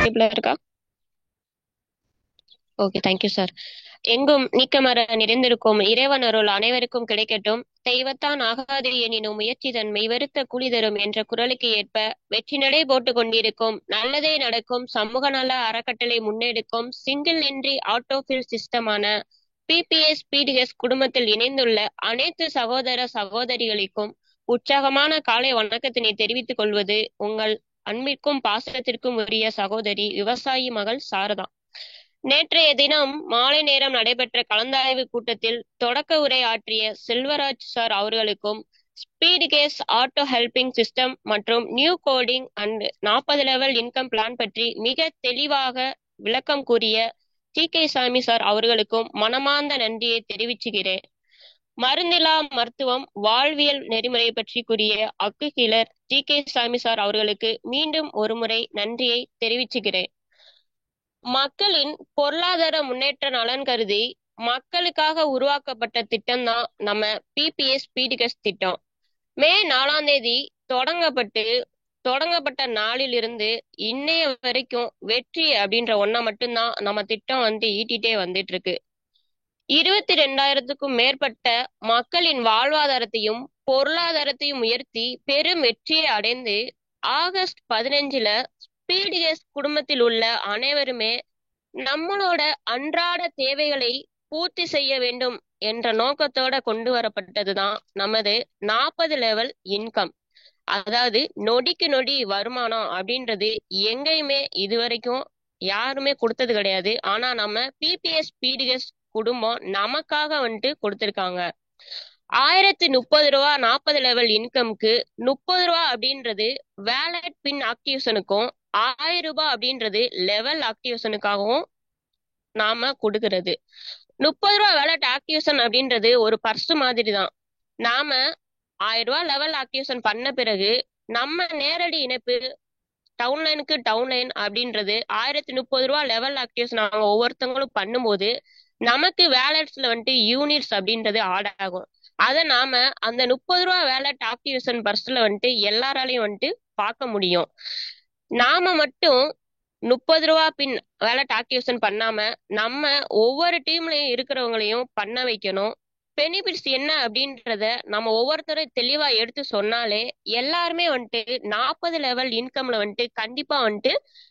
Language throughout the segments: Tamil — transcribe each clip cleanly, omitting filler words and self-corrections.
இணைப்புல இருக்கா? Okay, thank you sir. எங்கும் நீக்கமற நிறைந்திருக்கும் இறைவன் அருள் அனைவருக்கும் கிடைக்கட்டும். தெய்வத்தான் ஆகாது எனினும் முயற்சி தன்மை வெறுத்த கூலி தரும் என்ற குரலுக்கு ஏற்ப வெற்றி நடை போட்டு கொண்டிருக்கும் நல்லதே நடக்கும் சமூக நல அறக்கட்டளை முன்னெடுக்கும் சிங்கிள் என்ட்ரி ஆட்டோஃபில் சிஸ்டமான பிபிஎஸ் பிடிஎஸ் குடும்பத்தில் இணைந்துள்ள அனைத்து சகோதர சகோதரிகளுக்கும் உற்சாகமான காலை வணக்கத்தினை தெரிவித்துக் கொள்வது உங்கள் அன்பிற்கும் பாசத்திற்கும் உரிய சகோதரி விவசாயி மகள் சாரதா. நேற்றைய தினம் மாலை நேரம் நடைபெற்ற கலந்தாய்வு கூட்டத்தில் தொடக்க உரை ஆற்றிய செல்வராஜ் சார் அவர்களுக்கும் speed case auto helping system மற்றும் new coding and 40 level income plan பற்றி மிக தெளிவாக விளக்கம் கூறிய டி கே சாமி சார் அவர்களுக்கும் மனமார்ந்த நன்றியை தெரிவிச்சுகிறேன். மருந்திலா மருத்துவம் வாழ்வியல் நெறிமுறை பற்றி கூறிய அக்கு கீழர் டி கே சாமி சார் அவர்களுக்கு மீண்டும் ஒருமுறை நன்றியை தெரிவிச்சுகிறேன். மக்களின் பொருளாதார முன்னேற்ற நலன் கருதி மக்களுக்காக உருவாக்கப்பட்ட திட்டம் தான் நம்ம பிபிஎஸ் பிடிஎஸ் திட்டம். மே 4ஆம் தேதி தொடங்கப்பட்ட நாளில் இருந்து இன்னைய வரைக்கும் வெற்றி அப்படின்ற ஒன்றை மட்டும்தான் நம்ம திட்டம் ஈட்டிட்டே வந்துட்டு இருக்கு. 22,000க்கும் மேற்பட்ட மக்களின் வாழ்வாதாரத்தையும் பொருளாதாரத்தையும் உயர்த்தி பெரும் வெற்றியை அடைந்து ஆகஸ்ட் 15ல பிடிஎஸ் குடும்பத்தில் உள்ள அனைவருமே நம்மளோட அன்றாட தேவைகளை பூர்த்தி செய்ய வேண்டும் என்ற நோக்கத்தோட கொண்டு வரப்பட்டதுதான் நமது 40 லெவல் இன்கம். அதாவது நொடிக்கு நொடி வருமானம் அப்படின்றது எங்கேயுமே இதுவரைக்கும் யாருமே கொடுத்தது கிடையாது. ஆனா நம்ம பிபிஎஸ் பிடிஎஸ் குடும்பம் நமக்காக கொடுத்திருக்காங்க. 1030 ரூபா 40 லெவல் இன்கம்க்கு 30 ரூபா அப்படின்றது வேலட் பின் ஆக்டிவேஷனுக்கும் 1000 ரூபாய் அப்படின்றது லெவல் ஆக்டிவேஷனுக்காகவும் நாம கொடுக்கறது. 30 ரூபாய் வேலட் ஆக்டிவேஷன் அப்படின்றது ஒரு பர்ஸ் மாதிரி தான். நாம 1000 ரூபாய் லெவல் ஆக்டிவேஷன் பண்ண பிறகு நம்ம நேரடி இணைப்பு டவுன்லைனுக்கு டவுன்லைன் அப்படின்றது 1030 ரூபாய் லெவல் ஆக்டிவேஷன் அவங்க ஒவ்வொருத்தவங்களும் பண்ணும்போது நமக்கு வேலட்ஸ்ல யூனிட்ஸ் அப்படின்றது ஆட் ஆகும். அதை நாம அந்த 30 ரூபாய் வேலட் ஆக்டிவேஷன் பர்ஸ்ல எல்லாராலையும் பார்க்க முடியும். நாம மட்டும் 30 ரூபாய் பின் வேலட் ஆக்டிவேஷன் பண்ணாம நம்ம ஒவ்வொரு டீம்லயும் இருக்கிறவங்களையும் பண்ண வைக்கணும். பெனிஃபிட்ஸ் என்ன அப்படின்றத நம்ம ஒவ்வொருத்தரும் தெளிவா எடுத்து சொன்னாலே எல்லாருமே 40 லெவல் இன்கம்ல கண்டிப்பா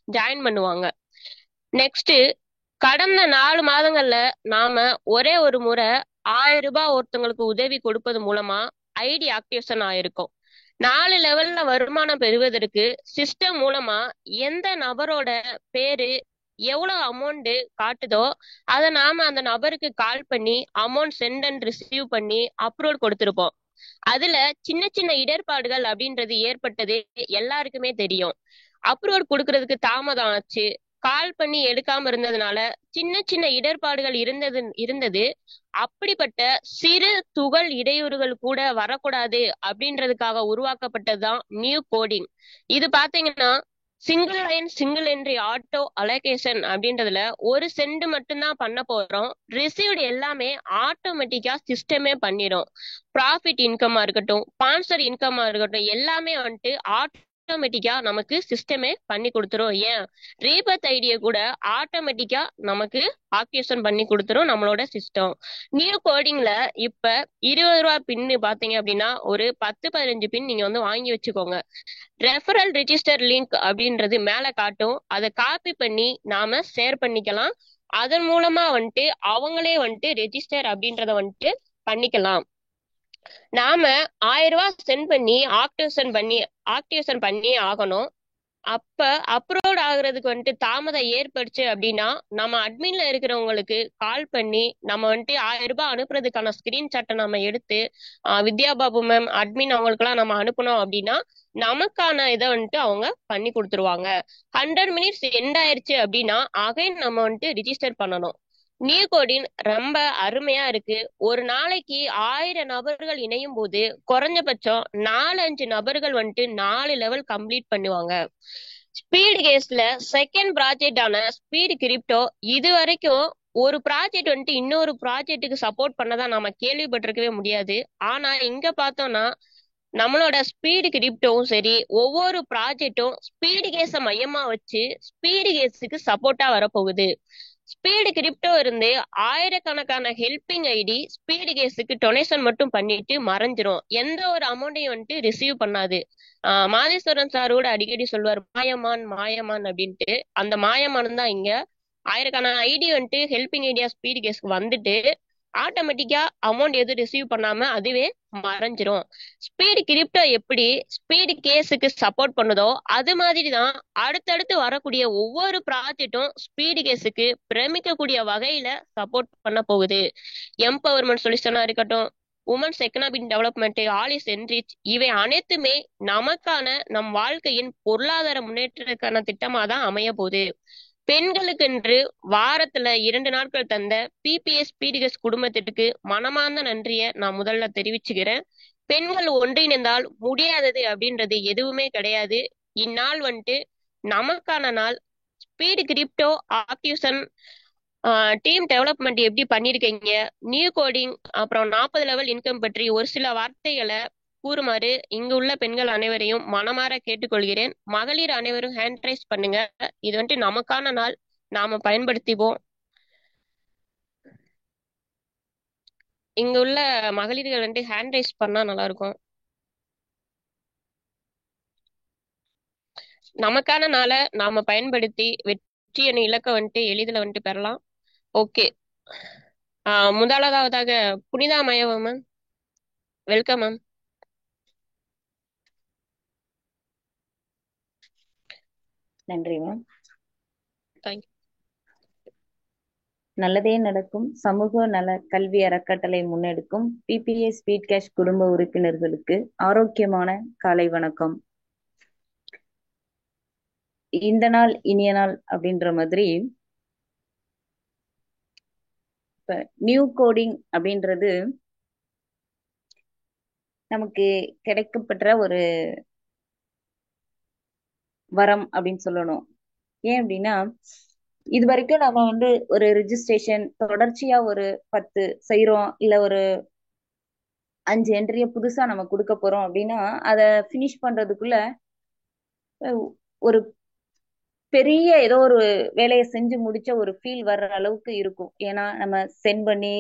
ஜாயின் பண்ணுவாங்க. நெக்ஸ்ட், கடந்த 4 மாதங்கள்ல நாம ஒரே ஒரு முறை 1000 ரூபாய் ஒருத்தவங்களுக்கு உதவி கொடுப்பது மூலமா ஐடி ஆக்டிவேஷன் ஆயிருக்கும். 4 லெவல்ல வருமானம் பெறுவதற்கு சிஸ்டம் மூலமா எந்த நபரோட பேரு எவ்வளவு அமௌண்ட் காட்டுதோ அதை நாம அந்த நபருக்கு கால் பண்ணி அமௌண்ட் சென்ட் அண்ட் ரிசீவ் பண்ணி அப்ரூவல் கொடுத்திருப்போம். அதுல சின்ன சின்ன இடர்பாடுகள் அப்படின்றது ஏற்பட்டது எல்லாருக்குமே தெரியும். அப்ரூவல் கொடுக்கறதுக்கு தாமதம் ஆச்சு, கால் பண்ணி எடுக்காம இருந்ததுனால சின்ன சின்ன இடர்பாடுகள் இருந்தது. அப்படிப்பட்ட சிறு துகள் இடையூறுகள் கூட வரக்கூடாது அப்படின்றதுக்காக உருவாக்கப்பட்டதுதான் நியூ கோடிங். இது பாத்தீங்கன்னா single line single entry auto allocation அப்படின்றதுல ஒரு சென்ட் மட்டும்தான் பண்ண போறோம். ரிசீவ்டு எல்லாமே ஆட்டோமேட்டிக்கா சிஸ்டமே பண்ணிடும். ப்ராஃபிட் இன்கமா இருக்கட்டும், ஸ்பான்சர் இன்கமா இருக்கட்டும், எல்லாமே ஆட்டோமேட்டிக்கா நமக்கு சிஸ்டமே பண்ணி கொடுத்துரும். ஏன், ரீபர்த் ஐடியை கூட ஆட்டோமேட்டிக்கா நமக்கு ஆக்டிவேஷன் பண்ணி கொடுத்துரும் நம்மளோட சிஸ்டம். நியூ கோடிங்ல இப்ப 20 ரூபாய் பின்னு பாத்தீங்க அப்படின்னா ஒரு 10-15 பின் நீங்க வாங்கி வச்சுக்கோங்க. ரெஃபரல் ரிஜிஸ்டர் லிங்க் அப்படின்றது மேல காட்டும். அதை காப்பி பண்ணி நாம ஷேர் பண்ணிக்கலாம். அதன் மூலமா அவங்களே ரெஜிஸ்டர் அப்படின்றத பண்ணிக்கலாம். நாம 1000 ரூபாய் சென்ட் பண்ணி ஆக்டிவேஷன் பண்ணி ஆகணும். அப்ப அப்ரோட் ஆகுறதுக்கு தாமதம் ஏற்படுச்சு அப்படின்னா நம்ம அட்மின்ல இருக்கிறவங்களுக்கு கால் பண்ணி நம்ம 1000 ரூபாய் அனுப்புறதுக்கான ஸ்கிரீன்ஷாட்டை நம்ம எடுத்து வித்யா பாபு மேம் அட்மின் அவங்களுக்கு எல்லாம் நம்ம அனுப்பணும் அப்படின்னா நமக்கான இதை அவங்க பண்ணி கொடுத்துருவாங்க. 100 மினிட்ஸ் எண்ட் ஆயிருச்சு அப்படின்னா அகைன் நம்ம ரிஜிஸ்டர் பண்ணணும். நியூ கோடிங் ரொம்ப அருமையா இருக்கு. ஒரு நாளைக்கு 1000 நபர்கள் இணையும் போது குறைஞ்சபட்சம் 4-5 நபர்கள் 4 லெவல் கம்ப்ளீட் பண்ணுவாங்க. ஸ்பீட் கேஸ்ல செகண்ட் ப்ராஜெக்ட் ஆன ஸ்பீட் கிரிப்டோ இது வரைக்கும் ஒரு ப்ராஜெக்ட் இன்னொரு ப்ராஜெக்ட்டுக்கு சப்போர்ட் பண்ணதான் நாம கேள்விப்பட்டிருக்கவே முடியாது. ஆனா இங்க பார்த்தோம்னா நம்மளோட ஸ்பீடு கிரிப்டோவும் சரி, ஒவ்வொரு ப்ராஜெக்டும் ஸ்பீடு கேஸ மையமா வச்சு ஸ்பீடு கேஸுக்கு சப்போர்ட்டா வரப்போகுது. ஸ்பீடு கிரிப்டோ இருந்து ஆயிரக்கணக்கான ஹெல்பிங் ஐடி ஸ்பீடு கேஸுக்கு டொனேஷன் மட்டும் பண்ணிட்டு மறைஞ்சிரும். எந்த ஒரு அமௌண்ட்டையும் வந்துட்டு ரிசீவ் பண்ணாது. மாதேஸ்வரன் சார் கூட அடிக்கடி சொல்லுவார் மாயமான் மாயமான் அப்படின்ட்டு. அந்த மாயமான் தான் இங்க ஆயிரக்கணக்கான ஐடி வந்துட்டு ஹெல்பிங் ஐடியா ஸ்பீடு கேஸ்க்கு வந்துட்டு ஆட்டோமேட்டிக்கா அமௌண்ட் எதுவும் ரிசீவ் பண்ணாம அதுவே மறைஞ்சிரும். ஸ்பீடு கிரிப்டோ எப்படி ஸ்பீடு கேஸுக்கு சப்போர்ட் பண்ணுதோ அது மாதிரி தான் அடுத்தடுத்து வரக்கூடிய ஒவ்வொரு ப்ராஜெக்டும் ஸ்பீடு கேஸுக்கு பிரமிக்கக்கூடிய வகையில சப்போர்ட் பண்ண போகுது. எம்பவர்மெண்ட் சொல்யூஷனா இருக்கட்டும், women's economic development, Alice enrich, இவை அனைத்துமே நமக்கான நம் வாழ்க்கையின் பொருளாதார முன்னேற்றத்துக்கான திட்டமா தான் அமைய போகுது. பெண்களுக்கென்று வாரத்துல 2 நாட்கள் தந்த பிபிஎஸ் பிடிஎஸ் குடும்பத்திற்கு மனமார்ந்த நன்றியை நான் முதல்ல தெரிவிச்சுக்கிறேன். பெண்கள் ஒன்றிணைந்தால் முடியாதது அப்படின்றது எதுவுமே கிடையாது. இந்நாள் வந்துட்டு நமக்கான நாள். ஸ்பீடு கிரிப்டோ ஆக்யூசன் டீம் டெவலப்மெண்ட் எப்படி பண்ணிருக்கீங்க, நியூ கோடிங், அப்புறம் 40 லெவல் இன்கம் பற்றி ஒரு சில வார்த்தைகளை கூறுமாறு இங்கு உள்ள பெண்கள் அனைவரையும் மனமாற கேட்டுக்கொள்கிறேன். மகளிர் அனைவரும் ஹேண்ட் ரைஸ் பண்ணுங்க. இது வந்துட்டு நமக்கான நாள், நாம பயன்படுத்திப்போம். இங்க உள்ள மகளிர்கள் வந்துட்டு ஹேண்ட் ரைஸ் பண்ணா நல்லா இருக்கும். நமக்கான நாளை நாம பயன்படுத்தி வெற்றி என இலக்க வந்துட்டு எளிதில் வந்துட்டு பெறலாம். ஓகே. முதலாவதாக புனிதா மயவ மேம், வெல்கம் மேம். நன்றி மேம். தேங்க்யூ. நல்லதே நடக்கும் சமூக நல கல்வி அறக்கட்டளை முன்னெடுக்கும் பிபிஏ ஸ்பீட் கேஷ் குடும்ப உறுப்பினர்களுக்கு ஆரோக்கியமான காலை வணக்கம். இந்த நாள் இனிய நாள் அப்படின்ற மாதிரி இப்ப நியூ கோடிங் அப்படின்றது நமக்கு கிடைக்கப்பெற்ற ஒரு வரம் அப்படின்னு சொல்லணும். ஏன் அப்படின்னா இது வரைக்கும் நம்ம வந்து ஒரு ரிஜிஸ்ட்ரேஷன் தொடர்ச்சியா ஒரு 10 செய்யறோம், இல்ல ஒரு 5 என்ட்ரிய புதுசா நம்ம கொடுக்க போறோம் அப்படின்னா அதை பினிஷ் பண்றதுக்குள்ள ஒரு பெரிய ஏதோ ஒரு வேலையை செஞ்சு முடிச்ச ஒரு ஃபீல் வர்ற அளவுக்கு இருக்கும். ஏன்னா நம்ம சென்ட் பண்ணி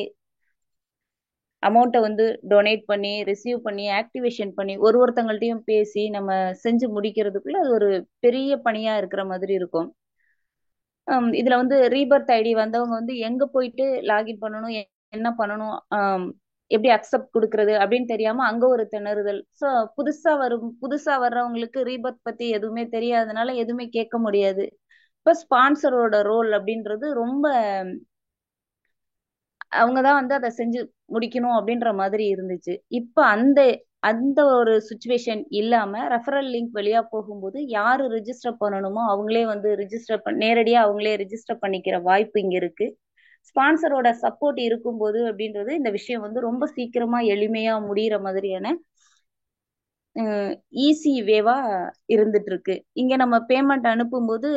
அமௌண்ட்டை வந்து டொனேட் பண்ணி ரிசீவ் பண்ணி ஆக்டிவேஷன் பண்ணி ஒருத்தங்கள்ட்டையும் பேசி நம்ம செஞ்சு முடிக்கிறதுக்குள்ள அது ஒரு பெரிய பணியா இருக்கிற மாதிரி இருக்கும். இதுல வந்து ரீபர்த் ஐடி வந்தவங்க வந்து எங்க போயிட்டு லாகின் பண்ணணும், என்ன பண்ணணும், எப்படி அக்செப்ட் கொடுக்கறது அப்படின்னு தெரியாம அங்க ஒரு திணறுதல். ஸோ புதுசா வர்றவங்களுக்கு ரீபர்த் பத்தி எதுவுமே தெரியாதனால எதுவுமே கேட்க முடியாது. இப்ப ஸ்பான்சரோட ரோல் அப்படின்றது ரொம்ப அவங்கதான் வந்து அதை செஞ்சு முடிக்கணும் அப்படின்ற மாதிரி இருந்துச்சு. இப்ப அந்த அந்த ஒரு சுச்சுவேஷன் இல்லாம ரெஃபரல் லிங்க் வெளியா போகும்போது யாரு ரிஜிஸ்டர் பண்ணணுமோ அவங்களே வந்து நேரடியா அவங்களே ரிஜிஸ்டர் பண்ணிக்கிற வாய்ப்பு இங்க இருக்கு. ஸ்பான்சரோட சப்போர்ட் இருக்கும்போது அப்படின்றது இந்த விஷயம் வந்து ரொம்ப சீக்கிரமா எளிமையா முடிகிற மாதிரியான ஈஸி வேவா இருந்துட்டு இருக்கு. இங்க நம்ம பேமெண்ட் அனுப்பும்போது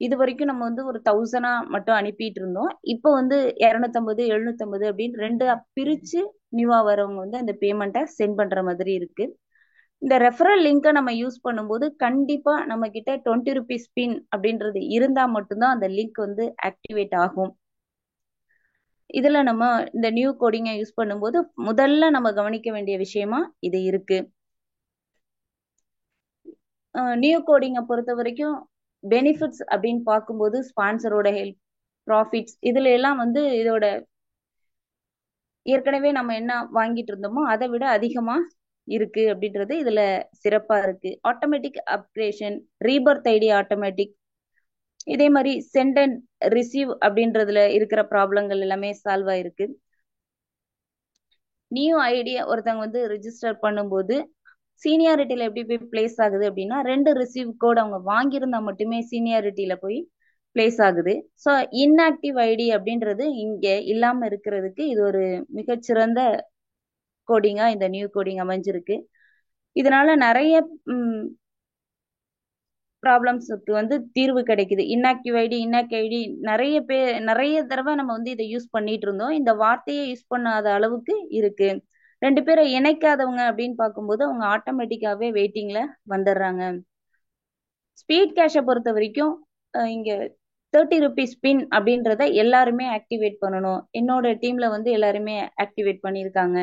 இது வரைக்கும் நம்ம வந்து ஒரு 1000 மட்டும் அனுப்பிட்டு இருந்தோம். இப்போ வந்து 250 750 அப்படின்னு 2 பிரிச்சு நியூவா வரவங்க வந்து அந்த பேமெண்ட்டை சென்ட் பண்ற மாதிரி இருக்கு. இந்த ரெஃபரல் லிங்கை நம்ம யூஸ் பண்ணும்போது கண்டிப்பா நம்ம கிட்ட 20 ருபீஸ் பின் அப்படின்றது இருந்தா மட்டும்தான் அந்த லிங்க் வந்து ஆக்டிவேட் ஆகும். இதுல நம்ம இந்த நியூ கோடிங்கை யூஸ் பண்ணும்போது முதல்ல நம்ம கவனிக்க வேண்டிய விஷயமா இது இருக்கு. நியூ கோடிங்கை பொறுத்த வரைக்கும் பெனிஃபிட்ஸ் அப்படின்னு பார்க்கும்போது ஸ்பான்சரோட ஹெல்ப், ப்ராஃபிட்ஸ், இதுல எல்லாம் வந்து இதோட ஏற்கனவே நம்ம என்ன வாங்கிட்டு இருந்தோமோ அதை விட அதிகமா இருக்கு அப்படின்றது இதுல சிறப்பா இருக்கு. ஆட்டோமேட்டிக் அப்கிரேஷன், ரீபர்த் ஐடி ஆட்டோமேட்டிக், இதே மாதிரி சென்ட் அண்ட் ரிசீவ் அப்படின்றதுல இருக்கிற ப்ராப்ளங்கள் எல்லாமே சால்வ் ஆயிருக்கு. நியூ ஐடியா ஒருத்தவங்க வந்து ரிஜிஸ்டர் பண்ணும்போது சீனியாரிட்டியில எப்படி போய் பிளேஸ் ஆகுது அப்படின்னா 2 ரிசீவ் கோட் அவங்க வாங்கியிருந்தா மட்டுமே சீனியாரிட்டியில போய் பிளேஸ் ஆகுது. ஸோ இன்ஆக்டிவ் ஐடி அப்படின்றது இங்க இல்லாம இருக்கிறதுக்கு இது ஒரு மிகச்சிறந்த கோடிங்கா இந்த நியூ கோடிங் அமைஞ்சிருக்கு. இதனால நிறைய ப்ராப்ளம்ஸுக்கு வந்து தீர்வு கிடைக்குது. இன்ஆக்டிவ் ஐடி நிறைய தடவை நம்ம வந்து இதை யூஸ் பண்ணிட்டு இருந்தோம். இந்த வார்த்தையை யூஸ் பண்ணாத அளவுக்கு இருக்கு. 2 பேரை இணைக்காதவங்க அப்படின்னு பார்க்கும்போது அவங்க ஆட்டோமேட்டிக்காவே வெயிட்டிங்ல வந்துடுறாங்க. ஸ்பீட் கேஷை பொறுத்த வரைக்கும் இங்க 30 ருபீஸ் பின் அப்படின்றத எல்லாருமே ஆக்டிவேட் பண்ணணும். என்னோட டீம்ல வந்து எல்லாருமே ஆக்டிவேட் பண்ணியிருக்காங்க.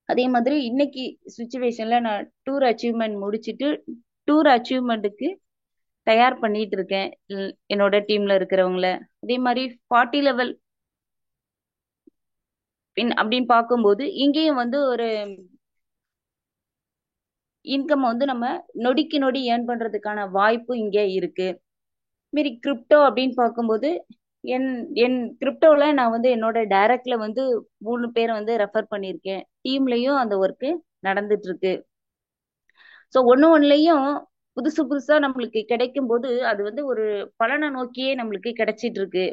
அதே மாதிரி இன்னைக்கு சுச்சுவேஷன்ல நான் டூர் அச்சீவ்மெண்ட் முடிச்சிட்டு டூர் அச்சீவ்மெண்ட்டுக்கு தயார் பண்ணிட்டு இருக்கேன் என்னோட டீம்ல இருக்கிறவங்கள. அதே மாதிரி 40 லெவல் பின் அப்படின்னு பார்க்கும்போது இங்கேயும் வந்து ஒரு இன்கம் வந்து நம்ம நொடிக்கு நொடி ஏர்ன் பண்றதுக்கான வாய்ப்பு இங்கே இருக்கு. மாரி கிரிப்டோ அப்படின்னு பார்க்கும்போது என் என் கிரிப்டோல நான் வந்து என்னோட டைரக்ட்ல வந்து 3 பேரை வந்து ரெஃபர் பண்ணியிருக்கேன். டீம்லயும் அந்த ஒர்க்கு நடந்துட்டு இருக்கு. ஸோ ஒன்னுலயும் புதுசு புதுசா நம்மளுக்கு கிடைக்கும் போது அது வந்து ஒரு பலனை நோக்கியே நம்மளுக்கு கிடைச்சிட்டு இருக்கு.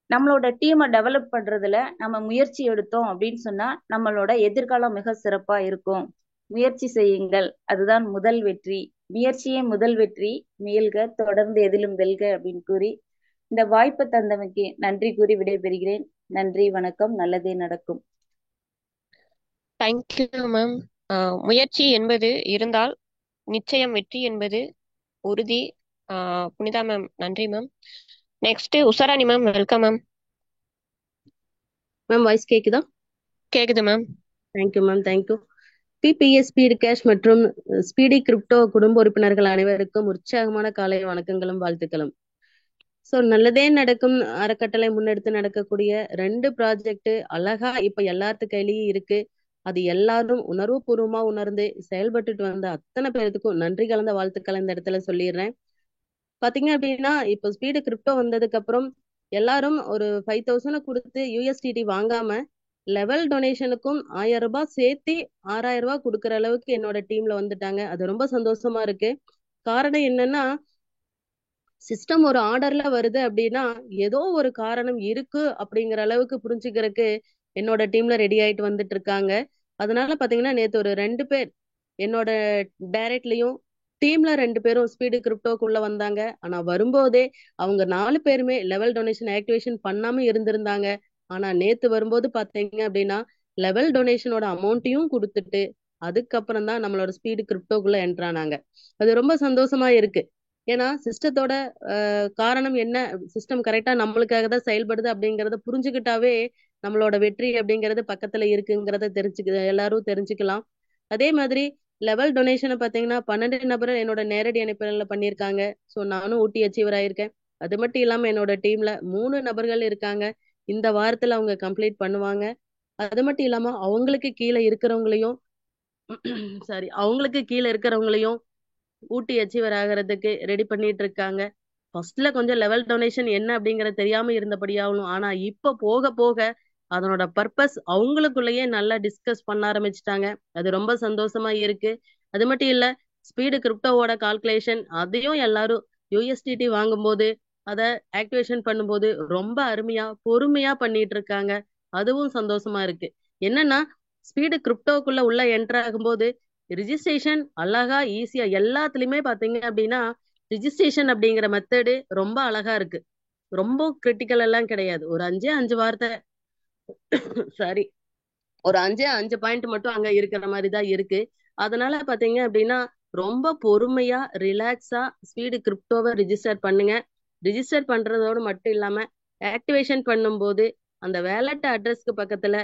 நம்மளோட டீமை டெவலப் பண்றதுல நம்ம முயற்சி எடுத்தோம் அப்படின்னு சொன்னா நம்மளோட எதிர்காலம் மிக சிறப்பா இருக்கும். முயற்சி செய்யுங்கள், அதுதான் முதல் வெற்றி. முயற்சியே முதல் வெற்றி, முயல்க, தொடர்ந்து எதிலும் வெல்க அப்படின்னு கூறி இந்த வாய்ப்பை தந்தமைக்கு நன்றி கூறி விடைபெறுகிறேன். நன்றி, வணக்கம், நல்லதே நடக்கும். Thank you ma'am. முயற்சி என்பது இருந்தால் நிச்சயம் வெற்றி என்பது உறுதி. புனிதா மேம், நன்றி ma'am. Next Usharani ma'am, welcome ma'am. Ma'am voice கேக்குதா? கேக்குது ma'am. Thank you ma'am, thank you. PBS speed cash மற்றும் ஸ்பீடி கிரிப்டோ குடும்ப உறுப்பினர்கள் அனைவருக்கும் உற்சாகமான காலை வணக்கங்களும் வாழ்த்துக்களும். ஸோ நல்லதே நடக்கும் அறக்கட்டளை முன்னெடுத்து நடக்கக்கூடிய 2 ப்ராஜெக்ட் அழகா இப்ப எல்லாத்து கையிலயும் இருக்கு. அது எல்லாரும் உணர்வுபூர்வமா உணர்ந்து செயல்பட்டுட்டு வந்த அத்தனை பேருக்கும் நன்றி கலந்த வாழ்த்துக்கள் இந்த இடத்துல சொல்லிடுறேன். பாத்தீங்க அப்படின்னா இப்ப ஸ்பீடு கிரிப்டோ வந்ததுக்கு அப்புறம் எல்லாரும் ஒரு 5000 கொடுத்து யூஎஸ்டிடி வாங்காம லெவல் டொனேஷனுக்கும் 1000 ரூபாய் சேர்த்து 6000 ரூபாய் கொடுக்குற அளவுக்கு என்னோட டீம்ல வந்துட்டாங்க. அது ரொம்ப சந்தோஷமா இருக்கு. காரணம் என்னன்னா சிஸ்டம் ஒரு ஆர்டர்ல வருது அப்படின்னா ஏதோ ஒரு காரணம் இருக்கு அப்படிங்கிற அளவுக்கு புரிஞ்சுக்கிறதுக்கு என்னோட டீம்ல ரெடி ஆயிட்டு வந்துட்டு இருக்காங்க. அதனால பாத்தீங்கன்னா நேத்து ஒரு 2 பேர் என்னோட டைரக்ட்லயும் டீம்ல 2 பேரும் ஸ்பீடு கிரிப்டோக்குள்ள வந்தாங்க. ஆனா வரும்போதே அவங்க 4 பேருமே லெவல் டொனேஷன் ஆக்டிவேஷன் பண்ணாம இருந்திருந்தாங்க. ஆனா நேத்து வரும்போது பாத்தீங்க அப்படின்னா லெவல் டொனேஷனோட அமௌண்ட்டையும் கொடுத்துட்டு அதுக்கப்புறம் தான் நம்மளோட ஸ்பீடு கிரிப்டோக்குள்ள என்ட்ரானாங்க. அது ரொம்ப சந்தோஷமா இருக்கு. ஏன்னா சிஸ்டத்தோட காரணம் என்ன, சிஸ்டம் கரெக்டா நம்மளுக்காக தான் செயல்படுது அப்படிங்கறத புரிஞ்சுக்கிட்டாவே நம்மளோட வெற்றி அப்படிங்கறது பக்கத்துல இருக்குங்கிறத எல்லாரும் தெரிஞ்சுக்கலாம். அதே மாதிரி லெவல் டொனேஷனை பாத்தீங்கன்னா 12 நபர் என்னோட நேரடி அனுப்பல பண்ணியிருக்காங்க. ஸோ நானும் ஊட்டி அச்சீவர் ஆயிருக்கேன். அது மட்டும் இல்லாம என்னோட டீம்ல 3 நபர்கள் இருக்காங்க. இந்த வாரத்துல அவங்க கம்ப்ளீட் பண்ணுவாங்க. அது மட்டும் இல்லாம அவங்களுக்கு கீழே இருக்கிறவங்களையும் ஊட்டி அச்சீவர் ஆகிறதுக்கு ரெடி பண்ணிட்டு இருக்காங்க. ஃபர்ஸ்ட்ல கொஞ்சம் லெவல் டொனேஷன் என்ன அப்படிங்கறது தெரியாம இருந்தபடியாகணும். ஆனா இப்ப போக போக அதனோட பர்பஸ் அவங்களுக்குள்ளேயே நல்லா டிஸ்கஸ் பண்ண ஆரம்பிச்சுட்டாங்க. அது ரொம்ப சந்தோஷமா இருக்கு. அது மட்டும் இல்ல ஸ்பீடு கிரிப்டோவோட கால்குலேஷன் அதையும் எல்லாரும் யூஎஸ்டிடி வாங்கும்போது அதை ஆக்டிவேஷன் பண்ணும்போது ரொம்ப அருமையா பொறுமையா பண்ணிட்டு இருக்காங்க. அதுவும் சந்தோஷமா இருக்கு. என்னன்னா ஸ்பீடு கிரிப்டோக்குள்ள உள்ள என்டர் ஆகும்போது ரிஜிஸ்ட்ரேஷன் அழகா ஈஸியா எல்லாத்துலயுமே பாத்தீங்க அப்படின்னா ரிஜிஸ்ட்ரேஷன் அப்படிங்கிற மெத்தடு ரொம்ப அழகா இருக்கு. ரொம்ப கிரிட்டிக்கல் எல்லாம் கிடையாது. ஒரு 5 வார்த்தை சாரி ஒரு 5 பாயிண்ட் மட்டும் அங்க இருக்கிற மாதிரி தான் இருக்கு. அதனால பாத்தீங்க அப்படின்னா ரொம்ப பொறுமையா ரிலாக்ஸா ஸ்பீடு கிரிப்டோவை ரிஜிஸ்டர் பண்ணுங்க. ரிஜிஸ்டர் பண்றதோடு மட்டும் இல்லாம ஆக்டிவேஷன் பண்ணும்போது அந்த வேலட் அட்ரஸ்க்கு பக்கத்துல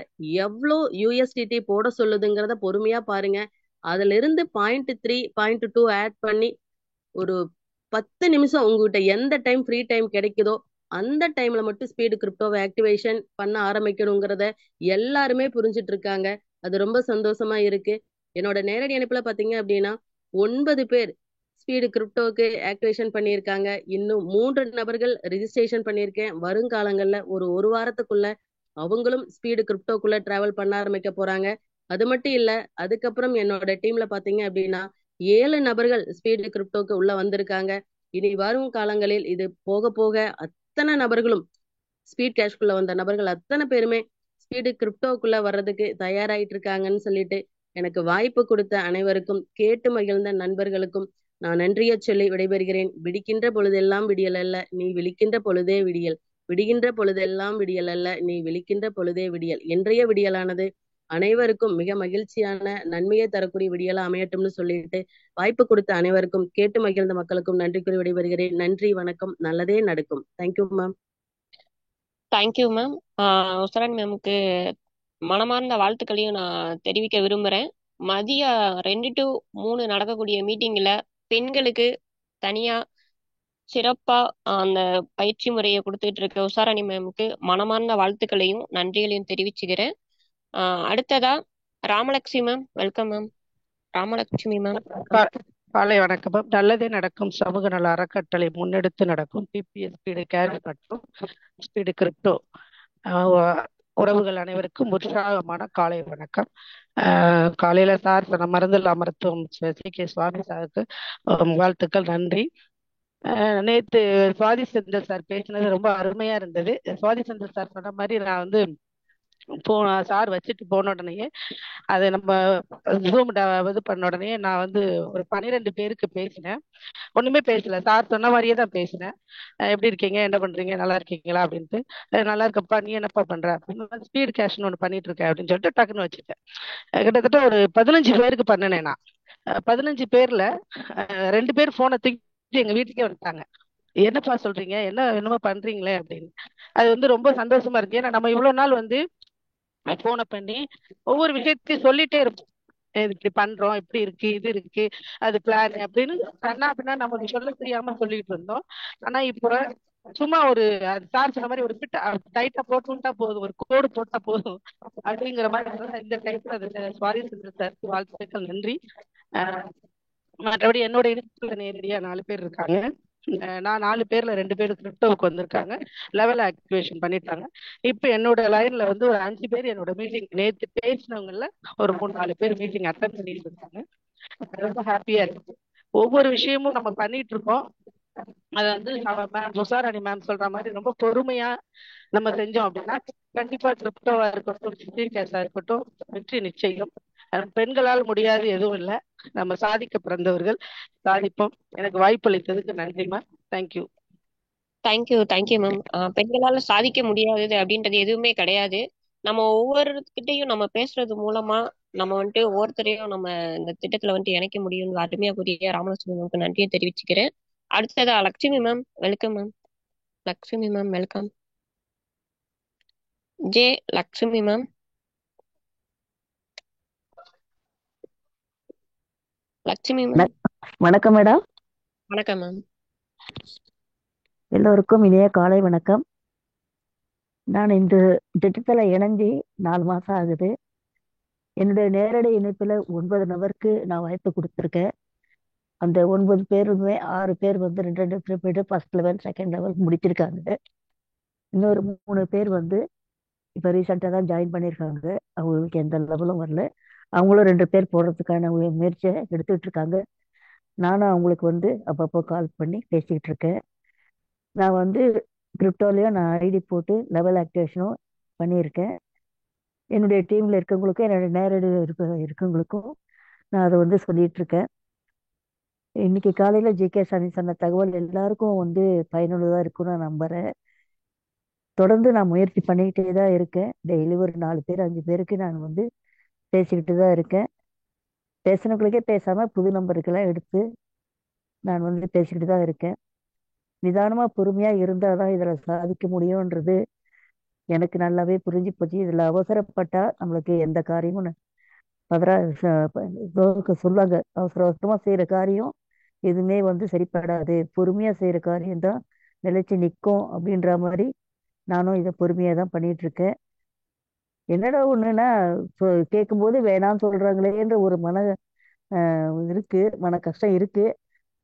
எவ்வளோ யூஎஸ்டிடி போட சொல்லுதுங்கிறத பொறுமையா பாருங்க. அதுல இருந்து 0.3 0.2 ஆட் பண்ணி ஒரு 10 நிமிஷம் உங்ககிட்ட எந்த டைம் ஃப்ரீ டைம் கிடைக்குதோ அந்த டைம்ல மட்டும் ஸ்பீடு கிரிப்டோவை ஆக்டிவேஷன் பண்ண ஆரம்பிக்கணுங்கிறத எல்லாருமே புரிஞ்சிட்டு இருக்காங்க. அது ரொம்ப சந்தோஷமா இருக்கு. என்னோட நேரடி அனுப்புல பாத்தீங்க அப்படின்னா 9 பேர் ஸ்பீடு கிரிப்டோவுக்கு ஆக்டிவேஷன் பண்ணியிருக்காங்க. இன்னும் 3 நபர்கள் ரிஜிஸ்ட்ரேஷன் பண்ணியிருக்கேன். வருங்காலங்கள்ல ஒரு வாரத்துக்குள்ள அவங்களும் ஸ்பீடு கிரிப்டோக்குள்ள டிராவல் பண்ண ஆரம்பிக்க போறாங்க. அது மட்டும் இல்ல அதுக்கப்புறம் என்னோட டீம்ல பாத்தீங்க அப்படின்னா 7 நபர்கள் ஸ்பீடு கிரிப்டோக்கு உள்ள வந்திருக்காங்க. இனி வரும் காலங்களில் இது போக போக அத்தனை நபர்களும் ஸ்பீட் கேஷ்குள்ள வந்த நபர்கள் அத்தனை பேருமே ஸ்பீடு கிரிப்டோக்குள்ள வர்றதுக்கு தயாராயிட்டு இருக்காங்கன்னு சொல்லிட்டு எனக்கு வாய்ப்பு கொடுத்த அனைவருக்கும் கேட்டு மகிழ்ந்த நண்பர்களுக்கும் நான் நன்றிய சொல்லி விடைபெறுகிறேன். விடிக்கின்ற பொழுதெல்லாம் விடியல் அல்ல, நீ விழிக்கின்ற பொழுதே விடியல். விடுகின்ற பொழுதெல்லாம் விடியல் அல்ல, நீ விழிக்கின்ற பொழுதே விடியல். இன்றைய விடியலானது அனைவருக்கும் மிக மகிழ்ச்சியான நன்மையை தரக்கூடிய விடியலா அமையட்டும்னு சொல்லிட்டு வாய்ப்பு கொடுத்த அனைவருக்கும், கேட்டு மகிழ்ந்த மக்களுக்கும் நன்றி கூறி விடைபெறுகிறேன். நன்றி, வணக்கம். நல்லதே நடக்கும். Thank you ma'am. Thank you ma'am. Usharani மேமுக்கு மனமார்ந்த வாழ்த்துக்களையும் நான் தெரிவிக்க விரும்புகிறேன். மதியம் 2 to 3 நடக்கக்கூடிய மீட்டிங்கில் பெண்களுக்கு தனியாக சிறப்பாக அந்த பயிற்சி முறையை கொடுத்துட்டு இருக்க உஷாராணி மேமுக்கு மனமார்ந்த வாழ்த்துக்களையும் நன்றிகளையும் தெரிவிச்சுக்கிறேன். அடுத்ததா Ramalakshmi ma'am, welcome ma'am. Ramalakshmi ma'am. காலை வணக்கம் மேம். நல்லதே நடக்கும் சமூக நல அறக்கட்டளை முன்னெடுத்து நடக்கும் டிபிஎஸ் ஸ்பீடு கேஷ் மற்றும் ஸ்பீடு கிரிப்டோ உறவுகள் அனைவருக்கும் உற்சாகமான காலை வணக்கம். காலையில சார் சொன்ன மருந்துல்லா மருத்துவம் சி.கே. சுவாமி சாருக்கு வாழ்த்துக்கள், நன்றி. நேத்து சுவாதி செந்தில் சார் பேசினது ரொம்ப அருமையா இருந்தது. சுவாதி செந்தில் சார் சொன்ன மாதிரி நான் வந்து சார் வச்சுட்டு போன உடனேயே அதை நம்ம ஜூம் இது பண்ண உடனே நான் வந்து ஒரு 12 பேருக்கு பேசினேன். ஒண்ணுமே பேசல, சார் சொன்ன மாதிரியே தான் பேசினேன். எப்படி இருக்கீங்க, என்ன பண்றீங்க, நல்லா இருக்கீங்களா அப்படின்ட்டு. நல்லா இருக்கப்பா, நீ என்னப்பா பண்ற அப்படின்னு, ஸ்பீட் கேஷ்னு ஒன்று பண்ணிட்டு இருக்கேன் அப்படின்னு சொல்லிட்டு டக்குன்னு வச்சுட்டேன். கிட்டத்தட்ட ஒரு 15 பேருக்கு பண்ணினேன் நான். 15 பேர்ல 2 பேர் போனை தூக்கி எங்க வீட்டுக்கே வந்துட்டாங்க. என்னப்பா சொல்றீங்க, என்னமோ பண்றீங்களே அப்படின்னு. அது வந்து ரொம்ப சந்தோஷமா இருக்கு. ஏன்னா நம்ம இவ்வளவு நாள் வந்து போனை பண்ணி ஒவ்வொரு விஷயத்தையும் சொல்லிட்டே இருப்போம். இப்படி பண்றோம், இப்படி இருக்கு, இது இருக்கு, அது பிளான் அப்படின்னு கண்ணா அப்படின்னா நமக்கு சொல்ல தெரியாம சொல்லிட்டு இருந்தோம். ஆனா இப்போ சும்மா ஒரு சார் சொன்ன மாதிரி ஒரு பிட் டைட்டா போட்டுட்டா போதும், ஒரு கோடு போட்டா போதும் அப்படிங்கிற மாதிரி இந்த டைப்ல அது சுவாதி சார் வாழ்த்துக்கள், நன்றி. மற்றபடி என்னோட இணைப்புல நேரடியா 4 பேர் இருக்காங்க. நான் 4 பேர்ல 2 பேர் கிரிப்டோவுக்கு வந்திருக்காங்க, லெவல் ஆக்டிவேஷன் பண்ணிட்டாங்க. இப்ப என்னோட லைன்ல வந்து ஒரு 5 பேர் என்னோட மீட்டிங் நேற்று பேசினவங்கல ஒரு 3-4 பேர் மீட்டிங் அட்டன் பண்ணிட்டு இருக்காங்க. ரொம்ப ஹாப்பியா இருக்கு. ஒவ்வொரு விஷயமும் நம்ம பண்ணிட்டு இருக்கோம். அதை வந்து உஷாராணி மேம் சொல்ற மாதிரி ரொம்ப பொறுமையா நம்ம செஞ்சோம் அப்படின்னா கண்டிப்பா கிரிப்டோவா இருக்கட்டும், கேஷா இருக்கட்டும், வெற்றி நிச்சயம். பெண்களால் முடியாது எதுவும் இல்லை, நம்ம சாதிக்க பிறந்தவர்கள், சாதிப்போம். எனக்கு வாய்ப்பு அளித்ததுக்கு நன்றி மேம். தேங்க்யூ. Thank you ma'am. பெண்களால சாதிக்க முடியாதது அப்படின்றது எதுவுமே கிடையாது. நம்ம ஒவ்வொருக்கிட்டையும் நம்ம பேசுறது மூலமா நம்ம வந்துட்டு ஒவ்வொருத்தரையும் நம்ம இந்த திட்டத்துல வந்துட்டு இணைக்க முடியும்னு அருமையா கூறிய ராமலட்சுமி மேம்க்கு நன்றியை தெரிவிச்சுக்கிறேன். அடுத்ததா Lakshmi ma'am, welcome ma'am. Lakshmi ma'am, welcome. J Lakshmi ma'am. Lakshmi ma'am. வணக்கம் மேடம். வணக்கம் மேம். எல்லோருக்கும் இனிய காலை வணக்கம். நான் இந்த திட்டத்துல இணைஞ்சி 4 மாசம் ஆகுது. என்னுடைய நேரடி இணைப்புல 9 நபருக்கு நான் வாய்ப்பு கொடுத்துருக்கேன். அந்த 9 பேருமே 6 பேர் வந்து 2 போயிட்டு ஃபர்ஸ்ட் லெவல் செகண்ட் லெவல் முடிச்சிருக்காங்க. இன்னொரு 3 பேர் வந்து இப்ப ரீசெண்டா தான் ஜாயின் பண்ணியிருக்காங்க. அவங்களுக்கு எந்த லெவலும் வரல. அவங்களும் 2 பேர் போடுறதுக்கான முயற்சியை எடுத்துக்கிட்டு இருக்காங்க. நானும் அவங்களுக்கு வந்து அப்பப்போ கால் பண்ணி பேசிக்கிட்டு இருக்கேன். நான் வந்து கிரிப்டோலையும் நான் ஐடி போட்டு லெவல் ஆக்டிவேஷனும் பண்ணியிருக்கேன். என்னுடைய டீமில் இருக்கவங்களுக்கும் என்னோட நேரடி இருக்கவங்களுக்கும் நான் அதை வந்து சொல்லிட்டு இருக்கேன். இன்னைக்கு காலையில் ஜிகே சாமி சொன்ன தகவல் எல்லாருக்கும் வந்து பயனுள்ளதாக இருக்கும்னு நான் நம்புகிறேன். தொடர்ந்து நான் முயற்சி பண்ணிக்கிட்டே தான் இருக்கேன். டெய்லி ஒரு 4 பேர் 5 பேருக்கு நான் வந்து பேசிக்கிட்டு தான் இருக்கேன். பேசினவங்களுக்கே பேசாமல் புது நம்பருக்கெல்லாம் எடுத்து நான் வந்து பேசிக்கிட்டு தான் இருக்கேன். நிதானமாக பொறுமையாக இருந்தால் தான் இதில் சாதிக்க முடியும்ன்றது எனக்கு நல்லாவே புரிஞ்சு போச்சு. இதில் அவசரப்பட்டா நம்மளுக்கு எந்த காரியமும் சொல்லுவாங்க, அவசர அவசரமாக செய்கிற காரியம் எதுவுமே வந்து சரிப்படாது, பொறுமையாக செய்கிற காரியம்தான் நிலைச்சு நிற்கும் அப்படின்ற மாதிரி நானும் இதை பொறுமையாக தான் பண்ணிட்டு இருக்கேன். என்னடா ஒன்றுனா கேட்கும்போது வேணாம்னு சொல்கிறாங்களேன்ற ஒரு இருக்கு, மன கஷ்டம் இருக்கு.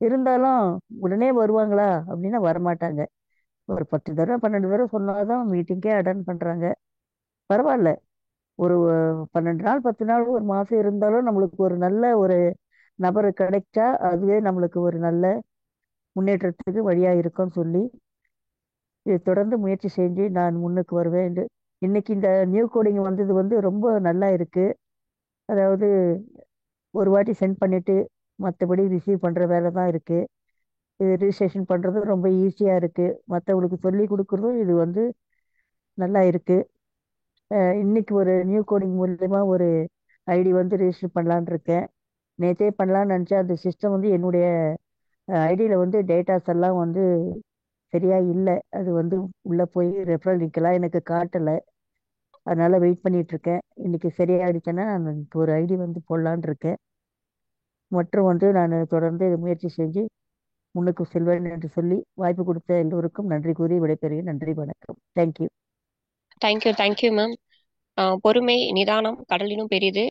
இருந்தாலும் உடனே வருவாங்களா அப்படின்னா வரமாட்டாங்க. ஒரு 10 தடவை 12 தடவை சொன்னாதான் மீட்டிங்கே அட்டன் பண்றாங்க. பரவாயில்ல, ஒரு 12 நாள் 10 நாள் ஒரு மாசம் இருந்தாலும் நம்மளுக்கு ஒரு நல்ல ஒரு நபர் கிடைச்சா அதுவே நம்மளுக்கு ஒரு நல்ல முன்னேற்றத்துக்கு வழியா இருக்கும்னு சொல்லி இதை தொடர்ந்து முயற்சி செஞ்சு நான் முன்னுக்கு வருவேன். இன்னைக்கு இந்த நியூ கோடிங் வந்தது வந்து ரொம்ப நல்லா இருக்கு. அதாவது ஒரு வாட்டி சென்ட் பண்ணிட்டு மற்றபடி ரிசீவ் பண்ற வேலை தான் இருக்கு. இது ரிஜிஸ்ட்ரேஷன் பண்ணுறது ரொம்ப ஈஸியாக இருக்குது. மற்றவங்களுக்கு சொல்லி கொடுக்குறதும் இது வந்து நல்லா இருக்குது. இன்னைக்கு ஒரு நியூ கோடிங் மூலயமா ஒரு ஐடி வந்து ரிஜிஸ்டர் பண்ணலான்னு இருக்கேன். நேற்றே பண்ணலான்னு நினச்சேன். அந்த சிஸ்டம் வந்து என்னுடைய ஐடியில் வந்து டேட்டாஸ் எல்லாம் வந்து சரியா இல்லை. அது வந்து உள்ளே போய் ரெஃபரல் லிங்க்லாம் எனக்கு காட்டலை. அதனால வெயிட் பண்ணிட்டு இருக்கேன். இன்னைக்கு சரியாயிடுச்சுன்னா நான் இன்னைக்கு ஒரு ஐடி வந்து போடலான்னு இருக்கேன். மற்றும் வந்து நான் தொடர்ந்து இதை முயற்சி செஞ்சு முன்னுக்கு செல்வேன் என்று சொல்லி வாய்ப்பு கொடுத்த எல்லோருக்கும் நன்றி கூறி விடைபெறுகிறேன். நன்றி, வணக்கம். தேங்க்யூ. Thank you ma'am. பொறுமை நிதானம் கடலினும் பெரிது.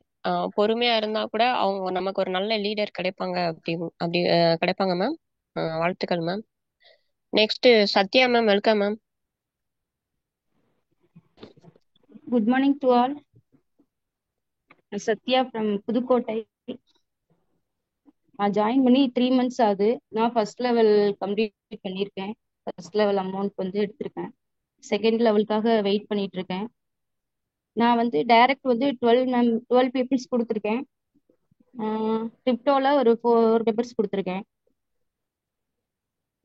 பொறுமையா இருந்தா கூட அவங்க நமக்கு ஒரு நல்ல லீடர் கிடைப்பாங்க. அப்படி கிடைப்பாங்க மேம். வாழ்த்துக்கள் ma'am. Next Sathya ma'am, welcome ma'am. Good morning to all. I'm Satya from Pudukottai. நான் ஜாயின் பண்ணி 3 months ஆகுது. நான் ஃபர்ஸ்ட் லெவல் கம்ப்ளீட் பண்ணியிருக்கேன். ஃபர்ஸ்ட் லெவல் அமௌண்ட் வந்து எடுத்திருக்கேன். செகண்ட் லெவலுக்காக வெயிட் பண்ணிட்டு இருக்கேன். நான் வந்து டைரக்ட் வந்து 12 பேப்பர்ஸ் கொடுத்துருக்கேன். கிரிப்டோல ஒரு 4 பேப்பர்ஸ் கொடுத்துருக்கேன்.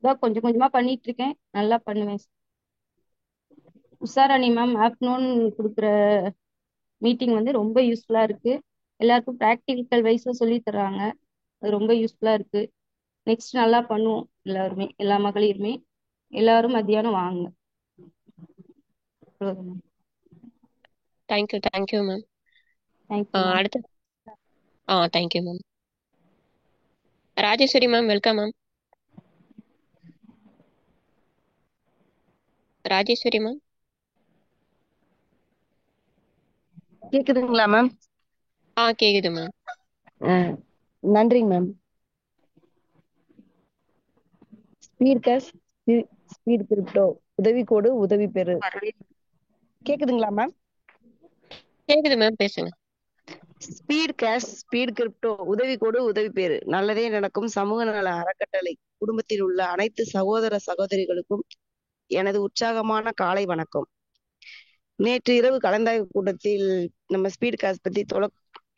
இதான் கொஞ்சம் கொஞ்சமா பண்ணிட்டு இருக்கேன். நல்லா பண்ணுவேன். உஷாராணி மேம் ஆஃப்டர்நூன் கொடுக்குற மீட்டிங் வந்து ரொம்ப யூஸ்ஃபுல்லா இருக்கு. எல்லாருக்கும் ப்ராக்டிக்கல் வைஸா சொல்லி தர்றாங்க. அது ரொம்ப யூஸ்ஃபுல்லா இருக்கு. நெக்ஸ்ட் நல்லா பண்ணுவோம். எல்லாருமே, எல்லா மகளிருமே எல்லாரும் மத்தியானம் வாங்க. Thank you ma'am. தேங்க்யூ. அடுத்து thank you ma'am. Rajeswari ma'am, welcome ma'am. Rajeswari ma'am. கேக்குதுங்களா மேம்? கேக்குது மேம். நன்றிங்க ma'am. Speed cash speed crypto உதவி கோடு உதவி பெறு. கேக்குதுங்களா மேம்? கேக்குது மேம், பேசுங்க. ஸ்பீட் கேஷ் ஸ்பீட் கிரிப்டோ உதவி கோடு உதவி பெறு. நல்லதே நடக்கும் சமூக நல அறக்கட்டளை குடும்பத்தில் உள்ள அனைத்து சகோதர சகோதரிகளுக்கும் எனது உற்சாகமான காலை வணக்கம். நேற்று இரவு கலந்தாய்வு கூட்டத்தில் நம்ம ஸ்பீட் கேஷ் பத்தி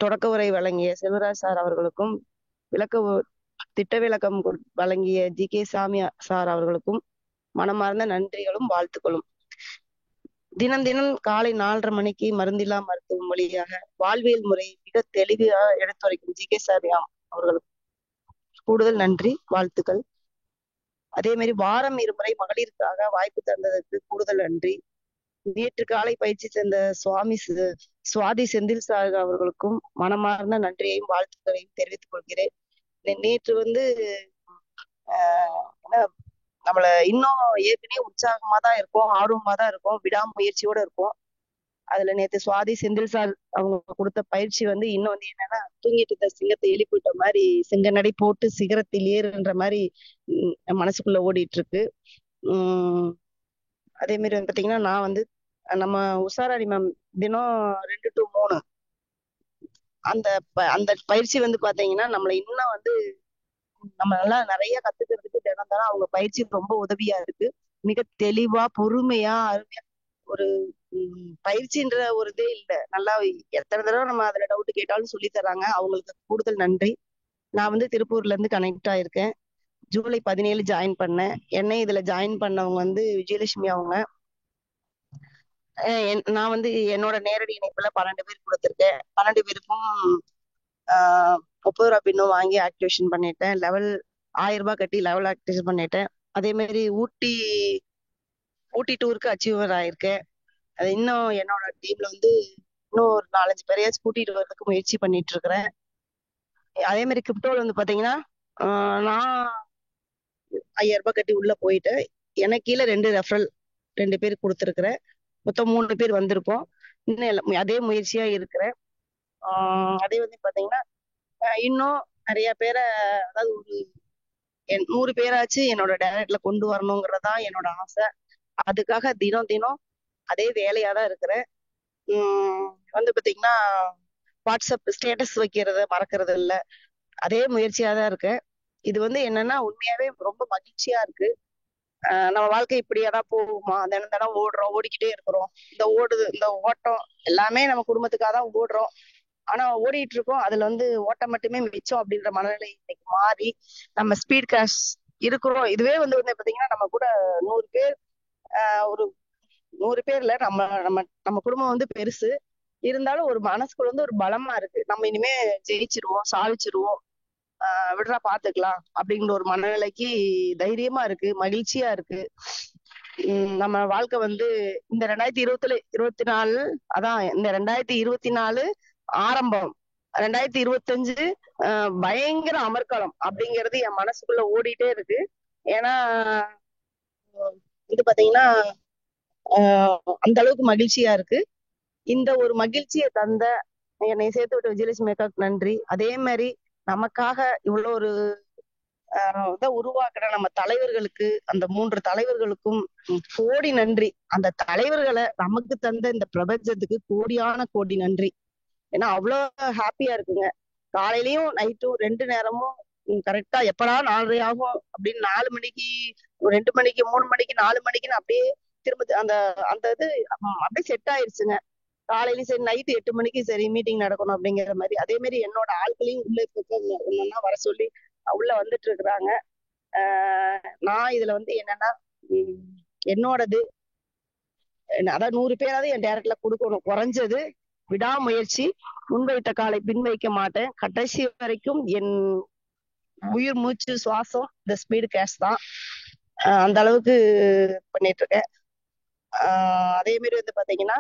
தொடக்க உரை வழங்கிய செல்வராஜ் சார் அவர்களுக்கும் திட்ட விளக்கம் வழங்கிய ஜி.கே. சாமி சார் அவர்களுக்கும் மனமார்ந்த நன்றிகளும் வாழ்த்துக்களும். தினம் காலை 4:30 மணிக்கு மருந்தில்லா மருத்துவம் வழியாக வாழ்வியல் முறை மிக தெளிவாக எடுத்துரைக்கும் ஜி.கே. சாமி அவர்களுக்கு கூடுதல் நன்றி வாழ்த்துக்கள். அதே மாதிரி வாரம் 2 முறை மகளிருக்காக வாய்ப்பு தந்ததற்கு கூடுதல் நன்றி. நேற்று காலை பயிற்சி தந்த சுவாதி செந்தில் சார் அவர்களுக்கும் மனமார்ந்த நன்றியையும் வாழ்த்துக்களையும் தெரிவித்துக் கொள்கிறேன். நேற்று வந்து நம்மள இன்னும் ஏற்கனவே உற்சாகமா தான் இருக்கும், ஆர்வமா தான் இருக்கும், விடாமுயற்சியோட இருக்கும். அதுல நேற்று சுவாதி செந்தில் சார் அவங்க கொடுத்த பயிற்சி வந்து இன்னும் வந்து என்னன்னா, தூங்கிட்டு இருந்த சிங்கத்தை எழுப்பிட்ட மாதிரி சிங்க நடை போட்டு சிகரத்தில் ஏறுன்ற மாதிரி மனசுக்குள்ள ஓடிட்டு இருக்கு. அதே மாதிரி வந்து பாத்தீங்கன்னா, நான் வந்து நம்ம உஷாராணி மேம் தினம் 2 to 3 அந்த பயிற்சி வந்து பாத்தீங்கன்னா நம்மளை இன்னும் வந்து நம்ம நல்லா நிறைய கத்துக்கிறதுக்கு தினம் அவங்க பயிற்சி ரொம்ப உதவியா இருக்கு. மிக தெளிவா பொறுமையா அருமையா ஒரு பயிற்சின்ற ஒரு இதே இல்லை. நல்லா எத்தனை தடவை நம்ம அதுல டவுட் கேட்டாலும் சொல்லி தர்றாங்க. அவங்களுக்கு கூடுதல் நன்றி. நான் வந்து திருப்பூர்ல இருந்து கனெக்ட் ஆயிருக்கேன். ஜூலை 17 ஜாயின் பண்ணேன். என்னை இதுல ஜாயின் பண்ணவங்க வந்து விஜயலட்சுமி அவங்க. நான் வந்து என்னோட நேரடி இணைப்புல 12 பேர் கொடுத்துருக்கேன். 12 பேருக்கும் 30 ரூபா பின்னும் வாங்கி ஆக்டிவேஷன் பண்ணிட்டேன். 1000 ரூபாய் கட்டி லெவல் ஆக்டிவேஷன் பண்ணிட்டேன். அதே மாதிரி ஊட்டி டூருக்கு அச்சீவர் ஆயிருக்கேன். அது இன்னும் என்னோட டீம்ல வந்து இன்னும் ஒரு 4-5 பேரையாச்சும் கூட்டிட்டு வர்றதுக்கு முயற்சி பண்ணிட்டு இருக்கிறேன். அதே மாதிரி கிரிப்டோல வந்து பாத்தீங்கன்னா நான் 5000 ரூபாய் கட்டி உள்ள போயிட்டேன். எனக்கு கீழே 2 ரெஃபரல் 2 பேர் கொடுத்துருக்குறேன். மொத்தம் 3 பேர் வந்திருக்கோம். இன்னும் அதே முயற்சியா இருக்கிறேன். அதே வந்து பாத்தீங்கன்னா இன்னும் நிறைய பேரை, அதாவது ஒரு 100 பேராச்சு என்னோட டைரக்ட்ல கொண்டு வரணுங்கிறதா என்னோட ஆசை. அதுக்காக தினம் அதே வேலையா தான் இருக்கிறேன். வந்து பாத்தீங்கன்னா வாட்ஸ்அப் ஸ்டேட்டஸ் வைக்கிறத மறக்கிறது இல்லை. அதே முயற்சியா தான் இருக்கேன். இது வந்து என்னன்னா உண்மையாவே ரொம்ப மகிழ்ச்சியா இருக்கு. நம்ம வாழ்க்கை இப்படியாதான் போகுமா? தினம் ஓடிக்கிட்டே இருக்கிறோம். இந்த ஓட்டம் எல்லாமே நம்ம குடும்பத்துக்காக தான் ஓடுறோம். ஆனா ஓடிட்டு இருக்கோம். அதுல வந்து ஓட்டம் மட்டுமே மிச்சம் அப்படின்ற மனநிலை இன்னைக்கு மாறி நம்ம ஸ்பீட் கேஷ் இருக்கிறோம். இதுவே வந்து பாத்தீங்கன்னா நம்ம கூட 100 பேர், ஒரு 100 பேர்ல நம்ம நம்ம நம்ம குடும்பம் வந்து பெருசு. இருந்தாலும் ஒரு மனசுக்குள்ள வந்து ஒரு பலமா இருக்கு. நம்ம இனிமே ஜெயிச்சிருவோம், சாதிச்சிருவோம், விடுறா பாத்துக்கலாம் அப்படிங்கிற ஒரு மனநிலைக்கு தைரியமா இருக்கு, மகிழ்ச்சியா இருக்கு. நம்ம வாழ்க்கை வந்து இந்த 2024, அதான் இந்த 2024 ஆரம்பம், 2025 பயங்கர அமர்க்களம் அப்படிங்கிறது என் மனசுக்குள்ள ஓடிட்டே இருக்கு. ஏன்னா இது பாத்தீங்கன்னா அந்த அளவுக்கு மகிழ்ச்சியா இருக்கு. இந்த ஒரு மகிழ்ச்சியை தந்த என்னை சேர்த்து விட்ட விஜயலட்சுமி அக்காவுக்கு நன்றி. அதே மாதிரி நமக்காக இவ்வளவு ஒரு இதை உருவாக்குற நம்ம தலைவர்களுக்கு, அந்த 3 தலைவர்களுக்கும் கோடி நன்றி. அந்த தலைவர்களை நமக்கு தந்த இந்த பிரபஞ்சத்துக்கு கோடியான கோடி நன்றி. ஏன்னா அவ்வளவு ஹாப்பியா இருக்குங்க. காலையிலயும் நைட்டும் 2 நேரமும் கரெக்டா எப்படா 4:30 ஆகும் அப்படின்னு 4 மணிக்கு, 2 மணிக்கு, 3 மணிக்கு, 4 மணிக்குன்னு அப்படியே திரும்ப அந்த அந்த இது அப்படியே செட் ஆயிருச்சுங்க. காலையிலயும் சரி, நைட்டு 8 மணிக்கு சரி மீட்டிங் நடக்கணும் அப்படிங்கிற மாதிரி. அதே மாதிரி என்னோட ஆட்களையும் உள்ள ஒன்னொன்னா வர சொல்லி உள்ள வந்துட்டு இருக்கிறாங்க. நான் இதுல வந்து என்னன்னா என்னோடது, அதாவது 100 பேராவது என் டைரக்ட்ல கொடுக்கணும். குறைஞ்சது விடாமுயற்சி, முன்வைத்த காலை பின் வைக்க மாட்டேன். கடைசி வரைக்கும் என் உயிர் மூச்சு சுவாசம் இந்த ஸ்பீடு கேஷ் தான். அந்த அளவுக்கு பண்ணிட்டு இருக்கேன். அதே மாதிரி வந்து பாத்தீங்கன்னா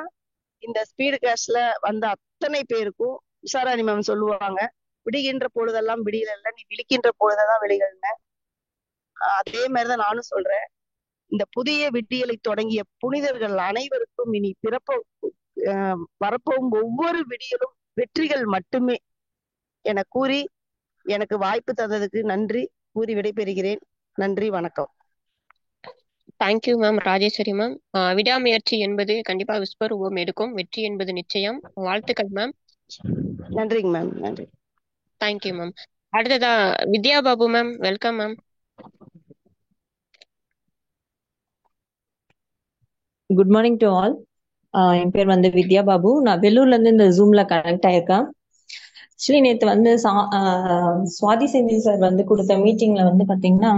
இந்த ஸ்பீடு கேஷ்ல வந்த அத்தனை பேருக்கும் உஷாராணி மேம் சொல்லுவாங்க, விடுகின்ற பொழுதெல்லாம் விடியல, நீ விழிக்கின்ற பொழுதுதான் விழிகள்னு. அதே மாதிரிதான் நானும் சொல்றேன். இந்த புதிய விடியலை தொடங்கிய புனிதர்கள் அனைவருக்கும் இனி வரப்போகும் ஒவ்வொரு விடியலும் வெற்றிகள் மட்டுமே என கூறி எனக்கு வாய்ப்பு தந்ததுக்கு நன்றி கூறி விடைபெறுகிறேன். நன்றி, வணக்கம். Thank you ma'am Rajeswari ma'am. விடாமுயற்சி என்பது கண்டிப்பா விஸ்வரூபம் எடுக்கும், வெற்றி என்பது நிச்சயம். வாழ்த்துக்கள் மேம். நன்றிங்க மேம், நன்றி. Thank you ma'am. அடுத்ததா Vidya Babu ma'am, welcome ma'am. Good morning to all. என் பேர் வந்து வித்யா பாபு. நான் வெள்ளூர்ல இருந்து இந்த ஜூம்ல கனெக்ட் ஆயிருக்கேன். ஆக்சுவலி நேற்று வந்து சுவாதி செந்தில் சார் வந்து கொடுத்த மீட்டிங்ல வந்து பாத்தீங்கன்னா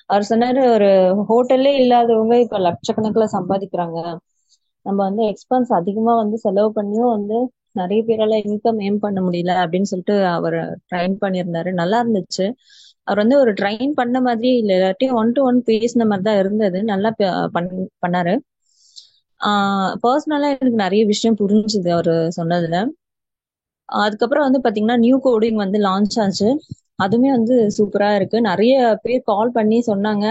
அவர் சொன்னாரு, ஒரு ஹோட்டல்லே இல்லாதவங்க இப்ப லட்சக்கணக்கில் சம்பாதிக்கிறாங்க. நம்ம வந்து எக்ஸ்பென்ஸ் அதிகமா வந்து செலவு பண்ணியும் வந்து நிறைய பேரால இன்கம் ஏம் பண்ண முடியல அப்படின்னு சொல்லிட்டு அவர் ட்ரைன் பண்ணியிருந்தாரு. நல்லா இருந்துச்சு. அவர் வந்து ஒரு ட்ரைன் பண்ண மாதிரி இல்லை, எல்லாத்தையும் 1 to 1 பேசின மாதிரி தான் இருந்தது. நல்லா பண்ணாரு. பர்சனலா எனக்கு நிறைய விஷயம் புரிஞ்சுது அவரு சொன்னதுல. அதுக்கப்புறம் வந்து பாத்தீங்கன்னா நியூ கோடிங் வந்து லான்ச் ஆச்சு. அதுவுமே வந்து சூப்பரா இருக்கு. நிறைய பேர் கால் பண்ணி சொன்னாங்க,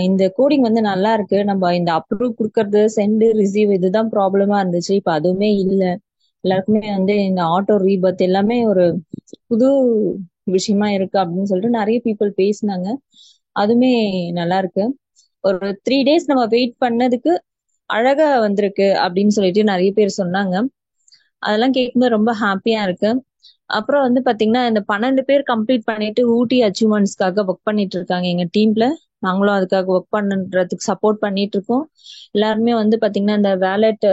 இந்த கோடிங் வந்து நல்லா இருக்கு, நம்ம இந்த அப்ரூவ் கொடுக்கறது, சென்டு ரிசீவ் இதுதான் ப்ராப்ளமா இருந்துச்சு, இப்ப அதுவுமே இல்லை. எல்லாருக்குமே வந்து இந்த ஆட்டோ ரீபர்த் எல்லாமே ஒரு புது விஷயமா இருக்கு அப்படின்னு சொல்லிட்டு நிறைய பீப்புள் பேசினாங்க. அதுவுமே நல்லா இருக்கு. ஒரு 3 days நம்ம வெயிட் பண்ணதுக்கு அழகா வந்திருக்கு அப்படின்னு சொல்லிட்டு நிறைய பேர் சொன்னாங்க. அதெல்லாம் கேட்கும்போது ரொம்ப ஹாப்பியா இருக்கு. அப்புறம் வந்து பாத்தீங்கன்னா இந்த 12 பேர் கம்ப்ளீட் பண்ணிட்டு ஊட்டி அச்சீவ்மெண்ட்ஸ்க்காக ஒர்க் பண்ணிட்டு இருக்காங்க எங்க டீம்ல. நாங்களும் அதுக்காக ஒர்க் பண்றதுக்கு சப்போர்ட் பண்ணிட்டு இருக்கோம். எல்லாருமே வந்து பாத்தீங்கன்னா இந்த வேலட்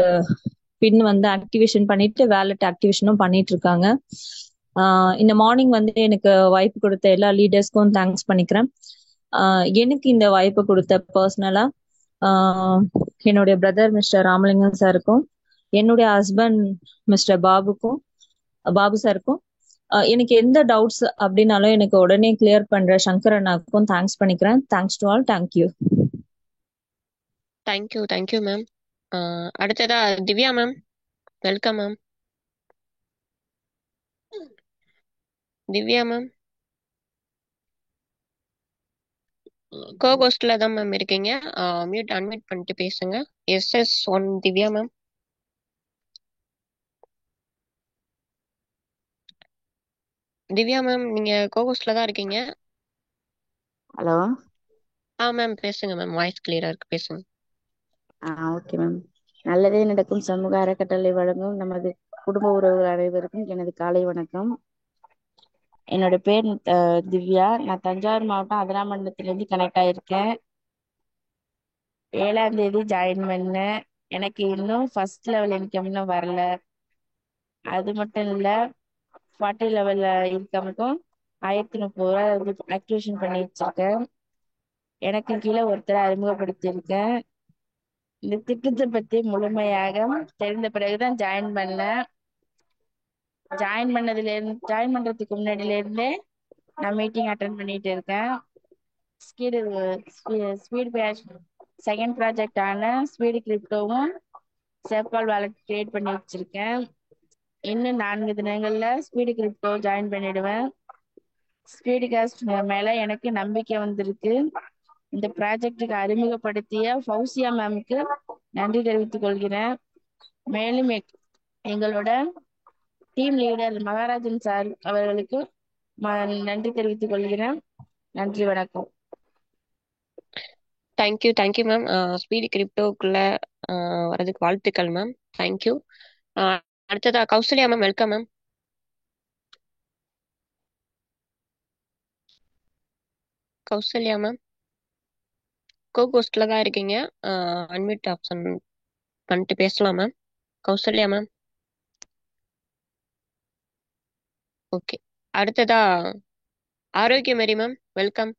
பின் வந்து ஆக்டிவேஷன் பண்ணிட்டு வேலட் ஆக்டிவேஷனும் பண்ணிட்டு இருக்காங்க. இந்த மார்னிங் வந்து எனக்கு வாய்ப்பு கொடுத்த எல்லா லீடர்ஸ்க்கும் தேங்க்ஸ் பண்ணிக்கிறேன். எனக்கு இந்த வாய்ப்பு கொடுத்த பர்சனலா என்னுடைய பிரதர் மிஸ்டர் ராமலிங்கம் சாருக்கும், என்னுடைய ஹஸ்பண்ட் மிஸ்டர் பாபு சாருக்கும், எனக்கு எந்த டவுட்ஸ் அப்படின்னாலும் எனக்கு உடனே கிளியர் பண்ற சங்கர் அண்ணாவுக்கும் தேங்க்ஸ் பண்ணிக்கிறேன். Thanks to all. Thank you. Thank you ma'am. அடுத்ததா Divya ma'am, welcome ma'am. Divya ma'am கோகோஸ்ட்ல தான் மேம் இருக்கீங்க. அன்மியூட் பண்ணிட்டு பேசுங்க. SS1 Divya ma'am. Divya ma'am நீங்க கோகோஸ்ட்ல தான் இருக்கீங்க. ஹலோ. மேம் பேசுங்க மேம், வாய்ஸ் கிளியரா இருக்கு, பேசுங்க. Okay ma'am. நல்லதே நடக்கும் சமூக அறக்கட்டளை வழங்கும் நமது குடும்ப உறவுகள் அனைவருக்கும் எனது காலை வணக்கம். என்னோட பேர் திவ்யா. நான் தஞ்சாவூர் மாவட்டம் அதிராமண்டலத்திலிருந்து கனெக்ட் ஆயிருக்கேன். 7ஆம் தேதி ஜாயின் பண்ணேன். எனக்கு இன்னும் ஃபர்ஸ்ட் லெவல் இன்கம் இன்னும் வரல. அது மட்டும் இல்ல, 40 லெவல் இன்கமுக்கும் 1030 ரூபா ஆக்டிவேஷன் பண்ணி வச்சிருக்கேன். எனக்கு கீழே ஒருத்தரை அறிமுகப்படுத்தியிருக்கேன். இந்த திட்டத்தை பத்தி முழுமையாக தெரிந்த பிறகுதான் ஜாயின் பண்ணேன். ஜாயின் பண்றதுக்கு முன்னாடில இருந்தே நான் மீட்டிங் அட்டன் பண்ணிட்டு இருக்கேன். Speed speed batch second project ஆன ஸ்பீடு கிரிப்டோவும் சேஃபால் வாலெட் கிரியேட் பண்ணி வச்சிருக்கேன். இன்னும் 4 தினங்கள்ல ஸ்பீடு கிரிப்டோ ஜாயின் பண்ணிடுவேன். ஸ்பீடு காஸ்ட் மேல எனக்கு நம்பிக்கை வந்திருக்கு. இந்த ப்ராஜெக்டுக்கு அறிமுகப்படுத்திய ஃபௌசியா மேமுக்கு நன்றி தெரிவித்துக் கொள்கிறேன். மேலும் எங்களோட டீம் லீடர் மகாராஜன் சார் அவர்களுக்கு நன்றி தெரிவித்துக் கொள்கிறேன். நன்றி, வணக்கம். Thank you ma'am. ஸ்பீடு கிரிப்டோக்குள்ள வரதுக்கு வாழ்த்துக்கள் மேம். தேங்க்யூ. அடுத்ததா Kausalya ma'am, welcome ma'am. Kausalya ma'am கோஸ்ட்ல தான் இருக்கீங்க. அன்மியூட் ஆப்ஷன் பண்ணிட்டு பேசலாம் மேம். கௌசல்யா மேம். ஓகே. அடுத்ததா ஆரோக்கியமேரி மேம், வெல்கம்.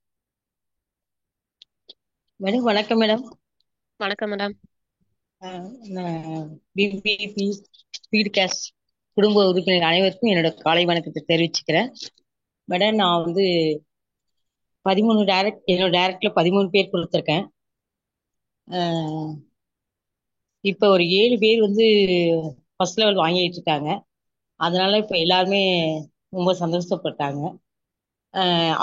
மேடம் வணக்கம் மேடம். வணக்கம் மேடம். பிபிபி ஸ்பீட் கேஷ் குடும்ப உறுப்பினர் அனைவருக்கும் என்னோட காலை வணக்கத்தை தெரிவிச்சுக்கிறேன். மேடம் நான் வந்து 13 என்னோட டைரக்ட்ல 13 பேர் கொடுத்துருக்கேன். இப்போ ஒரு 7 பேர் வந்து ஃபர்ஸ்ட் லெவல் வாங்கிட்டு இருக்காங்க. அதனால இப்போ எல்லாருமே ரொம்ப சந்தோஷப்பட்டாங்க.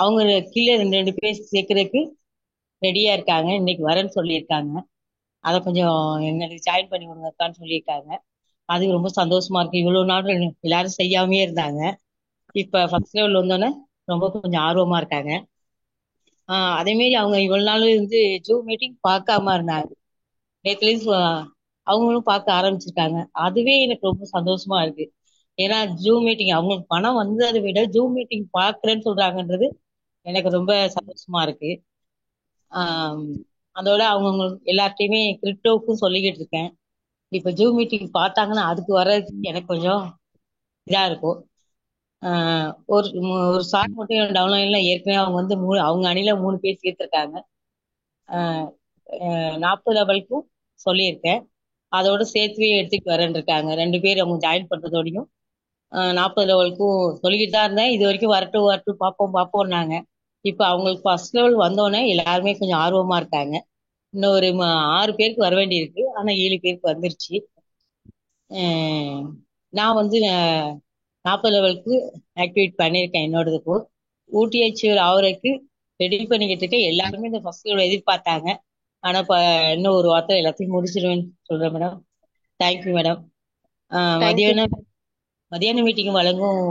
அவங்க கீழே 2 பேர் சேர்க்கறதுக்கு ரெடியா இருக்காங்க. இன்னைக்கு வரேன்னு சொல்லியிருக்காங்க. அதை கொஞ்சம் எங்களுக்கு ஜாயின் பண்ணி விடுங்கக்கான்னு சொல்லியிருக்காங்க. அது ரொம்ப சந்தோஷமா இருக்கு. இவ்வளவு நாள் எல்லாரும் செய்யாமே இருந்தாங்க. இப்ப ஃபர்ஸ்ட் லெவல் வந்தோன்னே ரொம்ப கொஞ்சம் ஆர்வமா இருக்காங்க. அதே மாதிரி அவங்க இவ்வளவு நாள் வந்து ஜூம் மீட்டிங் பார்க்காம இருந்தாங்க. நேற்றுலேருந்து அவங்களும் பார்க்க ஆரம்பிச்சிருக்காங்க. அதுவே எனக்கு ரொம்ப சந்தோஷமா இருக்கு. ஏன்னா ஜூம் மீட்டிங் அவங்களுக்கு பணம் வந்ததை விட ஜூம் மீட்டிங் பார்க்கறேன்னு சொல்றாங்கன்றது எனக்கு ரொம்ப சந்தோஷமா இருக்கு. அதோட அவங்க எல்லார்ட்டையுமே கிரிப்டோவுக்கும் சொல்லிக்கிட்டு இருக்கேன். இப்ப ஜூம் மீட்டிங் பார்த்தாங்கன்னா அதுக்கு வர்றதுக்கு எனக்கு கொஞ்சம் இதா இருக்கும். ஒரு ஷார்ட் மட்டும் டவுன்லைன்ல ஏற்கனவே அவங்க வந்து அவங்க அணில 3 பேர் சேர்த்திருக்காங்க. 40 லெவலுக்கும் சொல்லியிருக்கேன். அதோட சேர்த்துவே எடுத்துட்டு வரேன் இருக்காங்க. 2 பேர் அவங்க ஜாயின் பண்றதோடையும் 40 லெவலுக்கும் சொல்லிக்கிட்டு தான் இருந்தேன். இது வரைக்கும் வரட்டும் பார்ப்போம்னாங்க. இப்ப அவங்களுக்கு ஃபர்ஸ்ட் லெவல் வந்தோடனே எல்லாருமே கொஞ்சம் ஆர்வமா இருக்காங்க. இன்னும் ஒரு 6 பேருக்கு வர வேண்டி இருக்கு. ஆனா 7 பேருக்கு வந்துருச்சு. நான் வந்து 40 லெவலுக்கு ஆக்டிவேட் பண்ணியிருக்கேன். என்னோடதுக்கும் ஊட்டியாச்சு ஆவறதுக்கு ரெடி பண்ணிக்கிட்டு இருக்கேன். எல்லாருமே இந்த ஃபர்ஸ்ட் லெவல் எதிர்பார்த்தாங்க. ஆனா இன்னும் ஒரு வாரத்தில் எல்லாத்தையும் முடிச்சிருவேன்னு சொல்றேன் மேடம். Thank you madam. மதியான மீட்டிங் வழங்கும்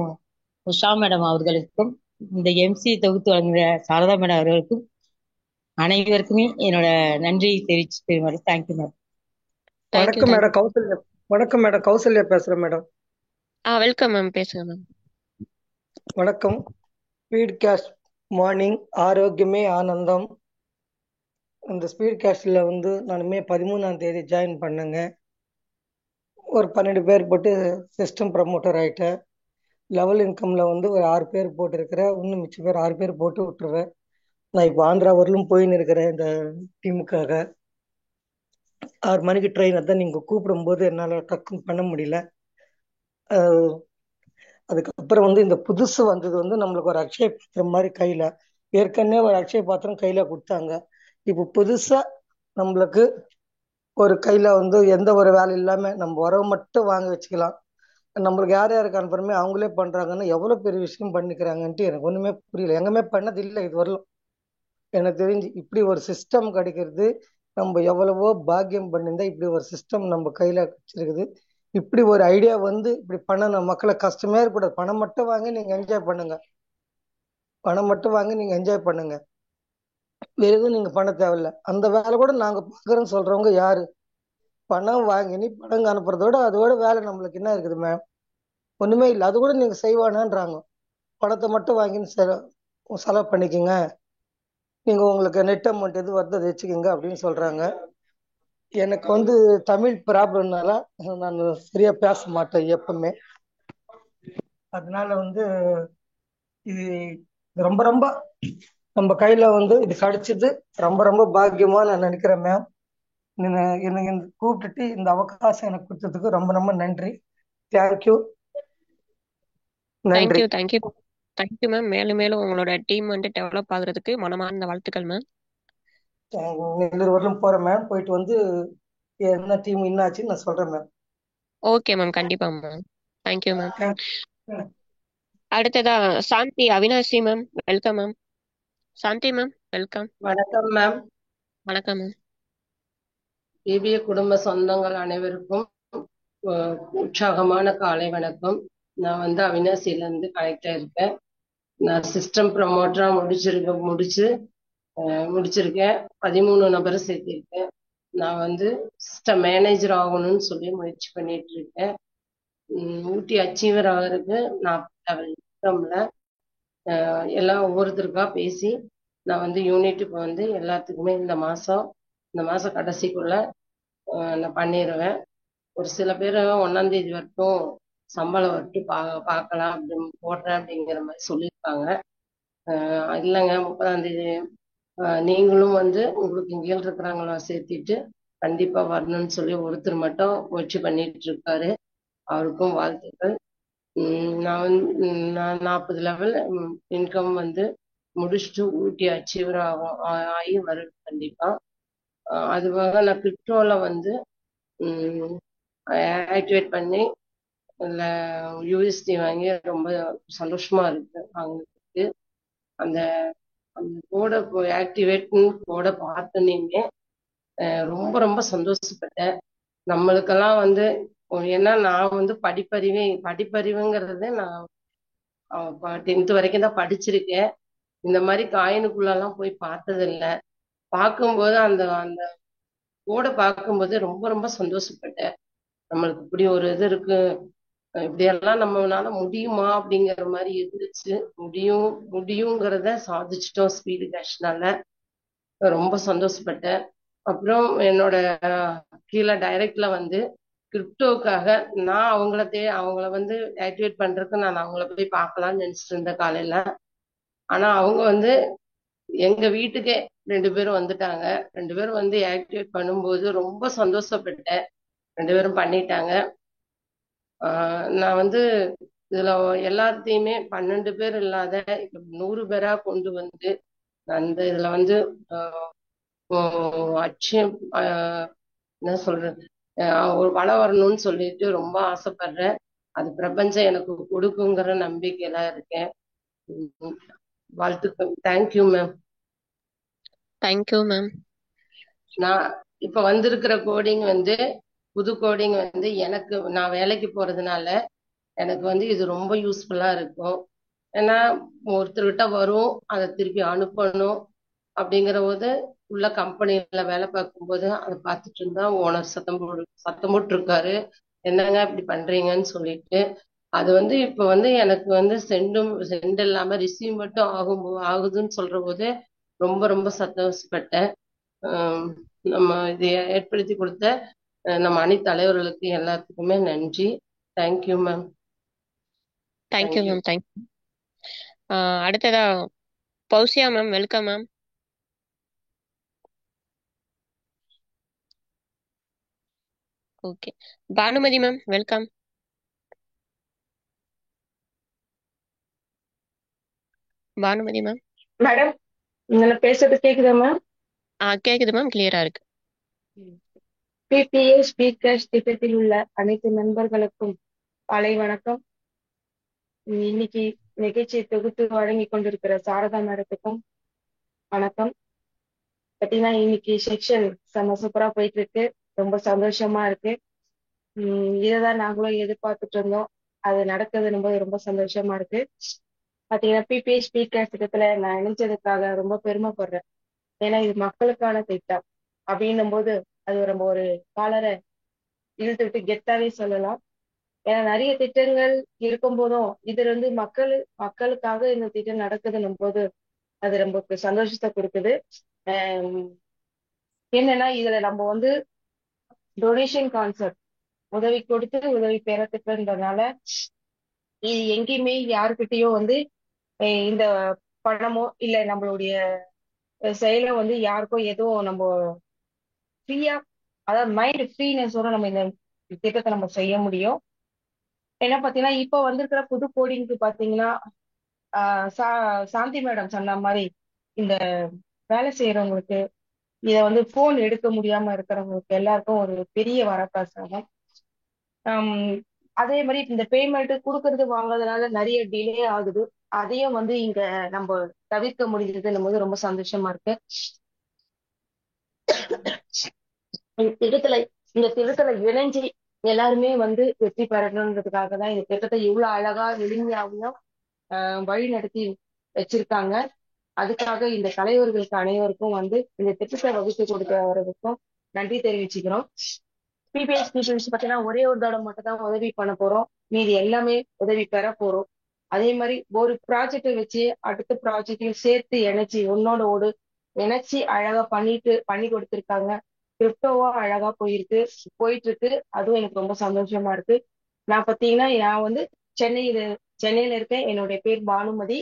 உஷா மேடம் அவர்களுக்கும் இந்த எம்சி தொகுத்து வழங்குகிற சாரதா மேடம் அவர்களுக்கும் அனைவருக்குமே என்னோட நன்றியை தெரிவிச்சு மேடம். Thank you madam. வணக்கம் மேடம். கௌசல்யா. வணக்கம் மேடம். கௌசல்யா பேசுறேன் மேடம். வெல்கம் மேம், பேசுங்க மேம். வணக்கம். ஸ்பீட் கேஷ் மார்னிங் ஆரோக்கியமே ஆனந்தம். இந்த ஸ்பீட் கேஷ்ல வந்து நான் மே 13ஆம் தேதி ஜாயின் பண்ணுங்க. ஒரு 12 பேர் போட்டு சிஸ்டம் ப்ரமோட்டர் ஆயிட்டேன். லெவல் இன்கம்ல வந்து ஒரு 6 பேர் போட்டிருக்கிறேன். இன்னும் மிச்ச பேர் 6 பேர் போட்டு விட்டுருவேன். நான் இப்போ ஆந்திரா வரலும் போயின்னு இருக்கிறேன் இந்த டீமுக்காக. 6 மணிக்கு ட்ரெயின். அதான் நீங்க கூப்பிடும்போது என்னால டக்குன்னு பண்ண முடியல. அதுக்கப்புறம் வந்து இந்த புதுசு வந்தது வந்து நம்மளுக்கு ஒரு அக்ஷய பாத்திரம் மாதிரி கையில, ஏற்கனவே ஒரு அக்ஷய பாத்திரம் கையில கொடுத்தாங்க. இப்போ புதுசா நம்மளுக்கு ஒரு கையில வந்து எந்த ஒரு வேலை இல்லாம நம்ம உறவு மட்டும் வாங்க வச்சுக்கலாம். நம்மளுக்கு யார் யாருக்கு அனுப்புறமே அவங்களே பண்றாங்கன்னா எவ்வளவு பெரிய விஷயம் பண்ணிக்கிறாங்கன்ட்டு எனக்கு ஒண்ணுமே புரியல. எங்கேயுமே பண்ணது இல்லை இது வரலும். எனக்கு தெரிஞ்சு இப்படி ஒரு சிஸ்டம் கிடைக்கிறது நம்ம எவ்வளவோ பாக்கியம் பண்ணியிருந்தா. இப்படி ஒரு சிஸ்டம் நம்ம கையில வச்சிருக்குது. இப்படி ஒரு ஐடியா வந்து இப்படி பண்ணணும். மக்களை கஷ்டமே இருக்கக்கூடாது. பணம் மட்டும் வாங்கி நீங்க என்ஜாய் பண்ணுங்க. பணம் மட்டும் வாங்கி நீங்க என்ஜாய் பண்ணுங்க. வேற எதுவும் நீங்க பண்ண தேவையில்ல. அந்த வேலை கூட நாங்க பாக்குறோன்னு சொல்றவங்க யாரு? பணம் வாங்கி நீ பணம் அனுப்புறதோட அதோட வேலை நம்மளுக்கு என்ன இருக்குது மேம்? ஒண்ணுமே இல்லை. அது கூட நீங்க செய்வானான்றாங்க. பணத்தை மட்டும் வாங்கி செலவு பண்ணிக்கோங்க. நீங்க உங்களுக்கு நெட் அமௌண்ட் எது வருது அதை வச்சுக்கோங்க அப்படின்னு சொல்றாங்க. எனக்கு வந்து தமிழ் ப்ராப்ளம்னால நான் சரியா பேச மாட்டேன் எப்பவுமே. அதனால வந்து இது ரொம்ப ரொம்ப நம்ம கையில வந்து இது கிடைச்சது ரொம்ப ரொம்ப பாக்கியமா நான் நினைக்கிறேன் மேம். என்னை கூப்பிட்டுட்டு இந்த அவகாசம் எனக்கு கொடுத்ததுக்கு ரொம்ப ரொம்ப நன்றி. தேங்க்யூ. நன்றி. Thank you thank you thank you ma'am. மேலும் மேலும் உங்களோட டீம் வந்து டெவலப் ஆகுறதுக்கு மனமார்ந்த வாழ்த்துக்கள் மேம். நெல்லூர் வரலும் போறேன் மேம். போயிட்டு வந்து என்ன டீம் என்னாச்சுன்னு நான் சொல்றேன் மேம். ஓகே மேம், கண்டிப்பா மேம். Thank you ma'am. தேங்க்யூ. அடுத்ததா சாந்தி அவினாஷி மேம், வெல்கம் மேம். சாந்தி மேம், வெல்கம். வணக்கம் மேம். வணக்கம் மேம். பிபிஏ குடும்ப சொந்தங்கள் அனைவருக்கும் உற்சாகமான காலை வணக்கம். நான் வந்து அவினாசில இருந்து கனெக்ட் ஆயிருக்கேன். நான் சிஸ்டம் ப்ரமோட்டரா முடிச்சிருக்கேன். 13 நபரை சேர்த்திருக்கேன். நான் வந்து சிஸ்டம் மேனேஜர் ஆகணும்னு சொல்லி முயற்சி பண்ணிட்டு இருக்கேன். ஊட்டி அச்சீவர் ஆகிறதுக்கு 40 சிஸ்டம்ல எல்லாம் ஒவ்வொருத்தருக்கா பேசி நான் வந்து யூனிட்டுக்கு வந்து எல்லாத்துக்குமே இந்த மாசம் கடைசிக்குள்ள நான் பண்ணிடுவேன். ஒரு சில பேர் 1ஆம் தேதி வரைக்கும் சம்பளம் வரட்டும் பார்க்கலாம் அப்படின்னு போடுறேன் அப்படிங்கிற மாதிரி சொல்லியிருக்காங்க. இல்லைங்க 30ஆம் தேதி நீங்களும் வந்து உங்களுக்கு இங்கே இருக்கிறாங்களா சேர்த்திட்டு கண்டிப்பா வரணும்னு சொல்லி ஒருத்தர் மட்டும் முயற்சி பண்ணிட்டு இருக்காரு. அவருக்கும் வாழ்த்துக்கள். நான் 40 லெவல் இன்கம் வந்து முடிச்சுட்டு ஊட்டி அச்சீவர் ஆகி வரும் கண்டிப்பா. அதுவாக நான் கிரிப்டோல வந்து ஆக்டிவேட் பண்ணி இல்லை யூஎஸ்டி வாங்கி ரொம்ப சந்தோஷமா இருக்கு. அவங்களுக்கு அந்த கோடை ஆக்டிவேட் கோடை பார்த்தோன்னே ரொம்ப ரொம்ப சந்தோஷப்பட்டேன். நம்மளுக்கெல்லாம் வந்து ஏன்னா நான் வந்து படிப்பறிவுங்கிறது நான் 10th வரைக்கும் தான் படிச்சிருக்கேன். இந்த மாதிரி காயினுக்குள்ளெல்லாம் போய் பார்த்ததில்லை. பார்க்கும்போது அந்த அந்த கோடை பார்க்கும்போது ரொம்ப ரொம்ப சந்தோஷப்பட்டேன். நம்மளுக்கு இப்படி ஒரு இது இருக்கு, இப்படியெல்லாம் நம்மளால முடியுமா அப்படிங்கிற மாதிரி இருந்துச்சு. முடியுங்கிறத சாதிச்சிட்டோம் ஸ்பீடு கேஷ்னால. ரொம்ப சந்தோஷப்பட்டேன். அப்புறம் என்னோட கீழே டைரக்ட்ல வந்து கிரிப்டோக்காக நான் அவங்கள வந்து ஆக்டிவேட் பண்றதுக்கு நான் அவங்கள போய் பார்க்கலாம்னு நினைச்சிட்டு இருந்தேன் காலையில. ஆனா அவங்க வந்து எங்க வீட்டுக்கே 2 பேரும் வந்துட்டாங்க. 2 பேரும் வந்து ஆக்டிவேட் பண்ணும்போது ரொம்ப சந்தோஷப்பட்டேன். 2 பேரும் பண்ணிட்டாங்க. நான் வந்து இதுல எல்லாத்தையுமே 12 பேர் இல்லாத 100 பேரா கொண்டு வந்து அந்த இதுல வந்து என்ன சொல்றது, ஒரு வளம் வரணும்னு சொல்லிட்டு ரொம்ப ஆசைப்படுறேன். அது பிரபஞ்சம் எனக்கு கொடுக்குங்கிற நம்பிக்கையில இருக்கேன். வாழ்த்துக்கள். Thank you ma'am. Thank you ma'am. நான் இப்ப வந்திருக்கிற கோடிங் வந்து புது கோடிங் வந்து எனக்கு நான் வேலைக்கு போறதுனால எனக்கு வந்து இது ரொம்ப யூஸ்ஃபுல்லா இருக்கும். ஏன்னா ஒருத்தர்கிட்ட வரும், அதை திருப்பி அனுப்பணும். அப்படிங்கிற போது உள்ள கம்பெனில வேலை பார்க்கும்போது அதை பார்த்துட்டு இருந்தா ஓனர் சத்தம் போட்டு இருக்காரு, என்னங்க இப்படி பண்றீங்கன்னு சொல்லிட்டு. அது வந்து இப்ப வந்து எனக்கு வந்து சென்ட் இல்லாம ரிசீவ் மட்டும் ஆகுதுன்னு சொல்ற போது ரொம்ப ரொம்ப சந்தோஷப்பட்டேன். நம்ம இதை ஏற்படுத்தி கொடுத்த நம்ம அணி தலைவர்களுக்கு எல்லாத்துக்குமே நன்றி. Thank you ma'am. Thank you ma'am. Thank you. அடுத்ததா Fousiya ma'am, welcome ma'am. Okay. Bhanumathi ma'am, welcome. Bhanumathi ma'am. Madam, நீங்க பேசுறது கேக்குதா மேம்? கேக்குது மேம், கிளியரா இருக்கு. பிபிஏ ஸ்பீக்கர்ஸ் திட்டத்தில் உள்ள அனைத்து நண்பர்களுக்கும் காலை வணக்கம். இன்னைக்கு நிகழ்ச்சியை தொகுத்து வழங்கி கொண்டிருக்கிற சாரதா மேடத்துக்கும் வணக்கம். பார்த்தீங்கன்னா இன்னைக்கு செக்ஷன் செம்ம சூப்பரா போயிட்டு இருக்கு, ரொம்ப சந்தோஷமா இருக்கு. இதைதான் நாங்களும் எதிர்பார்த்துட்டு இருந்தோம், அது நடக்குது, ரொம்ப சந்தோஷமா இருக்கு. பார்த்தீங்கன்னா பிபிஏ ஸ்பீக்கர்ஸ் திட்டத்துல நான் இணைஞ்சதுக்காக ரொம்ப பெருமைப்படுறேன். ஏன்னா இது மக்களுக்கான திட்டம் அப்படின்னும் போது அது நம்ம ஒரு காலரை இழுத்து விட்டு கெத்தாவே சொல்லலாம். ஏன்னா நிறைய திட்டங்கள் இருக்கும் போதும் இது வந்து மக்களுக்காக இந்த திட்டம் நடக்குதுன்னும் போது அது நமக்கு சந்தோஷத்தை கொடுக்குது. என்னன்னா இதுல நம்ம வந்து டொனேஷன் கான்செப்ட், உதவி கொடுத்து உதவி பெறத்துக்குன்றதுனால இது எங்கேயுமே யாருக்கிட்டையும் வந்து இந்த பணமோ இல்ல நம்மளுடைய செயலை வந்து யாருக்கோ எதுவும் நம்ம ஃப்ரீயா, அதாவது மைண்ட் ஃப்ரீனஸோட நம்ம இந்த திட்டத்தை நம்ம செய்ய முடியும். என்ன பாத்தீங்கன்னா இப்போ வந்திருக்கிற புது கோடிங்க்கு பாத்தீங்கன்னா சாந்தி மேடம் சொன்ன மாதிரி இந்த வேலை செய்யறவங்களுக்கு இத வந்து போன் எடுக்க முடியாம இருக்கிறவங்களுக்கு எல்லாருக்கும் ஒரு பெரிய வரப்பிரசாதம். அதே மாதிரி இந்த பேமெண்ட் கொடுக்கறது வாங்குறதுனால நிறைய டிலே ஆகுது. அதையும் வந்து இங்க நம்ம தவிர்க்க முடிஞ்சதுன்னும் போது ரொம்ப சந்தோஷமா இருக்கு. இந்த திட்டத்துல இணைஞ்சு எல்லாருமே வந்து வெற்றி பெறணுன்றதுக்காக தான் இந்த திட்டத்தை இவ்வளவு அழகா எளிமையாகவும் வழி நடத்தி வச்சிருக்காங்க. அதுக்காக இந்த தலைவர்களுக்கு அனைவருக்கும் வந்து இந்த திட்டத்தை வகுத்து கொடுக்கிறவர்களுக்கும் நன்றி தெரிவிச்சுக்கிறோம். பிபிஎஸ் பார்த்தீங்கன்னா ஒரே ஒரு தடவை மட்டும் தான் உதவி பண்ண போறோம், மீதி எல்லாமே உதவி பெற போறோம். அதே மாதிரி ஒரு ப்ராஜெக்டை வச்சு அடுத்த ப்ராஜெக்டையும் சேர்த்து இணைச்சி ஒன்னோட இணைச்சி அழகா பண்ணி கொடுத்துருக்காங்க. கிரிப்டோவா அழகா போயிட்டு இருக்கு. அதுவும் எனக்கு ரொம்ப சந்தோஷமா இருக்கு. நான் பாத்தீங்கன்னா நான் வந்து சென்னையில இருக்கேன். என்னுடைய பேர் பானுமதி.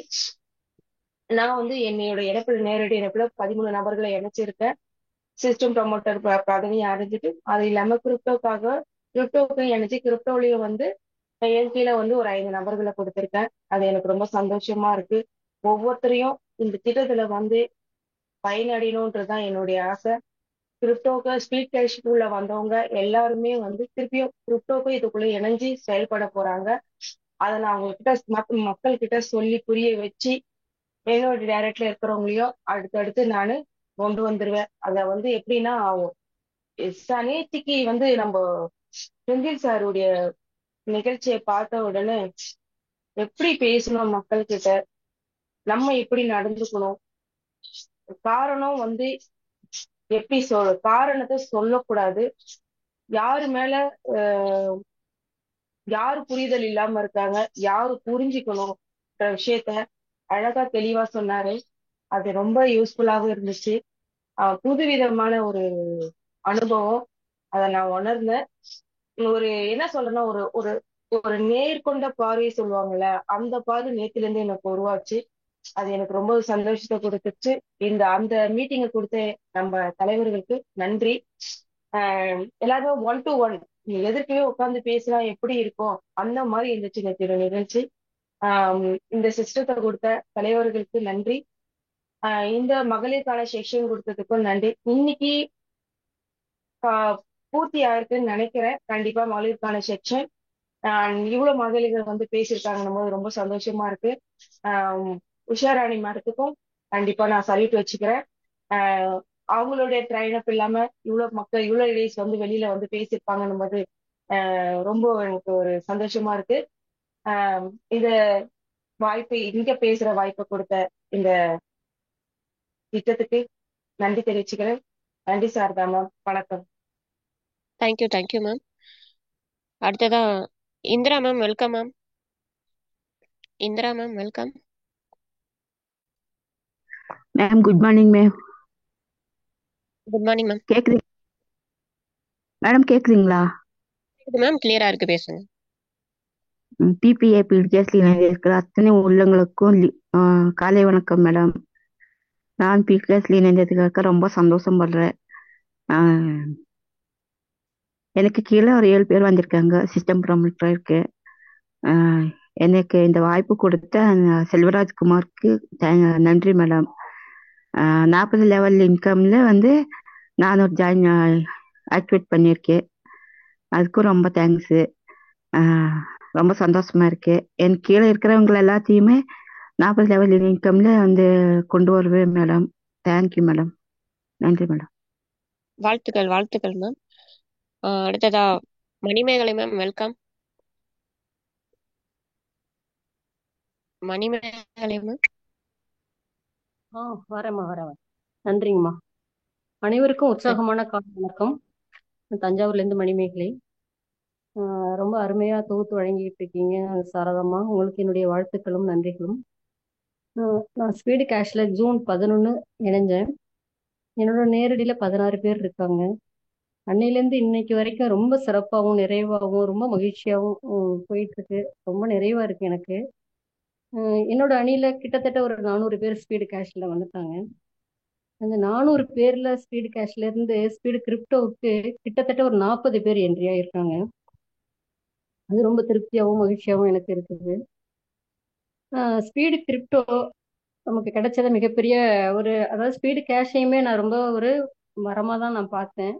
நான் வந்து என்னோட நேரடி இணைப்புல 13 நபர்களை இணைச்சிருக்கேன். சிஸ்டம் ப்ரமோட்டர் பதவியை அடைஞ்சிட்டு அது இல்லாம கிரிப்டோவுக்கு இணைச்சு கிரிப்டோலயும் வந்து என் கீழே வந்து ஒரு 5 நபர்களை கொடுத்திருக்கேன். அது எனக்கு ரொம்ப சந்தோஷமா இருக்கு. ஒவ்வொருத்தரையும் இந்த திட்டத்துல வந்து பயனடையணும்ன்றதுதான் என்னுடைய ஆசை. கிரிப்டோக்கு ஸ்பீட் கேஷ்க்குள்ள வந்தவங்க எல்லாருமே வந்து திருப்பியும் கிரிப்டோக்கு இதுக்குள்ள இணைஞ்சு செயல்பட போறாங்க. அதை நான் அவங்ககிட்ட மக்கள் கிட்ட சொல்லி புரிய வச்சு என்னோட டைரக்ட்ல இருக்கிறவங்களையும் அடுத்தடுத்து நான் கொண்டு வந்துருவேன். அதை வந்து எப்படின்னா நேத்திக்கு வந்து நம்ம செந்தில் சாருடைய நிகழ்ச்சியை பார்த்த உடனே எப்படி பேசணும் மக்கள் கிட்ட, நம்ம எப்படி நடந்துக்கணும், காரணம் வந்து எப்படி காரணத்தை சொல்லக்கூடாது, யாரு மேல யாரு புரிதல் இல்லாம இருக்காங்க, யாரு புரிஞ்சுக்கணும் விஷயத்த அழகா தெளிவா சொன்னாரு. அது ரொம்ப யூஸ்ஃபுல்லாகவும் இருந்துச்சு. புதுவிதமான ஒரு அனுபவம். அதை நான் உணர்ந்தேன். ஒரு என்ன சொல்றேன்னா ஒரு ஒரு ஒரு நேர்கொண்ட பார்வையை சொல்லுவாங்கல்ல, அந்த பார்வை நேத்துல இருந்து எனக்கு உருவாச்சு. அது எனக்கு ரொம்ப சந்தோஷத்தை கொடுத்துச்சு. அந்த மீட்டிங்கை கொடுத்த நம்ம தலைவர்களுக்கு நன்றி. எல்லாருமே 1 to 1 எதிர்க்கவே உட்கார்ந்து பேசினா எப்படி இருக்கும் அந்த மாதிரி இருந்துச்சு நேற்று நிகழ்ச்சி. இந்த சிஸ்டத்தை கொடுத்த தலைவர்களுக்கு நன்றி. இந்த மகளிருக்கான செக்ஷன் கொடுத்ததுக்கும் நன்றி. இன்னைக்கு பூர்த்தி ஆயிருக்குன்னு நினைக்கிறேன். கண்டிப்பா மகளிருக்கான செக்ஷன் இவ்வளவு மகளிர்கள் வந்து பேசியிருக்காங்கன்னும் போது ரொம்ப சந்தோஷமா இருக்கு. உஷாராணி மேடத்துக்கும் கண்டிப்பா நான் சல்யூட் வச்சுக்கிறேன். அவங்களுடைய ட்ரைன் அப் இல்லாம இவ்வளவு லேடிஸ் வந்து வெளியில வந்து பேசியிருப்பாங்கன்னும் போது ரொம்ப எனக்கு ஒரு சந்தோஷமா இருக்கு. இந்த இங்க பேசுற வாய்ப்பை கொடுத்த இந்த திட்டத்துக்கு நன்றி தெரிவிச்சுக்கிறேன். நன்றி சாரதா மேம். வணக்கம். Thank you ma'am. அடுத்ததா Indira ma'am. Welcome ma'am. Indira ma'am welcome. Ma'am good morning ma'am. Good morning ma'am. கேக்குது மேடம்? கேக்குதுங்களா? கேக்குது மேம், கிளியரா இருக்கு, பேசுங்க. பிபிஏ பிடிஎஸ்ல இருக்கிற அத்தனை உள்ளங்களுக்கும் காலை வணக்கம் மேடம். நான் பிடிஎஸ்ல இணைந்ததுக்காக ரொம்ப சந்தோஷம் படுறேன். எனக்கு கீழே ஒரு 7 பேர் வந்திருக்காங்க. சிஸ்டம் ப்ரமோட்டரா இருக்கு. எனக்கு இந்த வாய்ப்பு கொடுத்த செல்வராஜ்குமாருக்கு நன்றி மேடம். 40 லெவல் இன்கம்ல வந்து நான் ஒரு ஜாயின் ஆக்டிவேட் பண்ணியிருக்கேன். அதுக்கும் ரொம்ப தேங்க்ஸு. ரொம்ப சந்தோஷமா இருக்கு. என் கீழே இருக்கிறவங்க எல்லாத்தையுமே 40 லெவல் இன்கம்ல வந்து கொண்டு வருவேன் மேடம். Thank you madam. நன்றி மேடம். வாழ்த்துக்கள் மேம். அடுத்ததா Manimegalai ma'am. Welcome. Manimegalai ma'am. வரேன். நன்றிங்கம்மா. அனைவருக்கும் உற்சாகமான காலை வணக்கம். தஞ்சாவூர்ல இருந்து மணிமேகலை. ரொம்ப அருமையா தொகுத்து வழங்கிட்டு இருக்கீங்க சாரதாம்மா. உங்களுக்கு என்னுடைய வாழ்த்துக்களும் நன்றிகளும். நான் ஸ்பீடு கேஷ்ல ஜூன் 11 இணைஞ்சேன். என்னோட நேரடியில 16 பேர் இருக்காங்க. அன்னையிலேருந்து இன்னைக்கு வரைக்கும் ரொம்ப சிறப்பாகவும் நிறைவாகவும் ரொம்ப மகிழ்ச்சியாகவும் போயிட்டு இருக்கு. ரொம்ப நிறைவா இருக்கு எனக்கு. என்னோட அணியில கிட்டத்தட்ட ஒரு 400 பேர் ஸ்பீடு கேஷ்ல வந்துட்டாங்க. அந்த 400 பேர்ல ஸ்பீடு கேஷ்ல இருந்து ஸ்பீடு கிரிப்டோவுக்கு கிட்டத்தட்ட ஒரு 40 பேர் என்ட்ரி ஆயிருக்காங்க. அது ரொம்ப திருப்தியாகவும் மகிழ்ச்சியாகவும் எனக்கு இருக்குது. ஸ்பீடு கிரிப்டோ நமக்கு கிடைச்சத மிகப்பெரிய அதாவது ஸ்பீடு கேஷையுமே நான் ரொம்ப ஒரு மரமா தான் நான் பார்த்தேன்.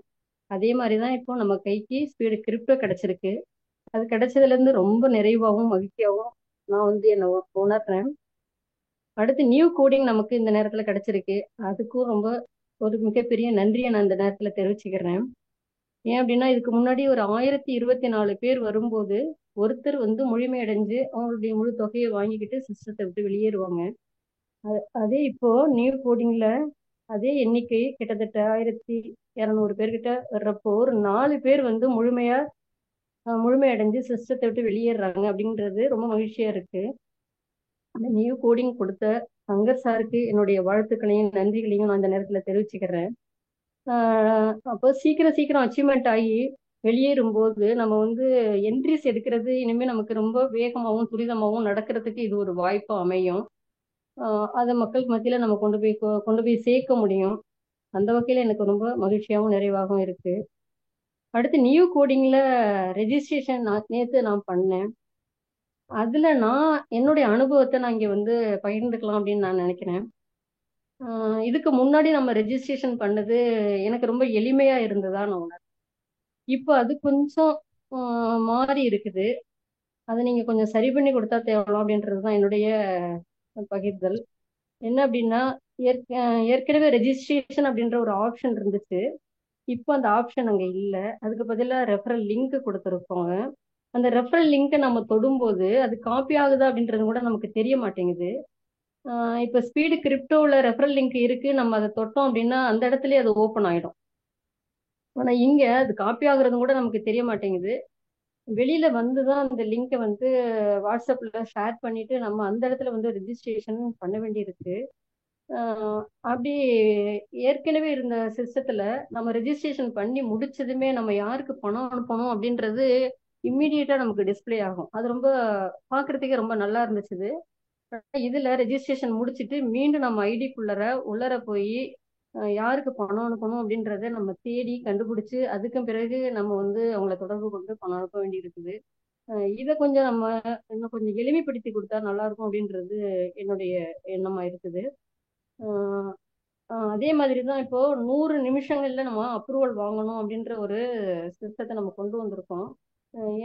அதே மாதிரி தான் இப்போ நம்ம கைக்கு ஸ்பீடு கிரிப்டோ கிடைச்சிருக்கு. அது கிடைச்சதுல இருந்து ரொம்ப நிறைவாகவும் மகிழ்ச்சியாகவும் நான் என்னை உணர்றேன். அடுத்து நியூ கோடிங் நமக்கு இந்த நேரத்துல கிடைச்சிருக்கு. அதுக்கும் ரொம்ப ஒரு மிகப்பெரிய நன்றியை நான் இந்த நேரத்துல தெரிவிச்சுக்கிறேன். ஏன் அப்படின்னா இதுக்கு முன்னாடி ஒரு 1024 பேர் வரும்போது ஒருத்தர் முழுமையடைஞ்சு அவங்களுடைய முழு தொகையை வாங்கிக்கிட்டு சிஸ்டத்தை விட்டு வெளியேறுவாங்க. அதே இப்போ நியூ கோடிங்ல அதே எண்ணிக்கை கிட்டத்தட்ட 1200 பேர்கிட்ட வர்றப்போ ஒரு 4 பேர் முழுமையடைஞ்சு சிஸ்டத்தை விட்டு வெளியேறாங்க அப்படின்றது ரொம்ப மகிழ்ச்சியா இருக்கு. அந்த நியூ கோடிங் கொடுத்த சங்கர் சாருக்கு என்னுடைய வாழ்த்துக்களையும் நன்றிகளையும் நான் இந்த நேரத்துல தெரிவிச்சுக்கிறேன். அப்போ சீக்கிரம் அச்சீவ்மெண்ட் ஆகி வெளியேறும் போது நம்ம என்ட்ரிஸ் எடுக்கிறது இனிமே நமக்கு ரொம்ப வேகமாகவும் துரிதமாகவும் நடக்கிறதுக்கு இது ஒரு வாய்ப்பா அமையும். அதை மக்களுக்கு மத்தியில நம்ம கொண்டு போய் சேர்க்க முடியும். அந்த வகையில எனக்கு ரொம்ப மகிழ்ச்சியாகவும் நிறைவாகவும் இருக்கு. அடுத்து நியூ கோடிங்ல ரெஜிஸ்ட்ரேஷன் நேற்று நான் பண்ணேன். அதுல நான் என்னுடைய அனுபவத்தை நான் இங்க பகிர்ந்துக்கலாம் அப்படின்னு நான் நினைக்கிறேன். இதுக்கு முன்னாடி நம்ம ரெஜிஸ்ட்ரேஷன் பண்ணது எனக்கு ரொம்ப எளிமையா இருந்ததா நான் உணர்றேன். இப்போ அது கொஞ்சம் மாறி இருக்குது. அதை நீங்க கொஞ்சம் சரி பண்ணி கொடுத்தா தேவலாம் அப்படின்றதுதான் என்னுடைய பகிர்தல். என்ன அப்படின்னா ஏற்கனவே ரெஜிஸ்ட்ரேஷன் அப்படின்ற ஒரு ஆப்ஷன் இருந்துச்சு. இப்போ அந்த ஆப்ஷன் அங்க இல்லை. அதுக்கு பதிலாக ரெஃபரல் லிங்க் கொடுத்துருக்கோங்க. அந்த ரெஃபரல் லிங்கை நம்ம தொடும்போது அது காப்பி ஆகுதா அப்படின்றது கூட நமக்கு தெரிய மாட்டேங்குது. இப்போ ஸ்பீடு கிரிப்டோவில் ரெஃபரல் லிங்க் இருக்கு, நம்ம அதை தொட்டோம் அப்படின்னா அந்த இடத்துலயே அது ஓப்பன் ஆயிடும். ஆனா இங்க அது காப்பி ஆகுறதும் கூட நமக்கு தெரிய மாட்டேங்குது. வெளியில வந்துதான் அந்த லிங்கை வாட்ஸ்அப்ல ஷேர் பண்ணிட்டு நம்ம அந்த இடத்துல ரெஜிஸ்ட்ரேஷன் பண்ண வேண்டியிருக்கு. அப்படி ஏற்கனவே இருந்த சிஸ்டத்துல நம்ம ரெஜிஸ்ட்ரேஷன் பண்ணி முடிச்சதுமே நம்ம யாருக்கு பணம் அனுப்பணும் அப்படின்றது இம்மிடியேட்டா நமக்கு டிஸ்பிளே ஆகும். அது ரொம்ப பாக்குறதுக்கே ரொம்ப நல்லா இருந்துச்சு. இதுல ரெஜிஸ்ட்ரேஷன் முடிச்சுட்டு மீண்டும் நம்ம உள்ளர போய் யாருக்கு பணம் அனுப்பணும் அப்படின்றத நம்ம தேடி கண்டுபிடிச்சு அதுக்கு பிறகு நம்ம அவங்கள தொடர்பு கொண்டு பணம் அனுப்ப வேண்டி இருக்குது. இதை கொஞ்சம் நம்ம இன்னும் கொஞ்சம் எளிமைப்படுத்தி கொடுத்தா நல்லா இருக்கும் அப்படின்றது என்னுடைய எண்ணமா இருக்குது. அதே மாதிரி தான் இப்போ 100 நிமிஷங்கள்ல நம்ம அப்ரூவல் வாங்கணும் அப்படின்ற ஒரு சிஸ்டத்தை நம்ம கொண்டு வந்திருக்கோம்.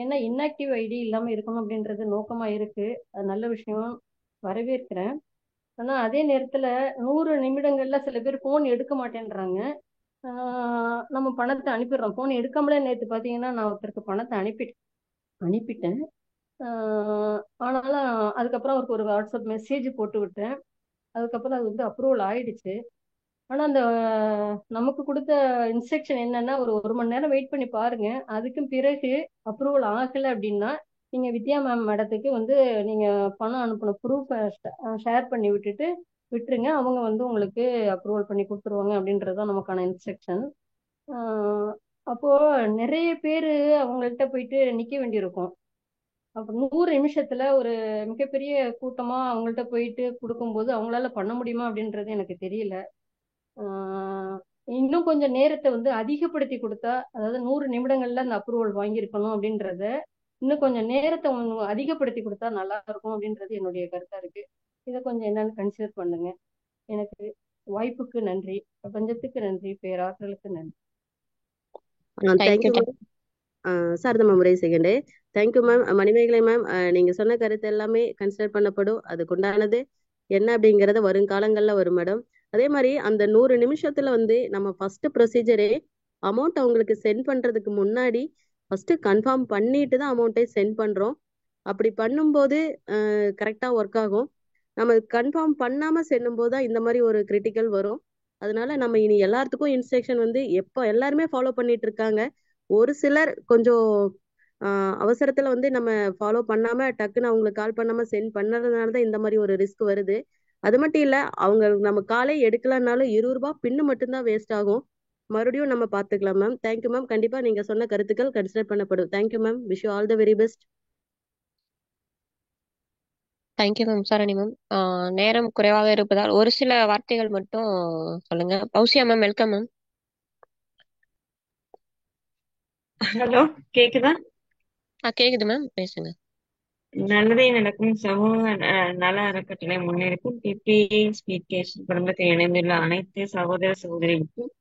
ஏன்னா இன்ஆக்டிவ் ஐடி இல்லாம இருக்கணும் அப்படின்றது நோக்கமா இருக்கு. அது நல்ல விஷயம், வரவேற்கிறேன். ஆனா அதே நேரத்துல 100 நிமிடங்கள்ல சில பேர் போன் எடுக்க மாட்டேன்றாங்க. நம்ம பணத்தை அனுப்பிடுறோம். போன் எடுக்காமலே நேற்று பாத்தீங்கன்னா நான் ஒருத்தருக்கு பணத்தை அனுப்பிட்டேன். ஆனாலும் அதுக்கப்புறம் அவருக்கு ஒரு வாட்ஸ்அப் மெசேஜ் போட்டு விட்டேன். அதுக்கப்புறம் அது அப்ரூவல் ஆயிடுச்சு. ஆனா அந்த நமக்கு கொடுத்த இன்ஸ்ட்ரக்ஷன் என்னன்னா ஒரு மணி நேரம் வெயிட் பண்ணி பாருங்க, அதுக்கும் பிறகு அப்ரூவல் ஆகலை அப்படின்னா நீங்க வித்யா மேம் இடத்துக்கு நீங்க பணம் அனுப்பின ப்ரூஃப் ஷேர் பண்ணி விட்டுருங்க, அவங்க உங்களுக்கு அப்ரூவல் பண்ணி கொடுத்துருவாங்க அப்படின்றதுதான் நமக்கான இன்ஸ்ட்ரக்ஷன். அப்போ நிறைய பேர் அவங்கள்ட்ட போயிட்டு நிக்க வேண்டியிருக்கும். அப்ப 100 நிமிஷத்துல ஒரு மிகப்பெரிய கூட்டமா அவங்கள்ட்ட போயிட்டு கொடுக்கும்போது அவங்களால பண்ண முடியுமா அப்படின்றது எனக்கு தெரியல. இன்னும் கொஞ்சம் நேரத்தை அதிகப்படுத்தி கொடுத்தா, அதாவது 100 நிமிடங்கள்ல அந்த அப்ரூவல் வாங்கியிருக்கணும் அப்படின்றத இன்னும் கொஞ்சம் நேரத்தை அதிகப்படுத்தி கொடுத்தா நல்லா இருக்கும் அப்படின்றது என்னுடைய கருத்தா இருக்கு. இதை கொஞ்சம் என்னன்னு கன்சிடர் பண்ணுங்க. எனக்கு வாய்ப்புக்கு நன்றி, பிரபஞ்சத்துக்கு நன்றி, பேராற்றலுக்கு நன்றி. Thank you ma'am. சாரதா மேம் ஒரே second. Thank you ma'am. Manimekalai ma'am, நீங்க சொன்ன கருத்து எல்லாமே கன்சிடர் பண்ணப்படும். அதுக்குண்டானது என்ன அப்படிங்கறத வருங்காலங்கள்ல வரும் மேடம். அதே மாதிரி அந்த 100 நிமிஷத்துல நம்ம ஃபர்ஸ்ட் ப்ரொசீஜரே அமௌண்ட் அவங்களுக்கு சென்ட் பண்றதுக்கு முன்னாடி ஃபர்ஸ்ட் கன்ஃபார்ம் பண்ணிட்டு தான் அமௌண்ட்டை சென்ட் பண்றோம். அப்படி பண்ணும்போது கரெக்டா ஒர்க் ஆகும். நம்ம கன்ஃபார்ம் பண்ணாம செல்லும் போது தான் இந்த மாதிரி ஒரு கிரிட்டிக்கல் வரும். அதனால நம்ம இனி எல்லாத்துக்கும் இன்ஸ்ட்ரக்ஷன் எப்போ எல்லாருமே ஃபாலோ பண்ணிட்டு இருக்காங்க. ஒரு சிலர் கொஞ்சம் அவசரத்துல நம்ம ஃபாலோ பண்ணாம டக்குன்னு அவங்களுக்கு கால் பண்ணாம சென்ட் பண்ணறதுனால தான் இந்த மாதிரி ஒரு ரிஸ்க் வருது. அது மட்டும் இல்ல, அவங்க நம்ம காலை எடுக்கலன்னாலும் 20 ரூபாய் பின்னு மட்டும்தான் வேஸ்ட் ஆகும். மறுபடியும் நம்ம பாத்துக்கலாம் மேம். Thank you ma'am. கண்டிப்பா நீங்க சொன்ன கருத்துக்கள் கன்சிடர் பண்ணப்படும். Thank you ma'am. Wish you all the very best. Thank you ma'am Sarani ma'am. நேரம் குறைவாக இருப்பதால் ஒரு சில வார்த்தைகள் மட்டும் சொல்லுங்க. Fousiya ma'am, welcome ma'am. Hello, கேக்குதா? கேக்குது மேம், பேசுங்க. நல்லதே நடக்கும் சமூக நல அறக்கட்டளை முன்னெடுக்கும் பிபிஏ ஸ்பீட் கேஸ் குடும்பத்தில் இணைந்துள்ள அனைத்து சகோதர சகோதரிகளுக்கும்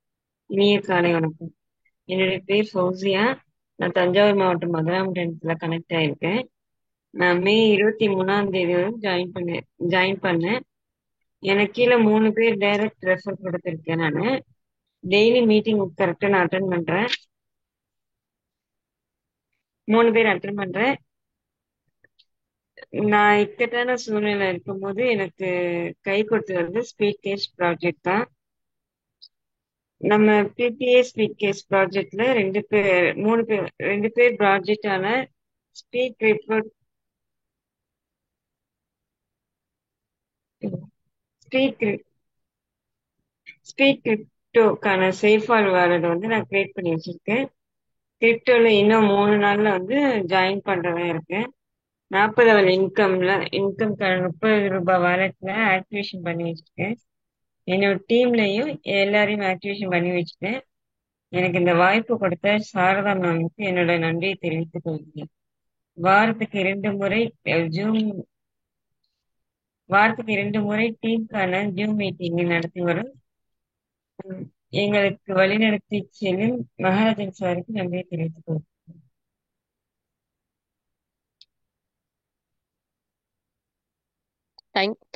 இனிய காலை வணக்கம். என்னுடைய பேர் ஃபௌசியா. நான் தஞ்சாவூர் மாவட்டம் மதுராமண்டலத்துல கனெக்ட் ஆயிருக்கேன். நான் மே 23 ஜாயின் பண்ணேன். எனக்கு கீழே 3 பேர் டைரக்ட் ரெஃபர் கொடுத்துருக்கேன். நான் டெய்லி மீட்டிங் கரெக்டா நான் அட்டன் பண்றேன். 3 பேர் அட்டன் பண்றேன். நான் இக்கட்டான சூழ்நிலை இருக்கும்போது எனக்கு கை கொடுத்தது ஸ்பீட் கேஸ் ப்ராஜெக்ட் தான். நம்ம பிபிஏ ஸ்பீட் கேஸ் ப்ராஜெக்ட்ல 2 பேர் ப்ராஜெக்டான ஸ்பீட் ரிப்போர்ட் ஸ்பீட் கிரிப்டோக்கான சேஃப் ஆல் வாலெட் நான் கிரியேட் பண்ணி வச்சிருக்கேன். கிரிப்டோல இன்னும் 3 நாள்ல ஜாயின் பண்றதா இருக்கேன். 40 லெவல் இன்கம் 30 ரூபாய் வாலெட்ல ஆக்டிவேஷன் பண்ணி வச்சிருக்கேன். என்னோட டீம்லயும் எல்லாரையும் ஆக்டிவேஷன் பண்ணி வச்சுட்டேன். எனக்கு இந்த வாய்ப்பு கொடுத்த சாரதா மேமுக்கு என்னோட நன்றியை தெரிவித்துக் கொள்கிறேன். வாரத்துக்கு 2 முறை டீமுக்கான ஜூம் மீட்டிங் நடத்தி வரும் எங்களுக்கு வழிநடத்தி செல்லும் மகாராஜன் சாருக்கு நன்றியை தெரிவித்துக் கொள்கிறேன்.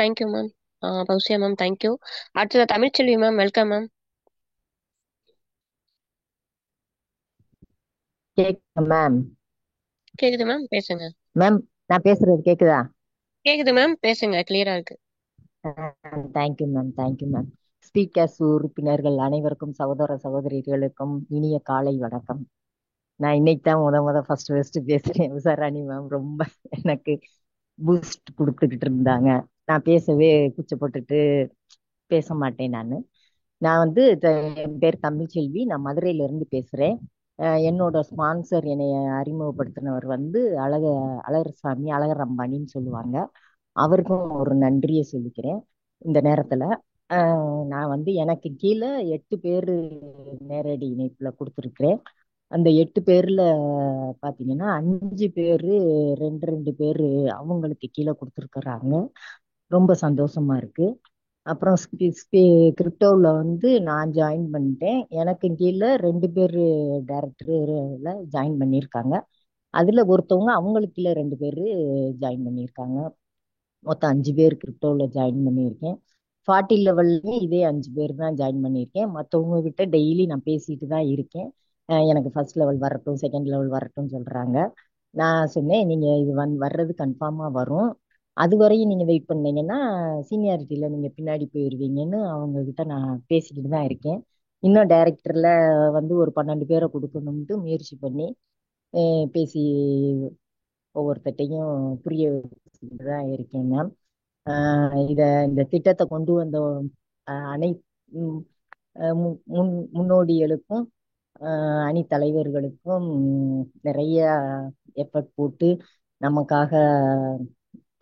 Thank you ma'am. Fousiya ma'am, thank you. அடுத்தது Tamilselvi ma'am, welcome ma'am. Ma'am கேக்குது மேம், பேசுங்க. மேம் நான் பேசுறது கேக்குதா? கேக்குது மேம், பேசுங்க, கிளியரா இருக்கு. Thank you ma'am, thank you ma'am. Speakers உறுப்பினர்கள் அனைவருக்கும் சகோதர சகோதரிகளுக்கும் இனிய காலை வணக்கம். நான் இன்னைக்கு தான் ஃபர்ஸ்ட் பேசுறேன். உஷாராணி மேம் ரொம்ப எனக்கு பூஸ்ட் கொடுத்துக்கிட்டு இருந்தாங்க. நான் பேசவே கூச்சப்பட்டுட்டு பேச மாட்டேன். நான் என் பேர் தமிழ்ச்செல்வி. நான் மதுரையில இருந்து பேசுறேன். என்னோட ஸ்பான்சர் என்னை அறிமுகப்படுத்தினவர் அழகர்சாமி அழகர் அம்பானின்னு சொல்லுவாங்க. அவருக்கும் ஒரு நன்றியை சொல்லிக்கிறேன் இந்த நேரத்துல. நான் எனக்கு கீழே 8 பேர் நேரடி இணைப்புல கொடுத்துருக்கிறேன். அந்த 8 பேர்ல பாத்தீங்கன்னா 5 பேரு 2 பேரு அவங்களுக்கு கீழே கொடுத்துருக்குறாங்க. ரொம்ப சந்தோஷமா இருக்கு. அப்புறம் கிரிப்டோவில் நான் ஜாயின் பண்ணிட்டேன். எனக்கு கீழே 2 பேர் டைரக்டர்ல ஜாயின் பண்ணியிருக்காங்க. அதுல ஒருத்தவங்க அவங்களுக்கு கீழே 2 பேர் ஜாயின் பண்ணியிருக்காங்க. மொத்தம் 5 பேர் கிரிப்டோவில் ஜாயின் பண்ணியிருக்கேன். 40 லெவல்லையும் இதே 5 பேர் தான் ஜாயின் பண்ணியிருக்கேன். மற்றவங்க கிட்ட டெய்லி நான் பேசிட்டு தான் இருக்கேன். எனக்கு ஃபர்ஸ்ட் லெவல் வரட்டும், செகண்ட் லெவல் வரட்டும் சொல்றாங்க. நான் சொன்னேன், நீங்க இது வர்றது கன்ஃபார்மா வரும். அது வரையும் நீங்க வெயிட் பண்ணீங்கன்னா சீனியாரிட்டியில நீங்க பின்னாடி போயிருவீங்கன்னு அவங்க கிட்ட நான் பேசிக்கிட்டு தான் இருக்கேன். இன்னும் டைரக்டர்ல ஒரு 12 பேரை கொடுக்கணும்ட்டு முயற்சி பண்ணி பேசி ஒவ்வொருத்தையும் புரிய வச்சுட்டு தான் இருக்கேன் மேம். இந்த திட்டத்தை கொண்டு வந்த அனைத்து முன்னோடிகளுக்கும் அணி தலைவர்களுக்கும் நிறைய எஃபர்ட் போட்டு நமக்காக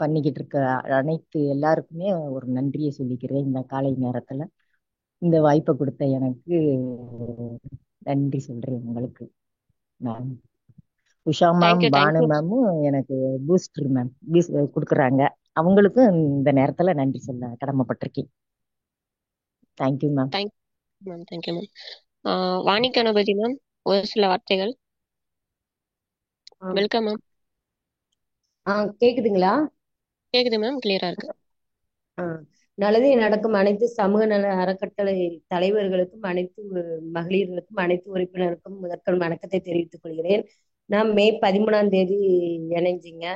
பண்ணிக்கிட்டு இருக்க அனைத்து எல்லாருக்குமே ஒரு நன்றியை சொல்லிக்கிறேன். இந்த காலை நேரத்துல இந்த வாய்ப்பை கொடுத்த எனக்கு நன்றி சொல்றேன் உங்களுக்கு. மேம் உஷா மேம், பானு மேமும் எனக்கு பூஸ்டர் மேம் கொடுக்குறாங்க. அவங்களுக்கும் இந்த நேரத்துல நன்றி சொல்ல கடமைப்பட்டிருக்கேன். Thank you ma'am. Thank you ma'am. Vani Ganapathi ma'am, ஒரு சில வார்த்தைகள். Welcome ma'am. கேக்குதுங்களா? கேக்குது மேம், கிளியரா இருக்கு. நல்லதே நடக்கும் அனைத்து சமூக நல அறக்கட்டளை தலைவர்களுக்கும், அனைத்து மகளிர்களுக்கும், அனைத்து உறுப்பினருக்கும் முதற்கண் வணக்கத்தை தெரிவித்துக் கொள்கிறேன். நான் மே 13 இணைஞ்சிங்க.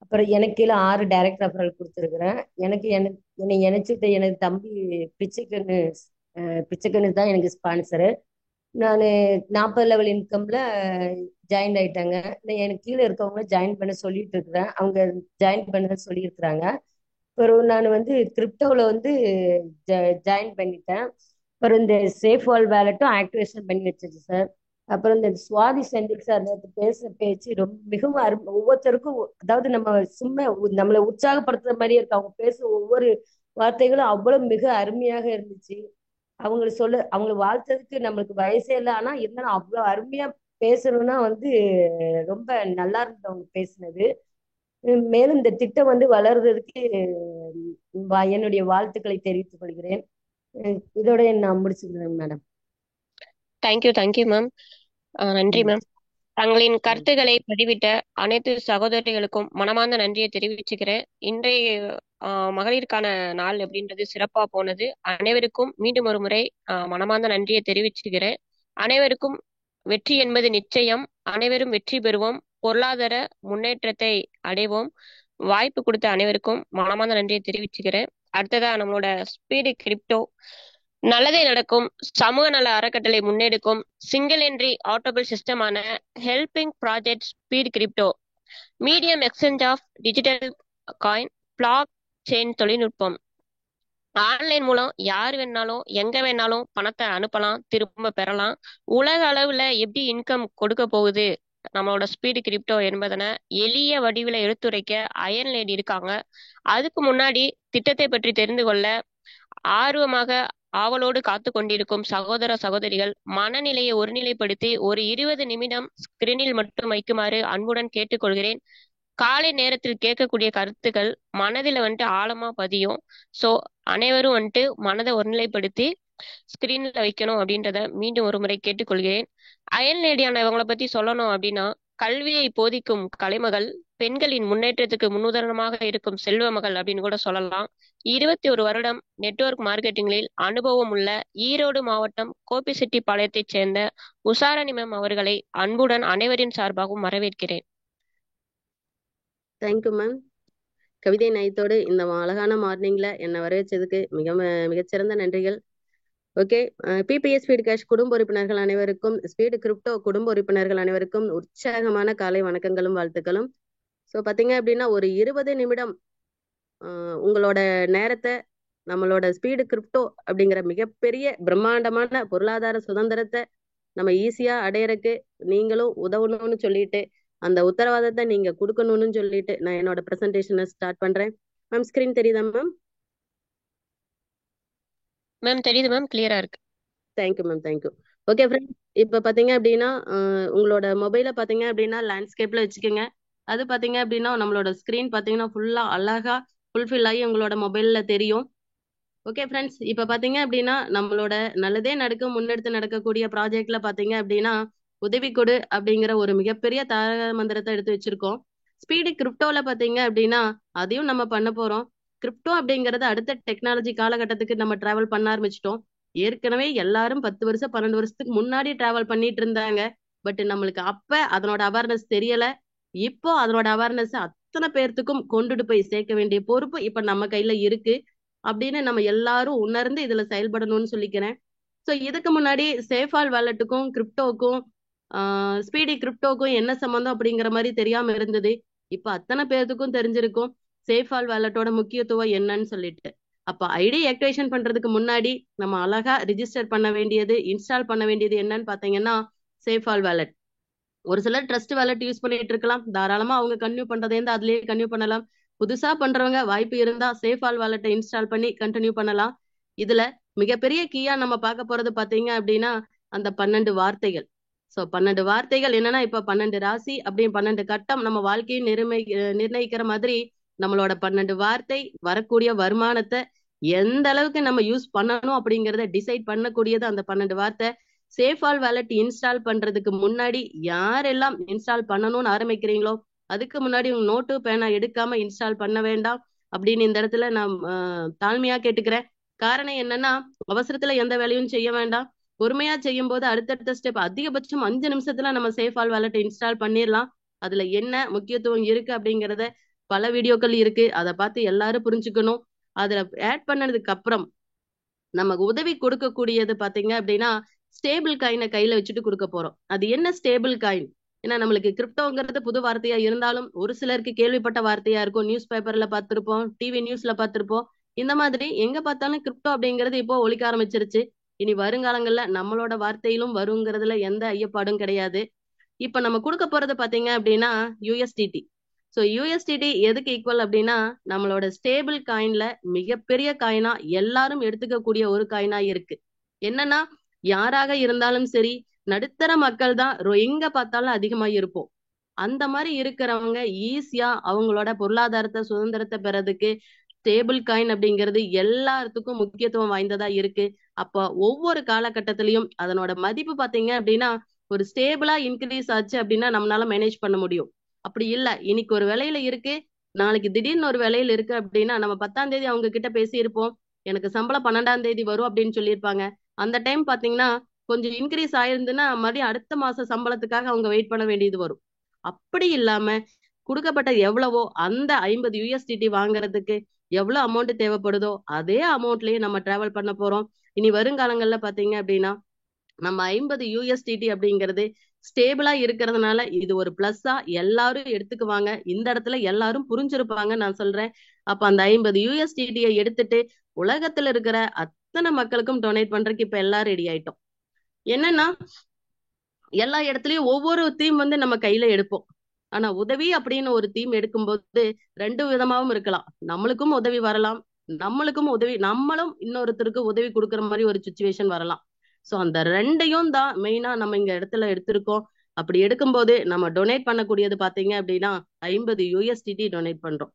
அப்புறம் எனக்கு கீழே 6 டைரக்ட் ரெஃபரல் கொடுத்துருக்குறேன். என்னை இணைச்சிட்ட எனது தம்பி பிச்சைக்கண்ணு தான் எனக்கு ஸ்பான்சரு. நான் 40 லெவல் இன்கம்ல ஜாயின் ஆயிட்டாங்க. எனக்கு கீழே இருக்கவங்க ஜாயின் பண்ண சொல்லிட்டு இருக்கிறேன். அவங்க ஜாயின் பண்ண சொல்லியிருக்கிறாங்க. அப்புறம் நான் கிரிப்டோவில் ஜாயின் பண்ணிட்டேன். அப்புறம் இந்த சேஃப் வால் வேலட்டும் ஆக்டிவேஷன் பண்ணி வச்சிருச்சு சார். அப்புறம் இந்த சுவாதி செந்தில் சார் நேற்று பேசுற பேச்சு ரொம்ப மிகவும் ஒவ்வொருத்தருக்கும் அதாவது நம்ம சும்மா நம்மளை உற்சாகப்படுத்துற மாதிரியே இருக்கு. அவங்க பேசுற ஒவ்வொரு வார்த்தைகளும் அவ்வளவு மிக அருமையாக இருந்துச்சு. அவங்களை வாழ்த்ததுக்கு நம்மளுக்கு வயசே இல்லை, ஆனா இருந்தாலும் அவ்வளவு அருமையா பேசணும்னா ரொம்ப நல்லா இருந்தது அவங்க பேசுனது. மேலும் இந்த திட்டம் வளர்றதுக்கு என்னுடைய வாழ்த்துக்களை தெரிவித்துக் கொள்கிறேன். இதோட நான் முடிச்சுக்கிறேன் மேடம். Thank you ma'am. நன்றி மேம். தங்களின் கருத்துக்களை பதிவிட்ட அனைத்து சகோதரிகளுக்கும் மனமார்ந்த நன்றியை தெரிவிச்சுக்கிறேன். இன்றைய மகளிருக்கான நாள் அப்படின்றது சிறப்பா போனது. அனைவருக்கும் மீண்டும் ஒரு முறை மனமார்ந்த நன்றியை தெரிவிச்சுக்கிறேன். அனைவருக்கும் வெற்றி என்பது நிச்சயம். அனைவரும் வெற்றி பெறுவோம். பொருளாதார முன்னேற்றத்தை அடைவோம். வாய்ப்பு கொடுத்த அனைவருக்கும் மனமார்ந்த நன்றியை தெரிவிச்சுக்கிறேன். அடுத்ததா நம்மளோட ஸ்பீடு கிரிப்டோ நல்லதே நடக்கும் சமூக நல அறக்கட்டளை முன்னெடுக்கும் சிங்கிள் என்ட்ரி ஆட்டோபிள் சிஸ்டமான helping project speed crypto medium exchange of digital coin blockchain தொழில்நுட்பம். ஆன்லைன் மூலம் யார் வேணாலும் எங்க வேணாலும் பணத்தை அனுப்பலாம், திரும்ப பெறலாம். உலக அளவுல எப்படி இன்கம் கொடுக்க போகுது நம்மளோட ஸ்பீடு கிரிப்டோ என்பதனை எளிய வடிவில எடுத்துரைக்க அயன் லேடி இருக்காங்க. அதுக்கு முன்னாடி திட்டத்தை பற்றி தெரிந்து கொள்ள ஆர்வமாக ஆவலோடு காத்து கொண்டிருக்கும் சகோதர சகோதரிகள் மனநிலையை ஒருநிலைப்படுத்தி ஒரு 20 நிமிடம் ஸ்கிரீனில் மட்டும் வைக்குமாறு அன்புடன் கேட்டுக்கொள்கிறேன். காலை நேரத்தில் கேட்கக்கூடிய கருத்துக்கள் மனதில் ஆழமா பதியும். ஸோ அனைவரும் மனதை ஒருநிலைப்படுத்தி ஸ்கிரீன்ல வைக்கணும் அப்படின்றத மீண்டும் ஒரு முறை கேட்டுக்கொள்கிறேன். அயன் லேடியான இவங்களை பத்தி சொல்லணும் அப்படின்னா, கல்வியை போதிக்கும் கலைமகள், பெண்களின் முன்னேற்றத்துக்கு முன்னுதாரணமாக இருக்கும் செல்வ மகள் அப்படின்னு கூட சொல்லலாம். 21 வருடம் நெட்வொர்க் மார்க்கெட்டிங்கில் அனுபவம் உள்ள ஈரோடு மாவட்டம் கோபிசெட்டிப்பாளையத்தைச் சேர்ந்த உஷாரணி மேம் அவர்களை அன்புடன் அனைவரின் சார்பாகவும் வரவேற்கிறேன். Thank you ma'am. கவிதை நயத்தோடு இந்த அழகான மார்னிங்ல என்னை வரவேற்றதுக்கு மிகச்சிறந்த நன்றிகள். ஓகே, பிபிஎஸ் ஸ்பீடு கேஷ் குடும்ப உறுப்பினர்கள் அனைவருக்கும், ஸ்பீடு கிரிப்டோ குடும்ப உறுப்பினர்கள் அனைவருக்கும் உற்சாகமான காலை வணக்கங்களும் வாழ்த்துக்களும். ஸோ பார்த்தீங்க அப்படின்னா ஒரு 20 நிமிடம் உங்களோட நேரத்தை நம்மளோட ஸ்பீடு கிரிப்டோ அப்படிங்கிற மிகப்பெரிய பிரம்மாண்டமான பொருளாதார சுதந்திரத்தை நம்ம ஈஸியா அடையறக்கு நீங்களும் உதவணும்னு சொல்லிட்டு, அந்த உத்தரவாதத்தை நீங்க கொடுக்கணும்னு சொல்லிட்டு நான் என்னோட ப்ரெசன்டேஷனை ஸ்டார்ட் பண்றேன். மேம் ஸ்கிரீன் தெரியுதா மேம்? மேம் தெரியுது மேம், கிளியரா இருக்கு. Thank you ma'am, thank you. Okay friends, இப்போ பார்த்தீங்க அப்படின்னா உங்களோட மொபைலை பார்த்தீங்க அப்படின்னா லேண்ட்ஸ்கேப்ல வச்சுக்கோங்க. அது பார்த்தீங்க அப்படின்னா நம்மளோட ஸ்க்ரீன் பார்த்தீங்கன்னா ஃபுல்லாக அழகா ஃபுல்ஃபில் ஆகி உங்களோட மொபைல்ல தெரியும். ஓகே ஃப்ரெண்ட்ஸ், இப்போ பார்த்தீங்க அப்படின்னா நம்மளோட நல்லதே நடக்கும் முன்னெடுத்து நடக்கக்கூடிய ப்ராஜெக்ட்ல பார்த்தீங்க அப்படின்னா உதவி கொடு அப்படிங்கிற ஒரு மிகப்பெரிய தாரக மந்திரத்தை எடுத்து வச்சிருக்கோம். ஸ்பீடு கிரிப்டோல பார்த்தீங்க அப்படின்னா அதையும் நம்ம பண்ண போறோம். கிரிப்டோ அப்படிங்கறது அடுத்த டெக்னாலஜி காலகட்டத்துக்கு நம்ம டிராவல் பண்ண ஆரம்பிச்சிட்டோம். ஏற்கனவே எல்லாரும் 10 வருஷம் 12 வருஷத்துக்கு முன்னாடி டிராவல் பண்ணிட்டு இருந்தாங்க. பட் நம்மளுக்கு அப்ப அதனோட அவேர்னஸ் தெரியல. இப்போ அதனோட அவேர்னஸ் அத்தனை பேர்த்துக்கும் கொண்டுட்டு போய் சேர்க்க வேண்டிய பொறுப்பு இப்ப நம்ம கையில இருக்கு அப்படின்னு நம்ம எல்லாரும் உணர்ந்து இதுல செயல்படணும்னு சொல்லிக்கிறேன். ஸோ இதுக்கு முன்னாடி சேஃபால் வாலெட்டுக்கும் கிரிப்டோக்கும் ஸ்பீடி கிரிப்டோக்கும் என்ன சம்பந்தம் அப்படிங்கிற மாதிரி தெரியாம இருந்தது. இப்ப அத்தனை பேர்த்துக்கும் தெரிஞ்சிருக்கும் சேஃபால் வாலெட்டோட முக்கியத்துவம் என்னன்னு சொல்லிட்டு. அப்ப ஐடி ஆக்டிவேஷன் பண்றதுக்கு முன்னாடி நம்ம அழகா ரிஜிஸ்டர் பண்ண வேண்டியது, இன்ஸ்டால் பண்ண வேண்டியது என்னன்னு பாத்தீங்கன்னா சேஃபால் வாலெட். ஒரு சிலர் ட்ரஸ்ட் வாலெட் யூஸ் பண்ணிட்டு இருக்கலாம், தாராளமா அவங்க கன்டினியூ பண்றதே இருந்தா அதுலயே கன்டினியூ பண்ணலாம். புதுசா பண்றவங்க வாய்ப்பு இருந்தா சேஃபால் வாலெட்டை இன்ஸ்டால் பண்ணி கண்டினியூ பண்ணலாம். இதுல மிகப்பெரிய கீயா நம்ம பார்க்க போறது பாத்தீங்க அப்படின்னா அந்த 12 வார்த்தைகள். சோ 12 வார்த்தைகள் என்னன்னா, இப்ப 12 ராசி அப்படின்னு 12 கட்டம் நம்ம வாழ்க்கையை நிர்ணயிக்கிற மாதிரி நம்மளோட 12 வார்த்தை வரக்கூடிய வருமானத்தை எந்த அளவுக்கு நம்ம யூஸ் பண்ணணும் அப்படிங்கறத டிசைட் பண்ணக்கூடியது அந்த 12 வார்த்தை. சேஃபால் வாலெட் இன்ஸ்டால் பண்றதுக்கு முன்னாடி யாரெல்லாம் இன்ஸ்டால் பண்ணணும்னு ஆரம்பிக்கிறீங்களோ அதுக்கு முன்னாடி உங்க நோட்டு பேனா எடுக்காம இன்ஸ்டால் பண்ண வேண்டாம் அப்படின்னு இந்த இடத்துல நான் தாழ்மையா கேட்டுக்கிறேன். காரணம் என்னன்னா, அவசரத்துல எந்த வேலையும் செய்ய வேண்டாம். பொறுமையா செய்யும் போது அடுத்தடுத்த ஸ்டெப் அதிகபட்சம் 5 நிமிஷத்துல நம்ம சேஃபால் வாலெட் இன்ஸ்டால் பண்ணிடலாம். அதுல என்ன முக்கியத்துவம் இருக்கு அப்படிங்கறத பல வீடியோக்கள் இருக்கு, அதை பார்த்து எல்லாரும் புரிஞ்சுக்கணும். அதுல ஆட் பண்ணதுக்கு அப்புறம் நமக்கு உதவி கொடுக்கக்கூடியது பாத்தீங்க அப்படின்னா ஸ்டேபிள் காயினை கையில வச்சுட்டு கொடுக்க போறோம். அது என்ன ஸ்டேபிள் காயின்? ஏன்னா நம்மளுக்கு கிரிப்டோங்கிறது புது வார்த்தையா இருந்தாலும் ஒரு சிலருக்கு கேள்விப்பட்ட வார்த்தையா இருக்கும். நியூஸ் பேப்பர்ல பார்த்திருப்போம், டிவி நியூஸ்ல பார்த்திருப்போம். இந்த மாதிரி எங்க பார்த்தாலும் கிரிப்டோ அப்படிங்கிறது இப்போ ஒழிக்க ஆரம்பிச்சிருச்சு. இனி வருங்காலங்கள்ல நம்மளோட வார்த்தையிலும் வருங்கிறதுல எந்த ஐயப்பாடும் கிடையாது. இப்ப நம்ம கொடுக்க போறது பாத்தீங்க அப்படின்னா யூஎஸ்டிடி. ஸோ யூஎஸ்டிடி எதுக்கு ஈக்குவல் அப்படின்னா நம்மளோட ஸ்டேபிள் காயின்ல மிகப்பெரிய காயினா எல்லாரும் எடுத்துக்கக்கூடிய ஒரு காயினா இருக்கு. என்னன்னா யாராக இருந்தாலும் சரி, நடுத்தர மக்கள் தான் எங்க பார்த்தாலும் அதிகமா இருப்போம். அந்த மாதிரி இருக்கிறவங்க ஈஸியா அவங்களோட பொருளாதாரத்தை சுதந்திரத்தை பெறதுக்கு ஸ்டேபிள் காயின் அப்படிங்கிறது எல்லாத்துக்கும் முக்கியத்துவம் வாய்ந்ததா இருக்கு. அப்ப ஒவ்வொரு காலகட்டத்திலையும் அதனோட மதிப்பு பாத்தீங்க அப்படின்னா ஒரு ஸ்டேபிளா இன்க்ரீஸ் ஆச்சு அப்படின்னா நம்மளால மேனேஜ் பண்ண முடியும். அப்படி இல்ல, இன்னைக்கு ஒரு விலையில இருக்கு, நாளைக்கு திடீர்னு ஒரு விலையில இருக்கு அப்படின்னா நம்ம 10ஆம் தேதி அவங்க கிட்ட பேசியிருப்போம், எனக்கு சம்பளம் 12ஆம் தேதி வரும் அப்படின்னு சொல்லியிருப்பாங்க. அந்த டைம் பாத்தீங்கன்னா கொஞ்சம் இன்க்ரீஸ் ஆயிருந்துன்னா மறுபடியும் அடுத்த மாச சம்பளத்துக்காக அவங்க வெயிட் பண்ண வேண்டியது வரும். அப்படி இல்லாம கொடுக்கப்பட்ட எவ்வளவோ அந்த 50 யூஎஸ்டிடி வாங்குறதுக்கு எவ்வளவு அமௌண்ட் தேவைப்படுதோ அதே அமௌண்ட்லயே நம்ம டிராவல் பண்ண போறோம். இனி வருங்காலங்கள்ல பாத்தீங்க அப்படின்னா நம்ம 50 யூஎஸ்டிடி அப்படிங்கிறது ஸ்டேபிளா இருக்கிறதுனால இது ஒரு பிளஸ்ஸா எல்லாரும் எடுத்துக்குவாங்க. இந்த இடத்துல எல்லாரும் புரிஞ்சிருப்பாங்க நான் சொல்றேன். அப்ப அந்த 50 யூஎஸ்டிடியை எடுத்துட்டு உலகத்துல இருக்கிற அத்தனை மக்களுக்கும் டொனேட் பண்றதுக்கு இப்ப எல்லாம் ரெடி ஆயிட்டோம். என்னன்னா எல்லா இடத்துலயும் ஒவ்வொரு தீம் நம்ம கையில எடுப்போம். ஆனா உதவி அப்படின்னு ஒரு தீம் எடுக்கும்போது 2 விதமாவும் இருக்கலாம். நம்மளுக்கும் உதவி வரலாம், நம்மளும் இன்னொருத்தருக்கு உதவி கொடுக்குற மாதிரி ஒரு சுச்சுவேஷன் வரலாம். சோ அந்த 2யும் தான் மெயினா நம்ம இங்க இடத்துல எடுத்திருக்கோம். அப்படி எடுக்கும்போது நம்ம டொனேட் பண்ணக்கூடியது பாத்தீங்க அப்படின்னா 50 யூஎஸ்டிடி டொனேட் பண்றோம்.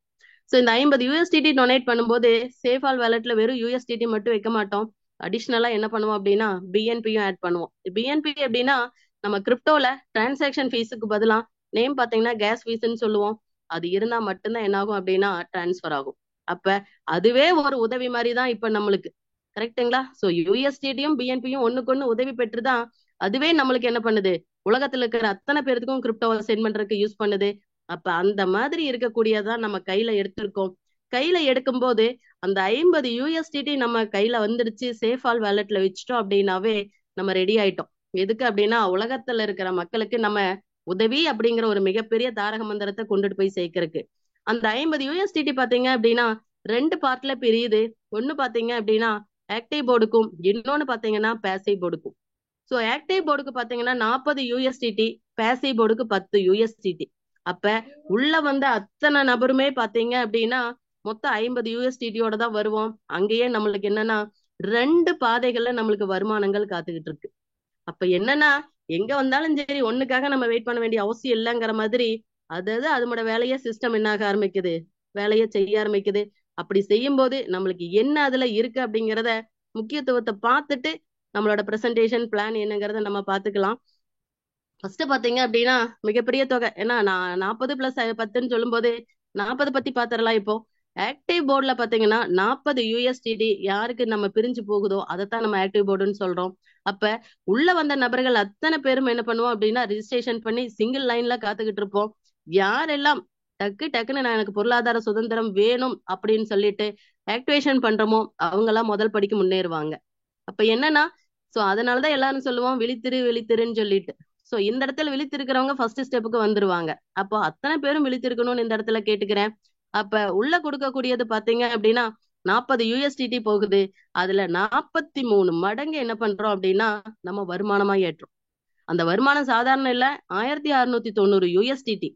சோ இந்த 50 யூஎஸ்டிடி டொனேட் பண்ணும்போது சேஃபால் வேலட்ல வெறும் யூஎஸ்டிடி மட்டும் வைக்க மாட்டோம். அடிஷ்னலா என்ன பண்ணுவோம் அப்படின்னா பிஎன்பியும் ஆட் பண்ணுவோம். பிஎன்பி அப்படின்னா நம்ம கிரிப்டோல டிரான்சாக்ஷன் ஃபீஸுக்கு பதிலா நேம் பாத்தீங்கன்னா கேஸ் ஃபீஸ்ன்னு சொல்லுவோம். அது இருந்தா மட்டும்தான் என்ன ஆகும் அப்படின்னா டிரான்ஸ்ஃபர் ஆகும். அப்ப அதுவே ஒரு உதவி மாதிரி தான் இப்ப நம்மளுக்கு, கரெக்டுங்களா? சோ யூஎஸ்டிடியும் பிஎன்பியும் ஒண்ணுக்கு ஒண்ணு உதவி பெற்றுதான் அதுவே நம்மளுக்கு என்ன பண்ணுது, உலகத்துல இருக்கிற அத்தனை பேருக்கும் கிரிப்டோவை சென்ட் பண்றதுக்கு யூஸ் பண்ணுது. அப்ப அந்த மாதிரி இருக்கக்கூடியதான் நம்ம கையில எடுத்திருக்கோம். கையில எடுக்கும் போது அந்த 50 யூஎஸ்டிடி நம்ம கையில வந்துருச்சு, சேஃபால் வேலட்ல வச்சுட்டோம் அப்படின்னாவே நம்ம ரெடி ஆயிட்டோம். எதுக்கு அப்படின்னா உலகத்துல இருக்கிற மக்களுக்கு நம்ம உதவி அப்படிங்கிற ஒரு மிகப்பெரிய தாரக மந்திரத்தை கொண்டுட்டு போய் சேர்க்கறதுக்கு. அந்த 50 யூஎஸ்டிடி பாத்தீங்க அப்படின்னா 2 பார்ட்ல பிரியுது. ஒண்ணு பாத்தீங்க அப்படின்னா ஆக்டிவ் போர்டுக்கும், இன்னொன்னு பாத்தீங்கன்னா பேசிவ் போர்டுக்கும். சோ ஆக்டிவ் போர்டுக்கு பாத்தீங்கன்னா 40 யூஎஸ்டிடி, பேசிவ் போர்டுக்கு 10 யூஎஸ்டிடி. அப்ப உள்ள அத்தனை நபருமே பாத்தீங்க அப்படின்னா மொத்தம் 50 யூஎஸ்டிடியோட தான் வருவோம். அங்கேயே நம்மளுக்கு என்னன்னா 2 பாதைகள்ல நம்மளுக்கு வருமானங்கள் காத்துக்கிட்டு இருக்கு. அப்ப என்னன்னா எங்க வந்தாலும் சரி ஒண்ணுக்காக நம்ம வெயிட் பண்ண வேண்டிய அவசியம் இல்லைங்கிற மாதிரி அதோட வேலையை சிஸ்டம் என்ன ஆக ஆரம்பிக்குது, வேலையை செய்ய ஆரம்பிக்குது. அப்படி செய்யும் போது நம்மளுக்கு என்ன அதுல இருக்கு அப்படிங்கிறத முக்கியத்துவத்தை பார்த்துட்டு நம்மளோட பிரசன்டேஷன் பிளான் என்னங்கிறத நம்ம பாத்துக்கலாம். ஃபர்ஸ்ட் பாத்தீங்க அப்படின்னா மிகப்பெரிய தொகை, ஏன்னா நான் 40 + 10ன்னு சொல்லும் போது 40 பத்தி பாத்திரலாம். இப்போ ஆக்டிவ் போர்டுல பாத்தீங்கன்னா 40 யூஎஸ்டிடி யாருக்கு நம்ம பிரிஞ்சு போகுதோ அதைத்தான் நம்ம ஆக்டிவ் போர்டுன்னு சொல்றோம். அப்ப உள்ள வந்த நபர்கள் அத்தனை பேரும் என்ன பண்ணுவோம் அப்படின்னா ரிஜிஸ்ட்ரேஷன் பண்ணி சிங்கிள் லைன்ல காத்துக்கிட்டு இருப்போம். யாரெல்லாம் டக்குன்னு நான் எனக்கு பொருளாதார சுதந்திரம் வேணும் அப்படின்னு சொல்லிட்டு ஆக்டிவேஷன் பண்றோமோ அவங்க எல்லாம் முதல் படிக்கு முன்னேறுவாங்க. அப்ப என்னன்னா சோ அதனாலதான் எல்லாரும் சொல்லுவோம் விழித்திருன்னு சொல்லிட்டு. சோ இந்த இடத்துல விழித்திருக்கிறவங்க ஃபர்ஸ்ட் ஸ்டெப்புக்கு வந்துருவாங்க. அப்போ அத்தனை பேரும் விழித்திருக்கணும்னு இந்த இடத்துல கேட்டுக்கிறேன். அப்ப உள்ள கொடுக்கக்கூடியது பாத்தீங்க அப்படின்னா 40 யூஎஸ்டிடி போகுது. அதுல 43 மடங்கு என்ன பண்றோம் அப்படின்னா நம்ம வருமானமா ஏற்றோம். அந்த வருமானம் சாதாரண இல்ல, 1690 யூஎஸ்டிடி.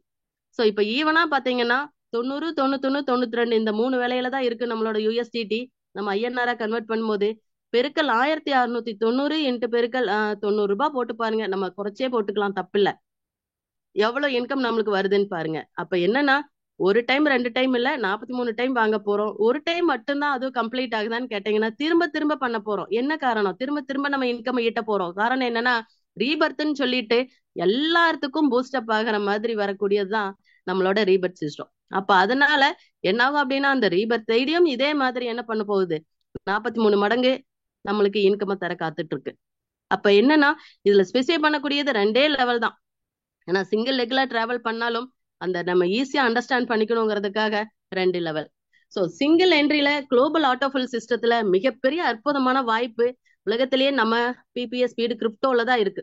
சோ இப்ப ஈவனா பாத்தீங்கன்னா 90, 91, 92 இந்த 3 வேலையில தான் இருக்கு நம்மளோட யூஎஸ்டிடி. நம்ம ஐஎன்ஆரா கன்வெர்ட் பண்ணும்போது பெருக்கல் 1690 இன்ட்டு பெருக்கல் 90 ரூபாய் போட்டு பாருங்க. நம்ம குறைச்சே போட்டுக்கலாம், தப்பில்ல. எவ்வளவு இன்கம் நம்மளுக்கு வருதுன்னு பாருங்க. அப்ப என்னன்னா ஒரு டைம் 2 டைம் இல்ல 43 டைம் வாங்க போறோம். ஒரு டைம் மட்டும்தான் அதுவும் கம்ப்ளீட் ஆகுதான்னு கேட்டீங்கன்னா திரும்ப பண்ண போறோம். என்ன காரணம்? திரும்ப நம்ம இன்கம் ஈட்ட போறோம். காரணம் என்னன்னா ரீபர்த்ன்னு சொல்லிட்டு எல்லாத்துக்கும் பூஸ்டப் ஆகிற மாதிரி வரக்கூடியதுதான் நம்மளோட ரீபர்த் சிஸ்டம். அப்ப அதனால என்னாகும் அப்படின்னா அந்த ரீபர்த் ஐடியும் இதே மாதிரி என்ன பண்ண போகுது, 43 மடங்கு நம்மளுக்கு இன்கம் தர காத்துட்டு இருக்கு. அப்ப என்னன்னா இதுல ஸ்பெசிஃபை பண்ணக்கூடியது 2 லெவல் தான். ஏன்னா சிங்கிள் லெக்ல டிராவல் பண்ணாலும் அந்த நம்ம ஈஸியா அண்டர்ஸ்டாண்ட் பண்ணிக்கணுங்கிறதுக்காக 2 லெவல். சோ சிங்கிள் என்ட்ரில குளோபல் ஆட்டோஃபில் சிஸ்டத்துல மிகப்பெரிய அற்புதமான வாய்ப்பு உலகத்திலேயே நம்ம பிபிஎஸ் ஸ்பீடு கிரிப்டோல தான் இருக்கு.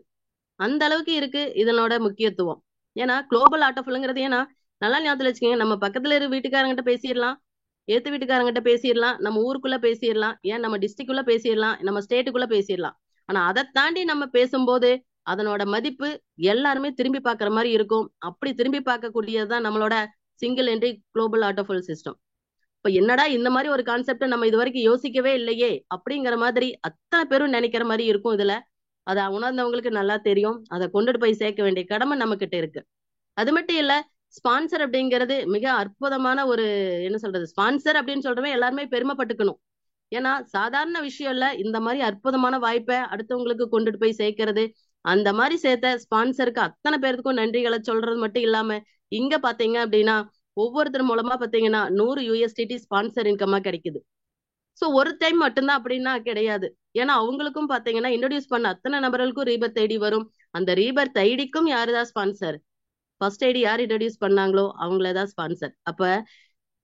அந்த அளவுக்கு இருக்கு இதனோட முக்கியத்துவம். ஏன்னா குளோபல் ஆட்டோஃபில்ங்கிறது, ஏன்னா நல்லா ஞாபகத்துல வச்சுக்கோங்க, நம்ம பக்கத்துல இருக்க வீட்டுக்காரங்கிட்ட பேசிடலாம், ஏத்து வீட்டுக்காரங்கிட்ட பேசிடலாம், நம்ம ஊருக்குள்ள பேசிடலாம், ஏன் நம்ம டிஸ்ட்ரிக்ட்குள்ள பேசிடலாம், நம்ம ஸ்டேட்டுக்குள்ள பேசிடலாம். ஆனா அதை தாண்டி நம்ம பேசும்போது அதனோட மதிப்பு எல்லாருமே திரும்பி பார்க்குற மாதிரி இருக்கும். அப்படி திரும்பி பார்க்கக்கூடியதுதான் நம்மளோட சிங்கிள் என்ட்ரி குளோபல் ஆட்டோஃபுல் சிஸ்டம். இப்ப என்னடா இந்த மாதிரி ஒரு கான்செப்ட் நம்ம இது வரைக்கும் யோசிக்கவே இல்லையே அப்படிங்கிற மாதிரி அத்தனை பேரும் நினைக்கிற மாதிரி இருக்கும். இதுல அதை உணர்ந்தவங்களுக்கு நல்லா தெரியும். அதை கொண்டுட்டு போய் சேர்க்க வேண்டிய கடமை நம்ம கிட்ட இருக்கு. அது மட்டும் இல்ல, ஸ்பான்சர் அப்படிங்கிறது மிக அற்புதமான ஒரு, என்ன சொல்றது, ஸ்பான்சர் அப்படின்னு சொல்றவங்க எல்லாருமே பெருமைப்பட்டுக்கணும். ஏன்னா சாதாரண விஷயம் இல்ல, இந்த மாதிரி அற்புதமான வாய்ப்பை அடுத்தவங்களுக்கு கொண்டுட்டு போய் சேர்க்கறது. அந்த மாதிரி சேர்த்த ஸ்பான்சருக்கு அத்தனை பேருக்கும் நன்றிகளை சொல்றது மட்டும் இல்லாம, இங்க பாத்தீங்க அப்படின்னா ஒவ்வொருத்தர் மூலமா பாத்தீங்கன்னா 100 USDT ஸ்பான்சர் இன்கமா கிடைக்குது. சோ ஒரு டைம் மட்டும்தான் அப்படின்னா கிடையாது. ஏன்னா அவங்களுக்கும் பாத்தீங்கன்னா இன்ட்ரோடியூஸ் பண்ண அத்தனை நபர்களுக்கும் ரீபர்த் ஐடி வரும். அந்த ரீபர்த் ஐடிக்கும் யாருதான் ஸ்பான்சர்? ஃபர்ஸ்ட் ஐடி யார் இன்ட்ரோடியூஸ் பண்ணாங்களோ அவங்களதான் ஸ்பான்சர். அப்ப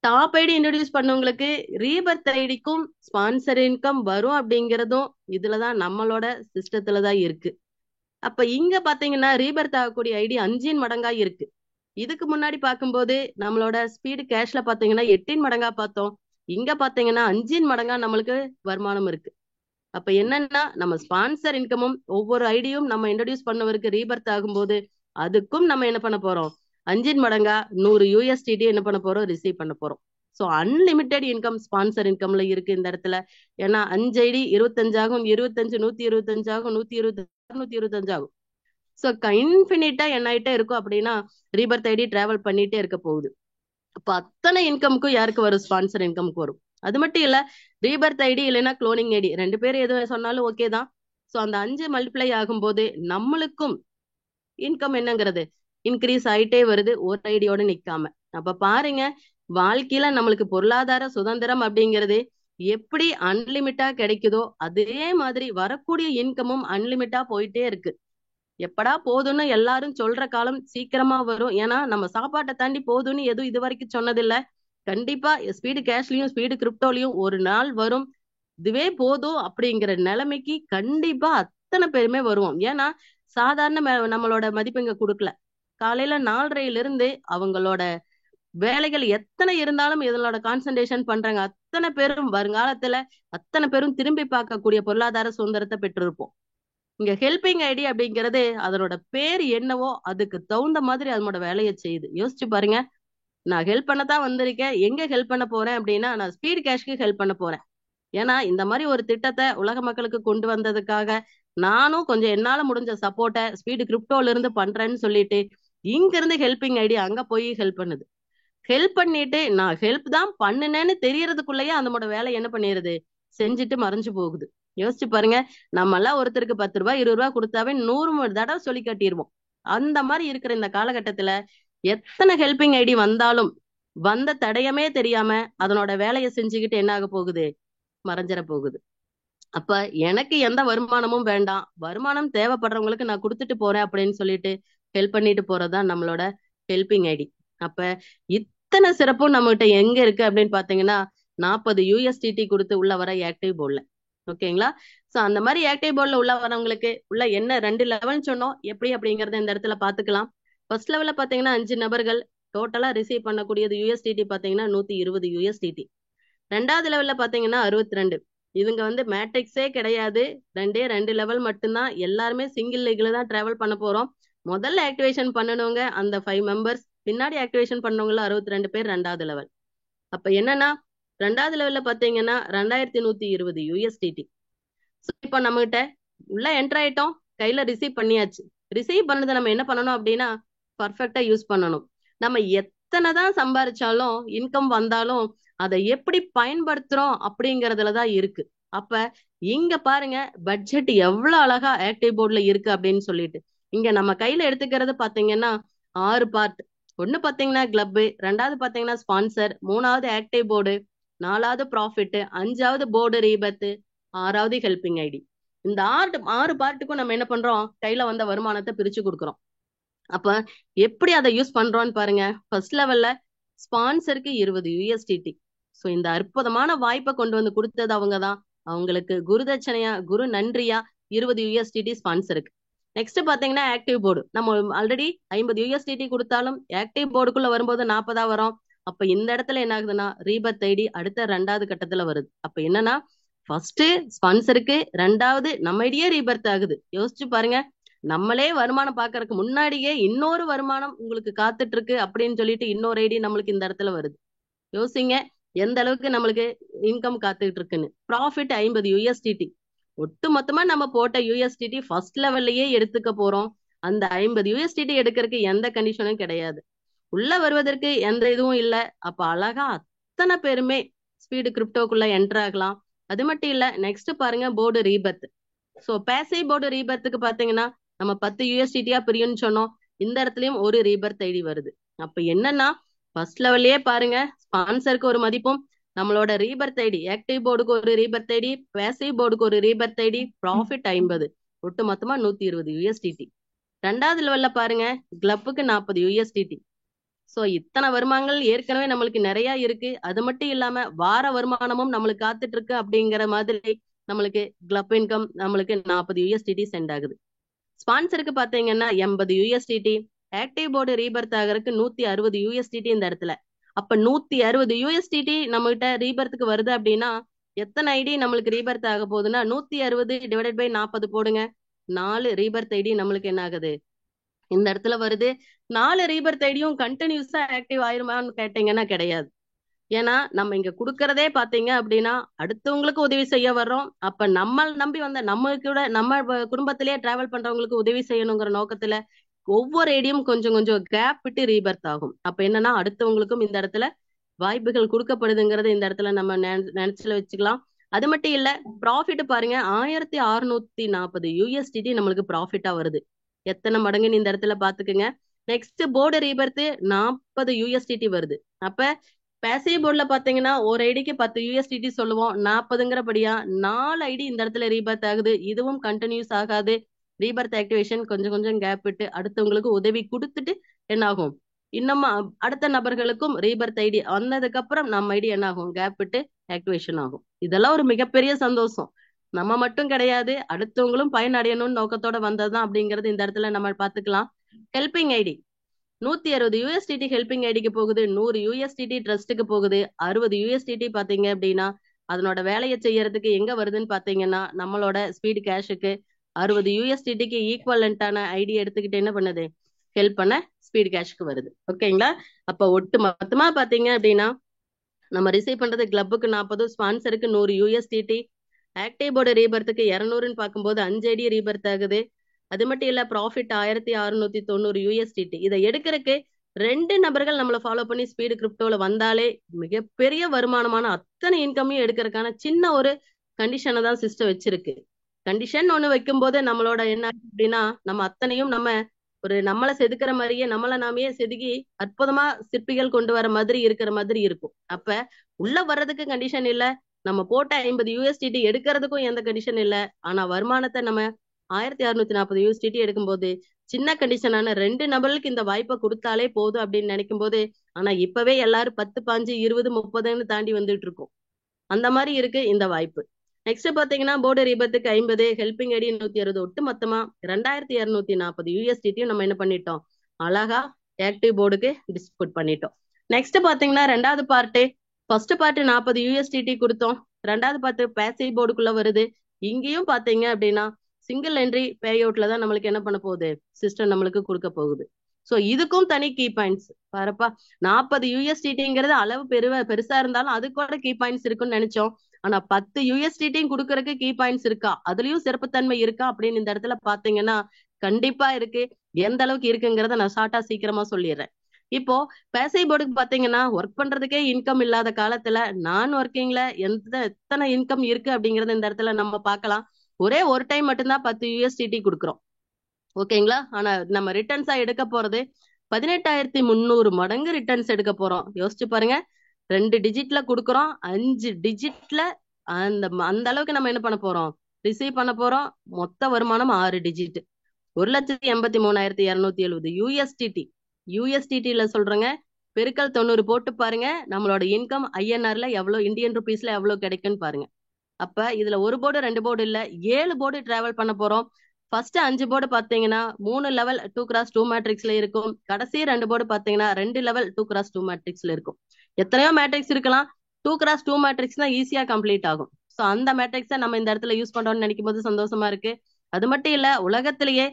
டாப் ஐடி இன்ட்ரோடியூஸ் பண்ணவங்களுக்கு ரீபர்த் ஐடிக்கும் ஸ்பான்சர் இன்கம் வரும் அப்படிங்கிறதும் இதுலதான் நம்மளோட சிஸ்டத்துலதான் இருக்கு. அப்ப இங்க பாத்தீங்கன்னா ரீபர்த் ஆகக்கூடிய ஐடி 5 மடங்கா இருக்கு. இதுக்கு முன்னாடி பார்க்கும்போது நம்மளோட ஸ்பீடு கேஷ்ல பாத்தீங்கன்னா 8 மடங்கா பார்த்தோம். இங்க பாத்தீங்கன்னா 5 மடங்கா நம்மளுக்கு வருமானம் இருக்கு. அப்ப என்னன்னா நம்ம ஸ்பான்சர் இன்கமும் ஒவ்வொரு ஐடியும் நம்ம இன்ட்ரோடியூஸ் பண்ணவருக்கு ரீபர்த் ஆகும்போது அதுக்கும் நம்ம என்ன பண்ண போறோம்? 5 மடங்கா 100 USDT என்ன பண்ண போறோம்? ரிசீவ் பண்ண போறோம். ஸோ அன்லிமிட்டெட் இன்கம் ஸ்பான்சர் இன்கம்ல இருக்கு இந்த இடத்துல. ஏன்னா 5 ஐடி 25 ஆகும், 25 125 ஆகும், 120 225 ஆகும். ஸோ இன்ஃபினிட்டா என்னாயிட்டே இருக்கும் அப்படின்னா ரீபர்த் ஐடி டிராவல் பண்ணிட்டே இருக்க போகுது. அப்ப அத்தனை இன்கமுக்கும் யாருக்கு வரும்? ஸ்பான்சர் இன்கமுக்கு வரும். அது மட்டும் இல்ல, ரீபர்த் ஐடி இல்லைன்னா குளோனிங் ஐடி, ரெண்டு பேரும் எதுவும் சொன்னாலும் ஓகே தான். ஸோ அந்த 5 மல்டிப்ளை ஆகும்போது நம்மளுக்கும் இன்கம் என்னங்கிறது இன்க்ரீஸ் ஆயிட்டே வருது, ஒரு ஐடியோட நிக்காம. அப்ப பாருங்க, வாழ்க்கையில நம்மளுக்கு பொருளாதார சுதந்திரம் அப்படிங்கிறது எப்படி அன்லிமிட்டா கிடைக்குதோ அதே மாதிரி வரக்கூடிய இன்கமும் அன்லிமிட்டா போயிட்டே இருக்கு. எப்படா போதும்னு எல்லாரும் சொல்ற காலம் சீக்கிரமா வரும். ஏன்னா நம்ம சாப்பாட்டை தாண்டி போதும்னு எதுவும் இது வரைக்கும் சொன்னதில்லை. கண்டிப்பா ஸ்பீடு கேஷ்லயும் ஸ்பீடு கிரிப்டோலயும் ஒரு நாள் வரும், இதுவே போதும் அப்படிங்கிற நிலைமைக்கு கண்டிப்பா அத்தனை பேருமே வருவோம். ஏன்னா சாதாரண நம்மளோட மதிப்பெங்க கொடுக்கல. காலையில 4:30 இருந்து அவங்களோட வேலைகள் எத்தனை இருந்தாலும் இதனோட கான்சன்ட்ரேஷன் பண்றாங்க. அத்தனை பேரும் வருங்காலத்துல அத்தனை பேரும் திரும்பி பார்க்கக்கூடிய பொருளாதார சுதந்திரத்தை பெற்றிருப்போம். இங்க ஹெல்பிங் ஐடி அப்படிங்கிறது அதனோட பேர் என்னவோ அதுக்கு தகுந்த மாதிரி அதனோட வேலையை செய்யுது. யோசிச்சு பாருங்க, நான் ஹெல்ப் பண்ணத்தான் வந்திருக்கேன். எங்க ஹெல்ப் பண்ண போறேன் அப்படின்னா நான் ஸ்பீட் கேஷ்க்கு ஹெல்ப் பண்ண போறேன். ஏன்னா இந்த மாதிரி ஒரு திட்டத்தை உலக மக்களுக்கு கொண்டு வந்ததுக்காக நானும் கொஞ்சம் என்னால முடிஞ்ச சப்போர்ட்டை ஸ்பீடு கிரிப்டோல இருந்து பண்றேன்னு சொல்லிட்டு இங்க இருந்து ஹெல்பிங் ஐடி அங்க போய் ஹெல்ப் பண்ணுது. ஹெல்ப் பண்ணிட்டு நான் ஹெல்ப் தான் பண்ணுனேன்னு தெரியறதுக்குள்ளேயே நம்மளோட வேலை என்ன பண்ணிடுது? செஞ்சுட்டு மறைஞ்சு போகுது. யோசிச்சு பாருங்க, நம்ம எல்லாம் ஒருத்தருக்கு 10 ரூபாய் 20 ரூபாய் கொடுத்தாவே 100 தடவை சொல்லி காட்டிடுவோம். அந்த மாதிரி இருக்கிற இந்த காலகட்டத்துல எத்தனை ஹெல்பிங் ஐடி வந்தாலும் வந்த தடயமே தெரியாம அதனோட வேலையை செஞ்சுக்கிட்டு என்ன ஆக போகுது? மறைஞ்சிட போகுது. அப்ப எனக்கு எந்த வருமானமும் வேண்டாம், வருமானம் தேவைப்படுறவங்களுக்கு நான் கொடுத்துட்டு போறேன் அப்படின்னு சொல்லிட்டு ஹெல்ப் பண்ணிட்டு போறதுதான் நம்மளோட ஹெல்பிங் ஐடி. அப்ப இத்தனை சிறப்பும் நம்ம கிட்ட எங்க இருக்கு அப்படின்னு பாத்தீங்கன்னா 40 USDT கொடுத்து உள்ள வர ஆக்டிவ் போர்ட்ல. ஓகேங்களா? சோ அந்த மாதிரி ஆக்டிவ் போர்ட்ல உள்ள வரவங்களுக்கு உள்ள என்ன 2 லெவல் சொன்னோம், எப்படி அப்படிங்கறத இந்த இடத்துல பாத்துக்கலாம். ஃபர்ஸ்ட் லெவல்ல பாத்தீங்கன்னா 5 நபர்கள் டோட்டலா ரிசீவ் பண்ணக்கூடியது USDT பாத்தீங்கன்னா 120 USDT. ரெண்டாவது லெவல்ல பாத்தீங்கன்னா 62. இவங்க மேட்ரிக்ஸே கிடையாது, 2 லெவல் மட்டும்தான். எல்லாருமே சிங்கிள் லெக்ல தான் டிராவல் பண்ண போறோம். முதல்ல ஆக்டிவேஷன் பண்ணனவங்க அந்த 5 மெம்பர்ஸ், பின்னாடி ஆக்டிவேஷன் பண்ணவங்கள 62 பேர் ரெண்டாவது லெவல். அப்ப என்னன்னா ரெண்டாவது லெவல்ல பாத்தீங்கன்னா 2120 USDT. இப்ப நம்ம கிட்ட உள்ள என்டர் ஆயிட்டோம், கையில ரிசீவ் பண்ணியாச்சு. ரிசீவ் பண்ணதை நம்ம என்ன பண்ணணும் அப்படின்னா பர்ஃபெக்டா யூஸ் பண்ணணும். நம்ம எத்தனைதான் சம்பாதிச்சாலும் இன்கம் வந்தாலும் அதை எப்படி பயன்படுத்துறோம் அப்படிங்கறதுலதான் இருக்கு. அப்ப இங்க பாருங்க பட்ஜெட் எவ்வளவு அழகா ஆக்டிவ் போர்ட்ல இருக்கு அப்படின்னு சொல்லிட்டு இங்க நம்ம கையில எடுத்துக்கிறது பாத்தீங்கன்னா 6 பார்ட். ஒண்ணு பாத்தீங்கன்னா கிளப், ரெண்டாவது பாத்தீங்கன்னா ஸ்பான்சர், மூணாவது ஆக்டிவ் போர்டு, நாலாவது ப்ராஃபிட், அஞ்சாவது போர்டு ரீபத், ஆறாவது ஹெல்பிங் ஐடி. இந்த 6 பார்ட்டுக்கும் நம்ம என்ன பண்றோம்? கையில வந்த வருமானத்தை பிரிச்சு கொடுக்குறோம். அப்ப எப்படி அதை யூஸ் பண்றோம்னு பாருங்க. ஃபர்ஸ்ட் லெவல்ல ஸ்பான்சருக்கு 20 USDT. சோ இந்த அற்புதமான வாய்ப்பை கொண்டு வந்து கொடுத்தது அவங்கதான். அவங்களுக்கு குருதட்சணையா, குரு நன்றியா 20 USDT ஸ்பான்சருக்கு. நெக்ஸ்ட் பாத்தீங்கன்னா ஆக்டிவ் போர்டு. நம்ம ஆல்ரெடி 50 USDT கொடுத்தாலும் ஆக்டிவ் போர்டுக்குள்ள வரும்போது 40 வரும். அப்ப இந்த இடத்துல என்ன ஆகுதுன்னா ரீபர்த் ஐடி அடுத்த 2வது கட்டத்துல வருது. அப்ப என்னன்னா ஃபர்ஸ்ட் ஸ்பான்சருக்கு, 2வது நம்ம ஐடியே ரீபர்த் ஆகுது. யோசிச்சு பாருங்க, நம்மளே வருமானம் பாக்குறதுக்கு முன்னாடியே இன்னொரு வருமானம் உங்களுக்கு காத்துட்டு இருக்கு அப்படின்னு சொல்லிட்டு இன்னொரு ஐடி நம்மளுக்கு இந்த இடத்துல வருது. யோசிங்க எந்த அளவுக்கு நம்மளுக்கு இன்கம் காத்துக்கிட்டு இருக்குன்னு. Profit 50 USDT. ஒட்டு மொத்தமா நம்ம போட்ட USDT ஃபர்ஸ்ட் லெவல்லயே எடுத்துக்க போறோம். அந்த 50 USDT எடுக்கிறதுக்கு எந்த கண்டிஷனும் கிடையாது, உள்ள வருவதற்கு எந்த இதுவும் இல்ல. அப்ப அழகா அத்தனை பேருமே ஸ்பீடு கிரிப்டோக்குள்ள என்டர் ஆகலாம். அது மட்டும் இல்ல, நெக்ஸ்ட் பாருங்க board rebirth. So passive board ரீபர்த்துக்கு பாத்தீங்கன்னா நம்ம 10 USDT பிரியும்னு சொன்னோம். இந்த இடத்துலயும் ஒரு ரீபர்த் ஐடி வருது. அப்ப என்னன்னா ஃபர்ஸ்ட் லெவல்லயே பாருங்க, ஸ்பான்சருக்கு ஒரு மதிப்பும், நம்மளோட ரீபர்த் ஐடி, ஆக்டிவ் போர்டுக்கு ஒரு ரீபர்த் ஐடி, பேசிவ் போர்டுக்கு ஒரு ரீபர்த் ஐடி, ப்ராஃபிட் 50, ஒட்டு மொத்தமா 120 USDT. 2வது லெவல்ல பாருங்க கிளப்புக்கு 40 USDT. சோ இத்தனை வருமானங்கள் ஏற்கனவே நம்மளுக்கு நிறைய இருக்கு. அது மட்டும் இல்லாம வார வருமானமும் நம்மளுக்கு காத்துட்டு இருக்கு. அப்படிங்கிற மாதிரி நம்மளுக்கு கிளப் இன்கம் நம்மளுக்கு 40 USDT சென்ட் ஆகுது. ஸ்பான்சருக்கு பாத்தீங்கன்னா 80 USDT, ஆக்டிவ் போர்டு ரீபர்த் ஆகிறதுக்கு 160 USDT இந்த இடத்துல. அப்ப 160 USDT நம்ம கிட்ட ரீபர்த்துக்கு வருது அப்படின்னா எத்தனை ஐடி நம்மளுக்கு ரீபர்த் ஆக போகுதுன்னா 160 டிவைடட் பை 40 போடுங்க. 4 ரீபர்த் ஐடி நம்மளுக்கு என்ன ஆகுது இந்த இடத்துல வருது. 4 ரீபர்த் ஐடியும் கண்டினியூஸா ஆக்டிவ் ஆயிருமான்னு கேட்டீங்கன்னா கிடையாது. ஏன்னா நம்ம இங்க குடுக்கறதே பாத்தீங்க அப்படின்னா அடுத்தவங்களுக்கு உதவி செய்ய வர்றோம். அப்ப நம்ம நம்பி வந்த நம்ம கூட நம்ம குடும்பத்திலேயே டிராவல் பண்றவங்களுக்கு உதவி செய்யணுங்கிற நோக்கத்துல ஒவ்வொரு ஐடியும் கொஞ்சம் கொஞ்சம் கேப் விட்டு ரீபர்த் ஆகும். அப்ப என்னன்னா அடுத்தவங்களுக்கும் இந்த இடத்துல வாய்ப்புகள் கொடுக்கப்படுதுங்கிறது இந்த இடத்துல நம்ம நினைச்சுல வச்சுக்கலாம். அது மட்டும் இல்ல, ப்ராஃபிட் பாருங்க 1640 USDT நம்மளுக்கு ப்ராஃபிட்டா வருது. எத்தனை மடங்குன்னு இந்த இடத்துல பாத்துக்குங்க. நெக்ஸ்ட் போர்டு ரீபர்த் 40 USDT வருது. அப்ப பேசிவ் போர்டுல பாத்தீங்கன்னா ஒரு ஐடிக்கு 10 USDT சொல்லுவோம். 40ங்கிறபடியா 4 ஐடி இந்த இடத்துல ரீபர்த் ஆகுது. இதுவும் கண்டினியூஸ் ஆகாது. ரீபர்த் ஆக்டிவேஷன் கொஞ்சம் கொஞ்சம் கேப் விட்டு அடுத்தவங்களுக்கு உதவி கொடுத்துட்டு என்ன ஆகும், இன்னும் அடுத்த நபர்களுக்கும் ரீபர்த் ஐடி வந்ததுக்கு அப்புறம் நம்ம ஐடி என்ன ஆகும், கேப் விட்டு ஆக்டிவேஷன் ஆகும். இதெல்லாம் ஒரு மிகப்பெரிய சந்தோஷம். நம்ம மட்டும் கிடையாது, அடுத்தவங்களும் பயனடையணும்னு நோக்கத்தோட வந்ததுதான் அப்படிங்கறது இந்த இடத்துல நம்ம பாத்துக்கலாம். ஹெல்பிங் ஐடி 160 USDT ஹெல்பிங் ஐடிக்கு போகுது, 100 USDT ட்ரஸ்ட்டுக்கு போகுது, 60 USDT பாத்தீங்க அப்படின்னா அதனோட வேலையை செய்யறதுக்கு எங்க வருதுன்னு பாத்தீங்கன்னா நம்மளோட ஸ்பீடு கேஷுக்கு 60 USDTக்கு ஈக்குவலண்டான ஐடி எடுத்துக்கிட்டு என்ன பண்ணுது, ஹெல்ப் பண்ண ஸ்பீடு கேஷ்க்கு வருது. ஓகேங்களா? அப்ப ஒட்டு மொத்தமா பாத்தீங்க அப்படின்னா நம்ம ரிசீவ் பண்றது கிளப்புக்கு 40, ஸ்பான்சருக்கு 100 USDT, ஆக்டிவ் போர்டு ரீபர்த்துக்கு 200ன்னு பார்க்கும்போது 5 ஐடி ரீபர்த் ஆகுது. அது மட்டும் இல்ல, ப்ராஃபிட் 1690 USDT. இதை எடுக்கிறதுக்கு 2 நபர்கள் நம்மளை ஃபாலோ பண்ணி ஸ்பீடு கிரிப்டோல வந்தாலே மிகப்பெரிய வருமானமான அத்தனை இன்கமையும் எடுக்கிறதுக்கான சின்ன ஒரு கண்டிஷனை தான் சிஸ்டம் வச்சிருக்கு. கண்டிஷன் ஒண்ணு வைக்கும் போது நம்மளோட என்ன அப்படின்னா நம்ம அத்தனையும் நம்ம ஒரு நம்மளை செதுக்கிற மாதிரியே நம்மளை நாமையே செதுக்கி அற்புதமா சிற்பிகள் கொண்டு வர மாதிரி இருக்கிற மாதிரி இருக்கும். அப்ப உள்ள வர்றதுக்கு கண்டிஷன் இல்ல, நம்ம போட்ட 50 USDT எடுக்கிறதுக்கும் எந்த கண்டிஷன் இல்ல. ஆனா வருமானத்தை நம்ம 1640 USDT எடுக்கும்போது சின்ன கண்டிஷனான 2 நபர்களுக்கு இந்த வாய்ப்பை கொடுத்தாலே போதும் அப்படின்னு நினைக்கும் போது, ஆனா இப்பவே எல்லாரும் 10, 15, 20, 30ன்னு தாண்டி வந்துட்டு இருக்கோம். அந்த மாதிரி இருக்கு இந்த வாய்ப்பு. நெக்ஸ்ட் பாத்தீங்கன்னா போர்டு ரீபத்துக்கு 50, ஹெல்பிங் ஐடி 160, ஒட்டு மொத்தமா 2240 USDT நம்ம என்ன பண்ணிட்டோம், அழகா ஆக்டிவ் போர்டுக்கு டிஸ்ட்ரிபியூட் பண்ணிட்டோம். நெக்ஸ்ட் பாத்தீங்கன்னா 2வது பார்ட், ஃபர்ஸ்ட் பார்ட் 40 USDT கொடுத்தோம். 2வது பார்ட் பேசிவ் போர்டுக்குள்ள வருது. இங்கேயும் பாத்தீங்க அப்படின்னா சிங்கிள் என்ட்ரி பே அவுட்ல தான் நம்மளுக்கு என்ன பண்ண போகுது, சிஸ்டம் நம்மளுக்கு கொடுக்க போகுது. சோ இதுக்கும் தனி கீ பாயிண்ட்ஸ் பாருப்பா. 40 USDTங்கிறது அளவு பெருசா இருந்தாலும் அது கூட கீ பாயிண்ட்ஸ் இருக்குன்னு நினைச்சோம். ஆனா 10 USDT கொடுக்கறதுக்கு கீ பாயிண்ட்ஸ் இருக்கா, அதுலயும் சிறப்புத்தன்மை இருக்கா அப்படின்னு இந்த இடத்துல பாத்தீங்கன்னா கண்டிப்பா இருக்கு. எந்த அளவுக்கு இருக்குங்கிறத நான் ஷார்ட்டா சீக்கிரமா சொல்லிடுறேன். இப்போ பேசிவ் போர்டுக்கு பாத்தீங்கன்னா ஒர்க் பண்றதுக்கே இன்கம் இல்லாத காலத்துல நான் ஒர்க்கிங்ல எத்தனை இன்கம் இருக்கு அப்படிங்கறத இந்த இடத்துல நம்ம பார்க்கலாம். ஒரே ஒரு டைம் மட்டும்தான் 10 USDT கொடுக்குறோம். ஓகேங்களா? ஆனா நம்ம ரிட்டர்ன்ஸா எடுக்க போறது 18,300 மடங்கு ரிட்டர்ன்ஸ் எடுக்க போறோம். யோசிச்சு பாருங்க, 2 டிஜிட்ல கொடுக்குறோம், 5 டிஜிட்ல அந்த அளவுக்கு நம்ம என்ன பண்ண போறோம், ரிசீவ் பண்ண போறோம். மொத்த வருமானம் 6 டிஜிட், 1,83,270 USDT சொல்றேங்க. பெருக்கல் 90 போட்டு பாருங்க, நம்மளோட இன்கம் INRல எவ்வளவு, இந்தியன் ருபீஸ்ல எவ்வளவு கிடைக்குன்னு பாருங்க. அப்ப இதுல ஒரு போர்டு 2 போர்டு இல்ல, 7 போர்டு டிராவல் பண்ண போறோம். ஃபர்ஸ்ட் 5 போர்டு பாத்தீங்கன்னா 3 லெவல் 2x2 மேட்ரிக்ஸ்ல இருக்கும். கடைசி 2 போர்டு பாத்தீங்கன்னா 2 லெவல் 2x2 மேட்ரிக்ஸ்ல இருக்கும். எத்தனையோ மேட்ரிக்ஸ் இருக்கலாம், 2x2 மேட்ரிக்ஸ் தான் ஈஸியா கம்ப்ளீட் ஆகும். ஸோ அந்த மேட்ரிக்ஸை நம்ம இந்த இடத்துல யூஸ் பண்றோம்னு நினைக்கும் போது சந்தோஷமா இருக்கு. அது மட்டும் இல்ல, உலகத்திலேயே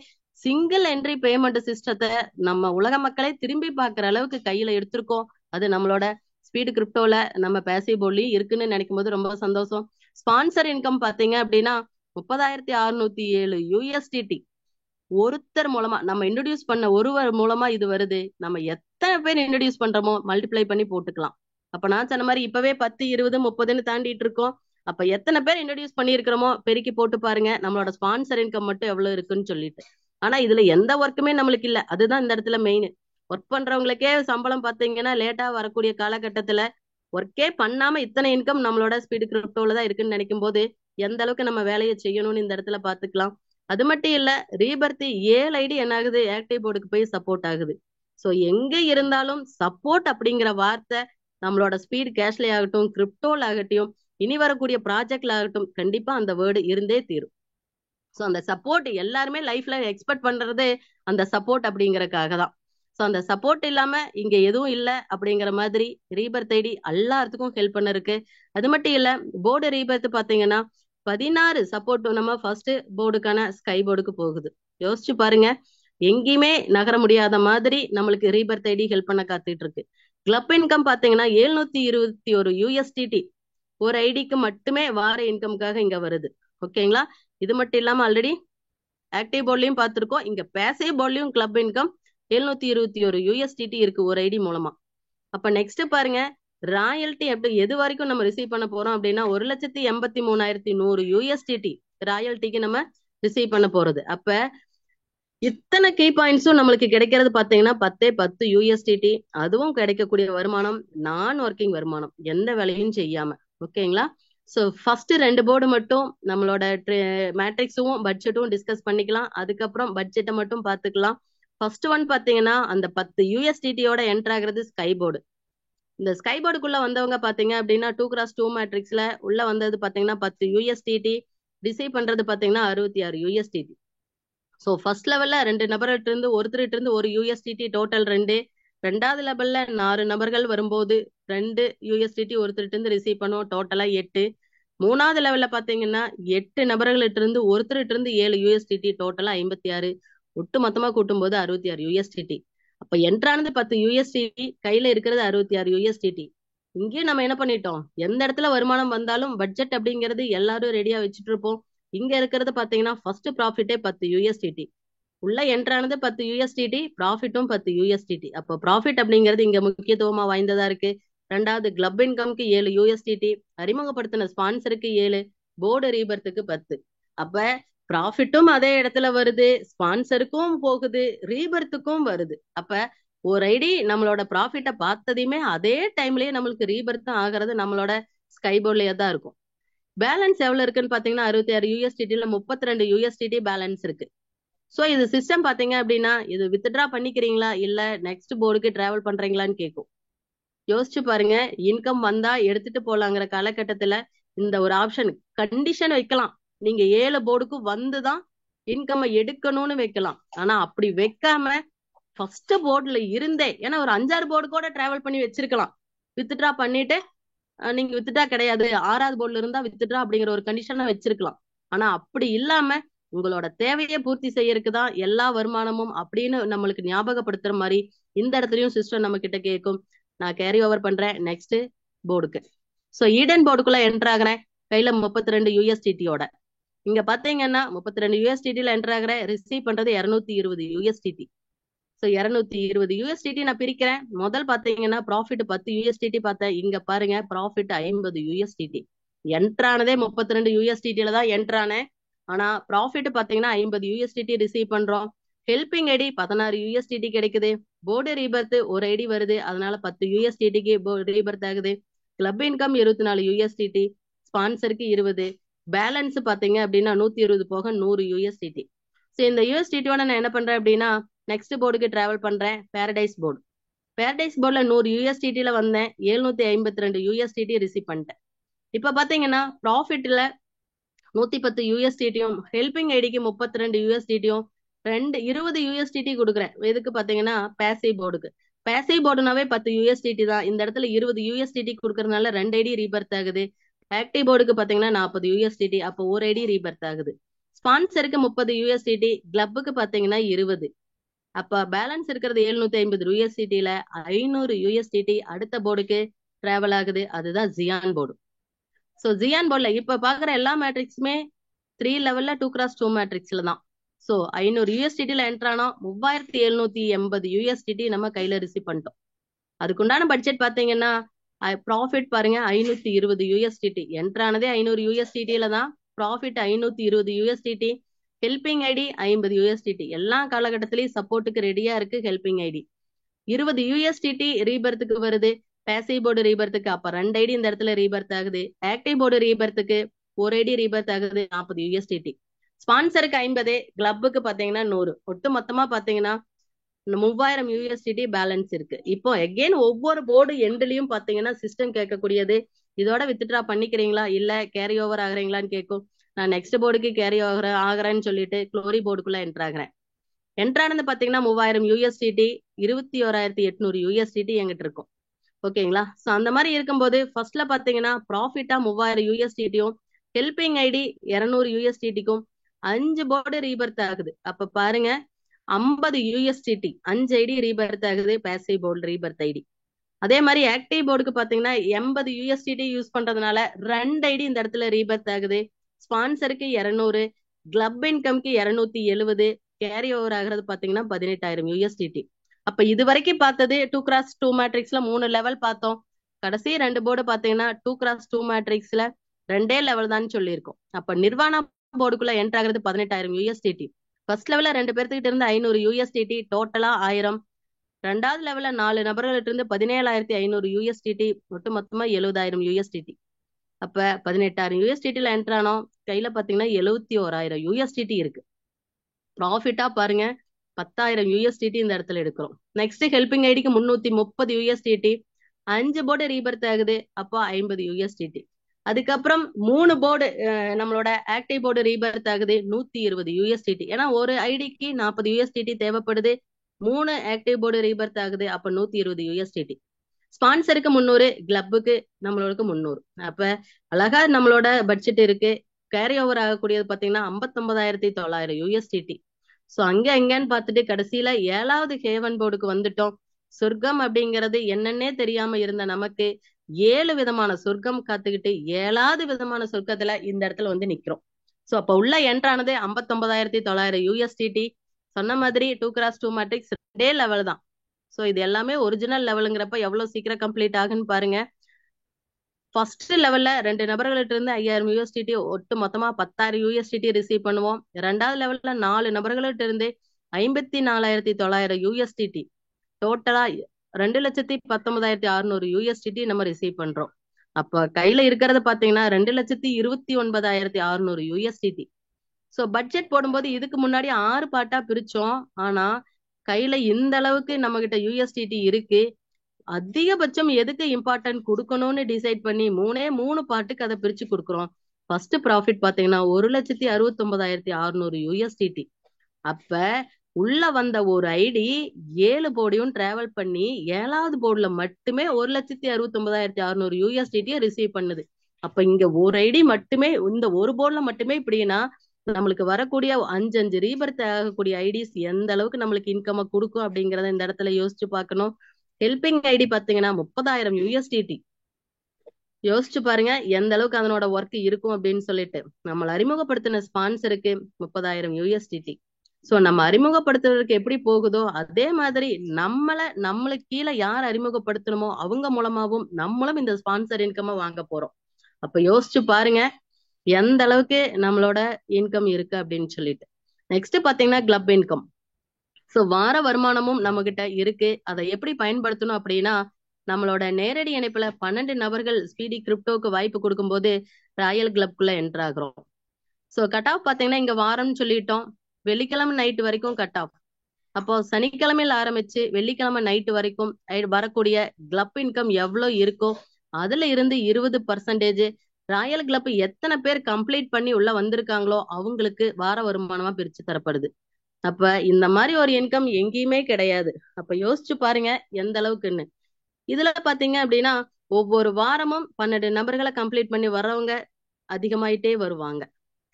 சிங்கிள் என்ட்ரி பேமெண்ட் சிஸ்டத்தை நம்ம உலக மக்களே திரும்பி பார்க்குற அளவுக்கு கையில எடுத்திருக்கோம். அது நம்மளோட ஸ்பீடு கிரிப்டோல நம்ம பேசிவ் போர்ட்லயும் இருக்குன்னு நினைக்கும் போது ரொம்ப சந்தோஷம். ஸ்பான்சர் இன்கம் பாத்தீங்க அப்படின்னா 30,607 USDT ஒருத்தர் மூலமா நம்ம இன்ட்ரடியூஸ் பண்ண ஒருவர் மூலமா இது வருது. நம்ம எத்தனை பேர் இன்ட்ரடியூஸ் பண்றோமோ மல்டிப்ளை பண்ணி போட்டுக்கலாம். அப்ப நான் சொன்ன மாதிரி இப்பவே 10, 20, 30ன்னு தாண்டிட்டு இருக்கோம். அப்ப எத்தனை பேர் இன்ட்ரடியூஸ் பண்ணிருக்கிறோமோ பெருக்கி போட்டு பாருங்க நம்மளோட ஸ்பான்சர் இன்கம் மட்டும் எவ்வளவு இருக்குன்னு சொல்லிட்டு. ஆனா இதுல எந்த ஒர்க்குமே நம்மளுக்கு இல்ல. அதுதான் இந்த இடத்துல மெயின். ஒர்க் பண்றவங்களுக்கே சம்பளம் பாத்தீங்கன்னா லேட்டா வரக்கூடிய காலகட்டத்துல ஒர்க்கே பண்ணாம இத்தனை இன்கம் நம்மளோட ஸ்பீடு கிரிப்டோல தான் இருக்குன்னு நினைக்கும் போது எந்த அளவுக்கு நம்ம வேலையை செய்யணும்னு இந்த இடத்துல பாத்துக்கலாம். அது மட்டும் இல்ல, ரீபர்த் 7 ஐடி என்ன ஆகுது, ஆக்டிவ் போர்டுக்கு போய் சப்போர்ட் ஆகுது. சோ எங்க இருந்தாலும் சப்போர்ட் அப்படிங்கிற வார்த்தை நம்மளோட ஸ்பீட் கேஷ்ல ஆகட்டும், கிரிப்டோல ஆகட்டும், இனி வரக்கூடிய ப்ராஜெக்ட்ல ஆகட்டும், கண்டிப்பா அந்த வேர்டு இருந்தே தீரும். ஸோ அந்த சப்போர்ட் எல்லாருமே லைஃப்ல எக்ஸ்பெக்ட் பண்றது அந்த சப்போர்ட் அப்படிங்கறக்காக தான். ஸோ அந்த சப்போர்ட் இல்லாம இங்க எதுவும் இல்லை அப்படிங்கிற மாதிரி ரீபர்த் ஐடி எல்லாத்துக்கும் ஹெல்ப் பண்ண இருக்கு. அது மட்டும் இல்ல, போர்டு ரீபர்த் பாத்தீங்கன்னா 16 சப்போர்ட் நம்ம ஃபர்ஸ்ட் போர்டுக்கான ஸ்கை போர்டுக்கு போகுது. யோசிச்சு பாருங்க, எங்கேயுமே நகர முடியாத மாதிரி நம்மளுக்கு ரீபர்த் ஐடி ஹெல்ப் பண்ண காத்துட்டு இருக்கு. கிளப் இன்கம் பாத்தீங்கன்னா 721 USDT ஒரு ஐடிக்கு மட்டுமே வார இன்கம்காக இங்க வருது. ஓகேங்களா? இது மட்டும் இல்லாம ஆல்ரெடி ஆக்டிவ் போர்ட்லயும் பார்த்திருக்கோம், இங்க பேசிவ் போர்ட்லயும் கிளப் இன்கம் 721 USDT இருக்கு ஒரு ஐடி மூலமா. அப்ப நெக்ஸ்ட் பாருங்க, ராயல்டி எப்படி எது வரைக்கும் நம்ம ரிசீவ் பண்ண போறோம் அப்படின்னா 1,83,100 USDT ராயல்டிக்கு நம்ம ரிசீவ் பண்ண போறது. அப்ப இத்தனை கீ பாயிண்ட்ஸும் நம்மளுக்கு கிடைக்கிறது பாத்தீங்கன்னா 10 USDT. அதுவும் கிடைக்கக்கூடிய வருமானம் நான் ஒர்க்கிங் வருமானம், எந்த வேலையும் செய்யாம. ஓகேங்களா? ஸோ ஃபர்ஸ்ட் 2 போர்டு மட்டும் நம்மளோட மேட்ரிக்ஸும் பட்ஜெட்டும் டிஸ்கஸ் பண்ணிக்கலாம். அதுக்கப்புறம் பட்ஜெட்டை மட்டும் பார்த்துக்கலாம். ஃபர்ஸ்ட் ஒன் பாத்தீங்கன்னா அந்த 10 USDTயோட என்டர் ஆகுறது ஸ்கை போர்டு. இந்த ஸ்கை போர்டுக்குள்ள வந்தவங்க பாத்தீங்க அப்படின்னா 2x2 மேட்ரிக்ஸ்ல உள்ள வந்தது பாத்தீங்கன்னா 10 USDT, ரிசீவ் பண்றது பாத்தீங்கன்னா 66 USDT. ஸோ ஃபர்ஸ்ட் லெவல்ல 2 நபர்கிட்ட இருந்து ஒருத்தர்கிட்ட இருந்து 1 USDT டோட்டல் 2. 2வது லெவல்ல 4 நபர்கள் வரும்போது 2 USDT ஒருத்தர்கிட்ட இருந்து ரிசீவ் பண்ணுவோம், டோட்டலா 8. 3வது லெவல்ல பாத்தீங்கன்னா 8 நபர்கள்ட்ட இருந்து ஒருத்தர்கிட்ட இருந்து 7 USDT டோட்டலா 56. ஒட்டு மொத்தமா கூட்டும் போது 66 USDT. அப்ப என்ட்ரானது 10 USDT, கையில இருக்கிறது 66 USDT. இங்கேயும் நம்ம என்ன பண்ணிட்டோம், எந்த இடத்துல வருமானம் வந்தாலும் பட்ஜெட் அப்படிங்கிறது எல்லாரும் ரெடியா வச்சுட்டு இருப்போம். இங்க இருக்கிறது பாத்தீங்கன்னா ஃபர்ஸ்ட் ப்ராஃபிட்டே 10 USDT. உள்ள என்ட்ரானது 10 USDT, ப்ராஃபிட்டும் 10 USDT. அப்போ ப்ராஃபிட் அப்படிங்கிறது இங்க முக்கியத்துவமா வாய்ந்ததா இருக்கு. 2வது கிளப் இன்கம்க்கு 7 USDT, அறிமுகப்படுத்தின ஸ்பான்சருக்கு 7, போர்டு ரீபர்த்துக்கு 10. அப்ப ப்ராஃபிட்டும் அதே இடத்துல வருது, ஸ்பான்சருக்கும் போகுது, ரீபர்த்துக்கும் வருது. அப்ப ஒரு ஐடி நம்மளோட ப்ராஃபிட்டை பார்த்ததையுமே அதே டைம்லயே நம்மளுக்கு ரீபர்த்தும் ஆகிறது நம்மளோட ஸ்கை போர்ட்லயே தான் இருக்கும். பேலன்ஸ் எவ்வளவு இருக்குன்னு பாத்தீங்கன்னா 66 USDTல 32 USDT பேலன்ஸ் இருக்கு. சோ இது சிஸ்டம் பாத்தீங்க அப்படின்னா இது வித்ட்ரா பண்ணிக்கிறீங்களா இல்ல நெக்ஸ்ட் போர்டுக்கு டிராவல் பண்றீங்களான்னு கேட்கும். யோசிச்சு பாருங்க, இன்கம் வந்தா எடுத்துட்டு போலாங்கிற காலகட்டத்துல இந்த ஒரு ஆப்ஷன் கண்டிஷன் வைக்கலாம். நீங்க 7 போர்டுக்கு வந்துதான் இன்கம் எடுக்கணும்னு வைக்கலாம். ஆனா அப்படி வைக்காம ஃபர்ஸ்ட் போர்டுல இருந்தே, ஏன்னா ஒரு 5-6 போர்டு கூட டிராவல் பண்ணி வச்சிருக்கலாம், வித்ட்ரா பண்ணிட்டு நீங்க வித்ட்ரா கிடையாது 6வது போர்டுல இருந்தா வித்ட்ரா அப்படிங்கிற ஒரு கண்டிஷனை வச்சிருக்கலாம். ஆனா அப்படி இல்லாம உங்களோட தேவையை பூர்த்தி செய்யறதுக்குதான் எல்லா வருமானமும் அப்படின்னு நம்மளுக்கு ஞாபகப்படுத்துற மாதிரி இந்த இடத்துலயும் சிஸ்டம் நம்ம கிட்ட கேட்கும். நான் கேரி ஓவர் பண்றேன் நெக்ஸ்ட் போர்டுக்கு. சோ ஈடன் போர்டுக்குள்ள என்டர் ஆகுறேன் கையில 32 USDTயோட. இங்க பாத்தீங்கன்னா 32 USDTல என்டர் ஆகுறேன், ரிசீவ் பண்றது 220 USDT. ஸோ 220 USDT நான் பிரிக்கிறேன். முதல் பாத்தீங்கன்னா ப்ராஃபிட் 10 USDT பார்த்தேன். இங்க பாருங்க ப்ராஃபிட் 50 USDT. என்ட்ரானதே 32 USDTல தான் என்ட்ரானேன். ஆனா ப்ராஃபிட் பாத்தீங்கன்னா 50 USDT ரிசீவ் பண்றோம். ஹெல்பிங் ஐடி 16 USDT கிடைக்குது. போர்டு ரீபர்த் ஒரு ஐடி வருது, அதனால 10 USDTக்கு ரீபர்த் ஆகுது. Club income 24 USDT, ஸ்பான்சருக்கு 20. பேலன்ஸ் பாத்தீங்க அப்படின்னா 120 போக 100 USDT. ஸோ இந்த USDTயோட நான் என்ன பண்றேன் அப்படின்னா நெக்ஸ்ட் போர்டுக்கு டிராவல் பண்றேன், பாரடைஸ் போர்டு. பாரடைஸ் போர்டுல 100 USDTல வந்தேன், 752 USDT ரிசீவ் பண்ணிட்டேன். இப்ப பாத்தீங்கன்னா ப்ராஃபிட்ல 110 USDTயும் ஹெல்பிங் ஐடிக்கு 32 USDTயும் 20 USDT கொடுக்குறேன். எதுக்கு பாத்தீங்கன்னா பேசிவ் போர்டுக்கு. பேசிவ் போர்டுனாவே 10 யூஎஸ்டிடி தான். இந்த இடத்துல 20 யூஎஸ்டிடி கொடுக்கறதுனால 2 ஐடி ரீபர்த் ஆகுது. ஆக்டிவ் போர்டுக்கு பாத்தீங்கன்னா 40 யூஎஸ்டிடி, அப்போ ஒரு ஐடி ரீபர்த் ஆகுது. ஸ்பான்சருக்கு 30 யூஎஸ்டிடி, கிளப்புக்கு பாத்தீங்கன்னா 20. அப்ப பேலன்ஸ் இருக்கிறது 750 யூஎஸ்டிடில 500 யூஎஸ்டிடி அடுத்த போர்டுக்கு டிராவல் ஆகுது. அதுதான் ஜியான் போர்டு. சோ ஜியான் போர்டுல இப்ப பாக்குற எல்லா மேட்ரிக்ஸுமே 3 லெவல்ல 2x2 மேட்ரிக்ஸ்ல தான். சோ 500 யூஎஸ்டிடில என்டர் ஆனோம், 3780 யூஎஸ்டிடி நம்ம கையில ரிசீவ் பண்ணிட்டோம். அதுக்குண்டான பட்ஜெட் பாத்தீங்கன்னா ப்ராஃபிட் பாருங்க 520 யூஎஸ்டிடி. என்டர் ஆனதே 500 யூஎஸ்டிடில தான். Profit 520 USDT. Helping ID 50 USDT. எல்லா காலகட்டத்திலயும் சப்போர்ட்டுக்கு ரெடியா இருக்கு ஹெல்பிங் ஐடி. 20 யூஎஸ்டிடி ரீபர்த்துக்கு வருது. பேசிவ் போர்டு ரீபர்த்துக்கு அப்ப 2 ஐடி இந்த இடத்துல ரீபர்த் ஆகுது. ஆக்டிவ் போர்டு ரீபர்த்துக்கு ஒரு ஐடி ரீபர்த் ஆகுது 40 யூஎஸ்டிடி. ஸ்பான்சருக்கு 50, கிளப்புக்கு பாத்தீங்கன்னா 100. ஒட்டு மொத்தமா பாத்தீங்கன்னா 3000 யூஎஸ்டிடி பேலன்ஸ் இருக்கு. இப்போ எகெயின் ஒவ்வொரு போர்டு எண்ட்லயும் பாத்தீங்கன்னா சிஸ்டம் கேட்கக்கூடியது, இதோட வித்ட்ரா பண்ணிக்கிறீங்களா இல்ல கேரி ஓவர் ஆகுறீங்களான்னு கேட்கும். நான் நெக்ஸ்ட் போர்டுக்கு கேரி ஓவர் ஆகுறேன்னு சொல்லிட்டு குளோரி போர்டுக்குள்ள என்டர் ஆகுறேன். என்டர் ஆனது பாத்தீங்கன்னா 3000 யூஎஸ்டிடி, 21800 யூஎஸ்டிடி எங்கிட்ட இருக்கும். ஓகேங்களா? சோ அந்த மாதிரி இருக்கும்போது ஃபர்ஸ்ட்ல பாத்தீங்கன்னா ப்ராஃபிட்டா 3000 யூஎஸ்டிடியும் ஹெல்பிங் ஐடி 200 யூஎஸ்டிடிக்கும் 5 போர்டு ரீபர்த் ஆகுது. அப்ப பாருங்க 50 யூஎஸ்டிடி 5 ஐடி ரீபர்த் ஆகுது. Passive board rebirth ID. அதே மாதிரி ஆக்டிவ் போர்டுக்கு பாத்தீங்கன்னா 80 யூஎஸ்டிடி யூஸ் பண்றதுனால 2 ஐடி இந்த இடத்துல ரீபர்த் ஆகுது. ஸ்பான்சருக்கு 200, கிளப் இன்கம்க்கு 270, கேரி ஓவர் ஆகுறது பாத்தீங்கன்னா 18000 யூஎஸ்டிடி. அப்ப இது வரைக்கும் பார்த்தது 2x2 மேட்ரிக்ஸ்ல 3 லெவல் பார்த்தோம். கடைசி 2 போர்டு பாத்தீங்கன்னா 2x2 மேட்ரிக்ஸ்ல 2 லெவல் தான் சொல்லியிருக்கோம். அப்ப நிர்வாணா போர்டுக்குள்ள என்டர் ஆகுறது 18000 யூஎஸ்டிடி. ஃபர்ஸ்ட் லெவல்ல 2 பேர்த்துக்கிட்ட இருந்து 500 யூஎஸ்டிடி, டோட்டலா 1000. ரெண்டாவது லெவல்ல 4 நபர்கள்ட்ட இருந்து 17500 யூஎஸ்டிடி, ஒட்டு மொத்தமா 70000 யூஎஸ்டிடி. அப்ப 18000 யூஎஸ்டிடில என்டர் ஆனோம். கையில பாத்தீங்கன்னா 71000 யூஎஸ்டிடி இருக்கு. ப்ராஃபிட்டா பாருங்க 10000 யூஎஸ்டிடி இந்த இடத்துல எடுக்கிறோம். நெக்ஸ்ட் ஹெல்பிங் ஐடிக்கு 330 யூஎஸ்டிடி, 5 போர்டு ரீபர்த் ஆகுது. அப்போ 50 யூஎஸ்டிடி. அதுக்கப்புறம் 3 போர்டு நம்மளோட ஆக்டிவ் போர்டு ரீபர்த் ஆகுது 120 யூஎஸ்டிடி. ஏன்னா ஒரு ஐடிக்கு 40 யூஎஸ்டிடி தேவைப்படுது. 3 ஆக்டிவ் போர்டு ரீபர்த் ஆகுது. அப்ப 120 யூஎஸ்டிடி. ஸ்பான்சருக்கு 300, கிளப்புக்கு நம்மளோட 300. அப்ப அழகா நம்மளோட பட்ஜெட் இருக்கு. கேரி ஓவர் ஆகக்கூடியது பாத்தீங்கன்னா 59900 யூஎஸ்டிடி. சோ அங்க எங்கன்னு பார்த்துட்டு கடைசியில 7வது ஹேவன் போர்டுக்கு வந்துட்டோம். சொர்க்கம் அப்படிங்கறது என்னன்னே தெரியாம இருந்த நமக்கு 7 விதமான சொர்க்கம் காத்துக்கிட்டு 7வது விதமான சொர்க்கத்துல இந்த இடத்துல வந்து நிக்கிறோம். சோ அப்ப உள்ள என்ட்ரானது 59900 யூஎஸ்டிடி. சொன்ன மாதிரி 2x2 மேட்ரிக்ஸ் 2 லெவல் தான். சோ இது எல்லாமே ஒரிஜினல் லெவலுங்கிறப்ப எவ்வளவு சீக்கிரம் கம்ப்ளீட் ஆகுன்னு பாருங்க. ஃபர்ஸ்ட் லெவல்ல 2 நபர்கள்ட்ட இருந்து 5000 யூஎஸ்டிடி, ஒட்டு மொத்தமா 10000 யூஎஸ்டிடி ரிசீவ் பண்ணுவோம். 2வது லெவல்ல 4 நபர்கள்ட்ட இருந்து 54900 யூஎஸ்டிடி, டோட்டலா 2,19,600 யூஎஸ்டிடி நம்ம ரிசீவ் பண்றோம். அப்ப கையில இருக்கிறது பாத்தீங்கன்னா 2,29,600 யூஎஸ்டிடி. சோ பட்ஜெட் போடும்போது இதுக்கு முன்னாடி 6 பார்ட்டா பிரிச்சோம். ஆனா கையில இந்த அளவுக்கு நம்ம கிட்ட யூஎஸ்டிடி இருக்கு. அதிகபட்சம் எதுக்கு இம்பார்ட்டன்ட் கொடுக்கணும்னு டிசைட் பண்ணி 3 பார்ட்டுக்கு அதை பிரிச்சு கொடுக்குறோம். ஃபர்ஸ்ட் ப்ராஃபிட் பாத்தீங்கன்னா 1,69,600 யூஎஸ்டிடி. அப்ப உள்ள வந்த ஒரு ஐடி 7 போர்டையும் டிராவல் பண்ணி 7வது போர்டுல மட்டுமே 1,69,600 யூஎஸ்டிடியை ரிசீவ் பண்ணுது. அப்ப இங்க ஒரு ஐடி மட்டுமே, இந்த ஒரு போர்டுல மட்டுமே இப்படின்னா நம்மளுக்கு வரக்கூடிய 5 ரீபர்த் ஆகக்கூடிய ஐடிஸ் எந்த அளவுக்கு நம்மளுக்கு இன்கம் கொடுக்கும் அப்படிங்கறத இந்த இடத்துல யோசிச்சு பார்க்கணும். ஹெல்பிங் ஐடி பாத்தீங்கன்னா 30,000 யூஎஸ்டிடி. யோசிச்சு பாருங்க எந்த அளவுக்கு அதனோட ஒர்க் இருக்கும் அப்படின்னு சொல்லிட்டு. நம்மள அறிமுகப்படுத்தின ஸ்பான்சருக்கு 30,000 யூஎஸ்டிடி. சோ நம்ம அறிமுகப்படுத்துறதுக்கு எப்படி போகுதோ அதே மாதிரி நம்மளுக்கு கீழே யார் அறிமுகப்படுத்தணுமோ அவங்க மூலமாவும் நம்மளும் இந்த ஸ்பான்சர் இன்கம் வாங்க போறோம். அப்ப யோசிச்சு பாருங்க எந்த அளவுக்கு நம்மளோட இன்கம் இருக்கு அப்படின்னு சொல்லிட்டு. நெக்ஸ்ட் பாத்தீங்கன்னா கிளப் இன்கம். சோ வார வருமானமும் நம்ம கிட்ட இருக்கு. அதை எப்படி பயன்படுத்தணும் அப்படின்னா, நம்மளோட நேரடி இணைப்புல 12 நபர்கள் ஸ்பீடி கிரிப்டோக்கு வாய்ப்பு கொடுக்கும்போது ராயல் கிளப்குள்ள என்டர் ஆகுறோம். சோ கட் ஆஃப் பாத்தீங்கன்னா இங்க வாரம்னு சொல்லிட்டோம். வெள்ளிக்கிழமை நைட் வரைக்கும் கட் ஆஃப். அப்போ சனிக்கிழமையில ஆரம்பிச்சு வெள்ளிக்கிழமை நைட் வரைக்கும் வரக்கூடிய கிளப் இன்கம் எவ்வளவு இருக்கோ அதுல இருந்து 20% ராயல் கிளப் எத்தனை பேர் கம்ப்ளீட் பண்ணி உள்ள வந்திருக்காங்களோ அவங்களுக்கு வார வருமானமா பிரிச்சு தரப்படுது. அப்ப இந்த மாதிரி ஒரு இன்கம் எங்கேயுமே கிடையாது. அப்ப யோசிச்சு பாருங்க எந்த அளவுக்குன்னு. இதுல பாத்தீங்க அப்படின்னா ஒவ்வொரு வாரமும் 12 நபர்களை கம்ப்ளீட் பண்ணி வர்றவங்க அதிகமாயிட்டே வருவாங்க.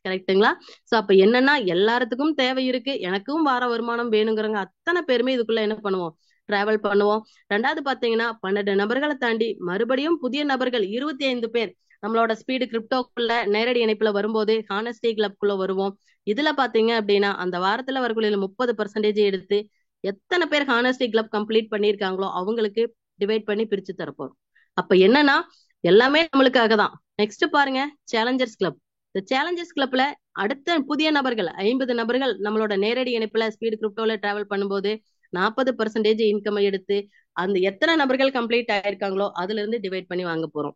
கரெக்டுங்களா? சோ அப்ப என்னன்னா எல்லாத்துக்கும் தேவை இருக்கு, எனக்கும் வார வருமானம் வேணுங்கிறவங்க அத்தனை பேருமே இதுக்குள்ள என்ன பண்ணுவோம், டிராவல் பண்ணுவோம். ரெண்டாவது பாத்தீங்கன்னா 12 நபர்களை தாண்டி மறுபடியும் புதிய நபர்கள் 25 பேர் நம்மளோட ஸ்பீடு கிரிப்டோக்குள்ள நேரடி இணைப்புல வரும்போது ஹானஸ்டி கிளப்குள்ள வருவோம். இதுல பாத்தீங்க அப்படின்னா அந்த வாரத்துல வரக்கூடிய 30% எடுத்து எத்தனை பேர் ஹானஸ்டி கிளப் கம்ப்ளீட் பண்ணிருக்காங்களோ அவங்களுக்கு டிவைட் பண்ணி பிரிச்சு தரப்போம். அப்ப என்னன்னா எல்லாமே நம்மளுக்காக தான். நெக்ஸ்ட் பாருங்க சேலஞ்சர்ஸ் கிளப். இந்த சேலஞ்சர்ஸ் கிளப்ல அடுத்த புதிய நபர்கள் 50 நபர்கள் நம்மளோட நேரடி இணைப்புல ஸ்பீடு கிரிப்டோல டிராவல் பண்ணும்போது 40% இன்கம் எடுத்து அந்த எத்தனை நபர்கள் கம்ப்ளீட் ஆயிருக்காங்களோ அதுல இருந்து டிவைட் பண்ணி வாங்க போறோம்.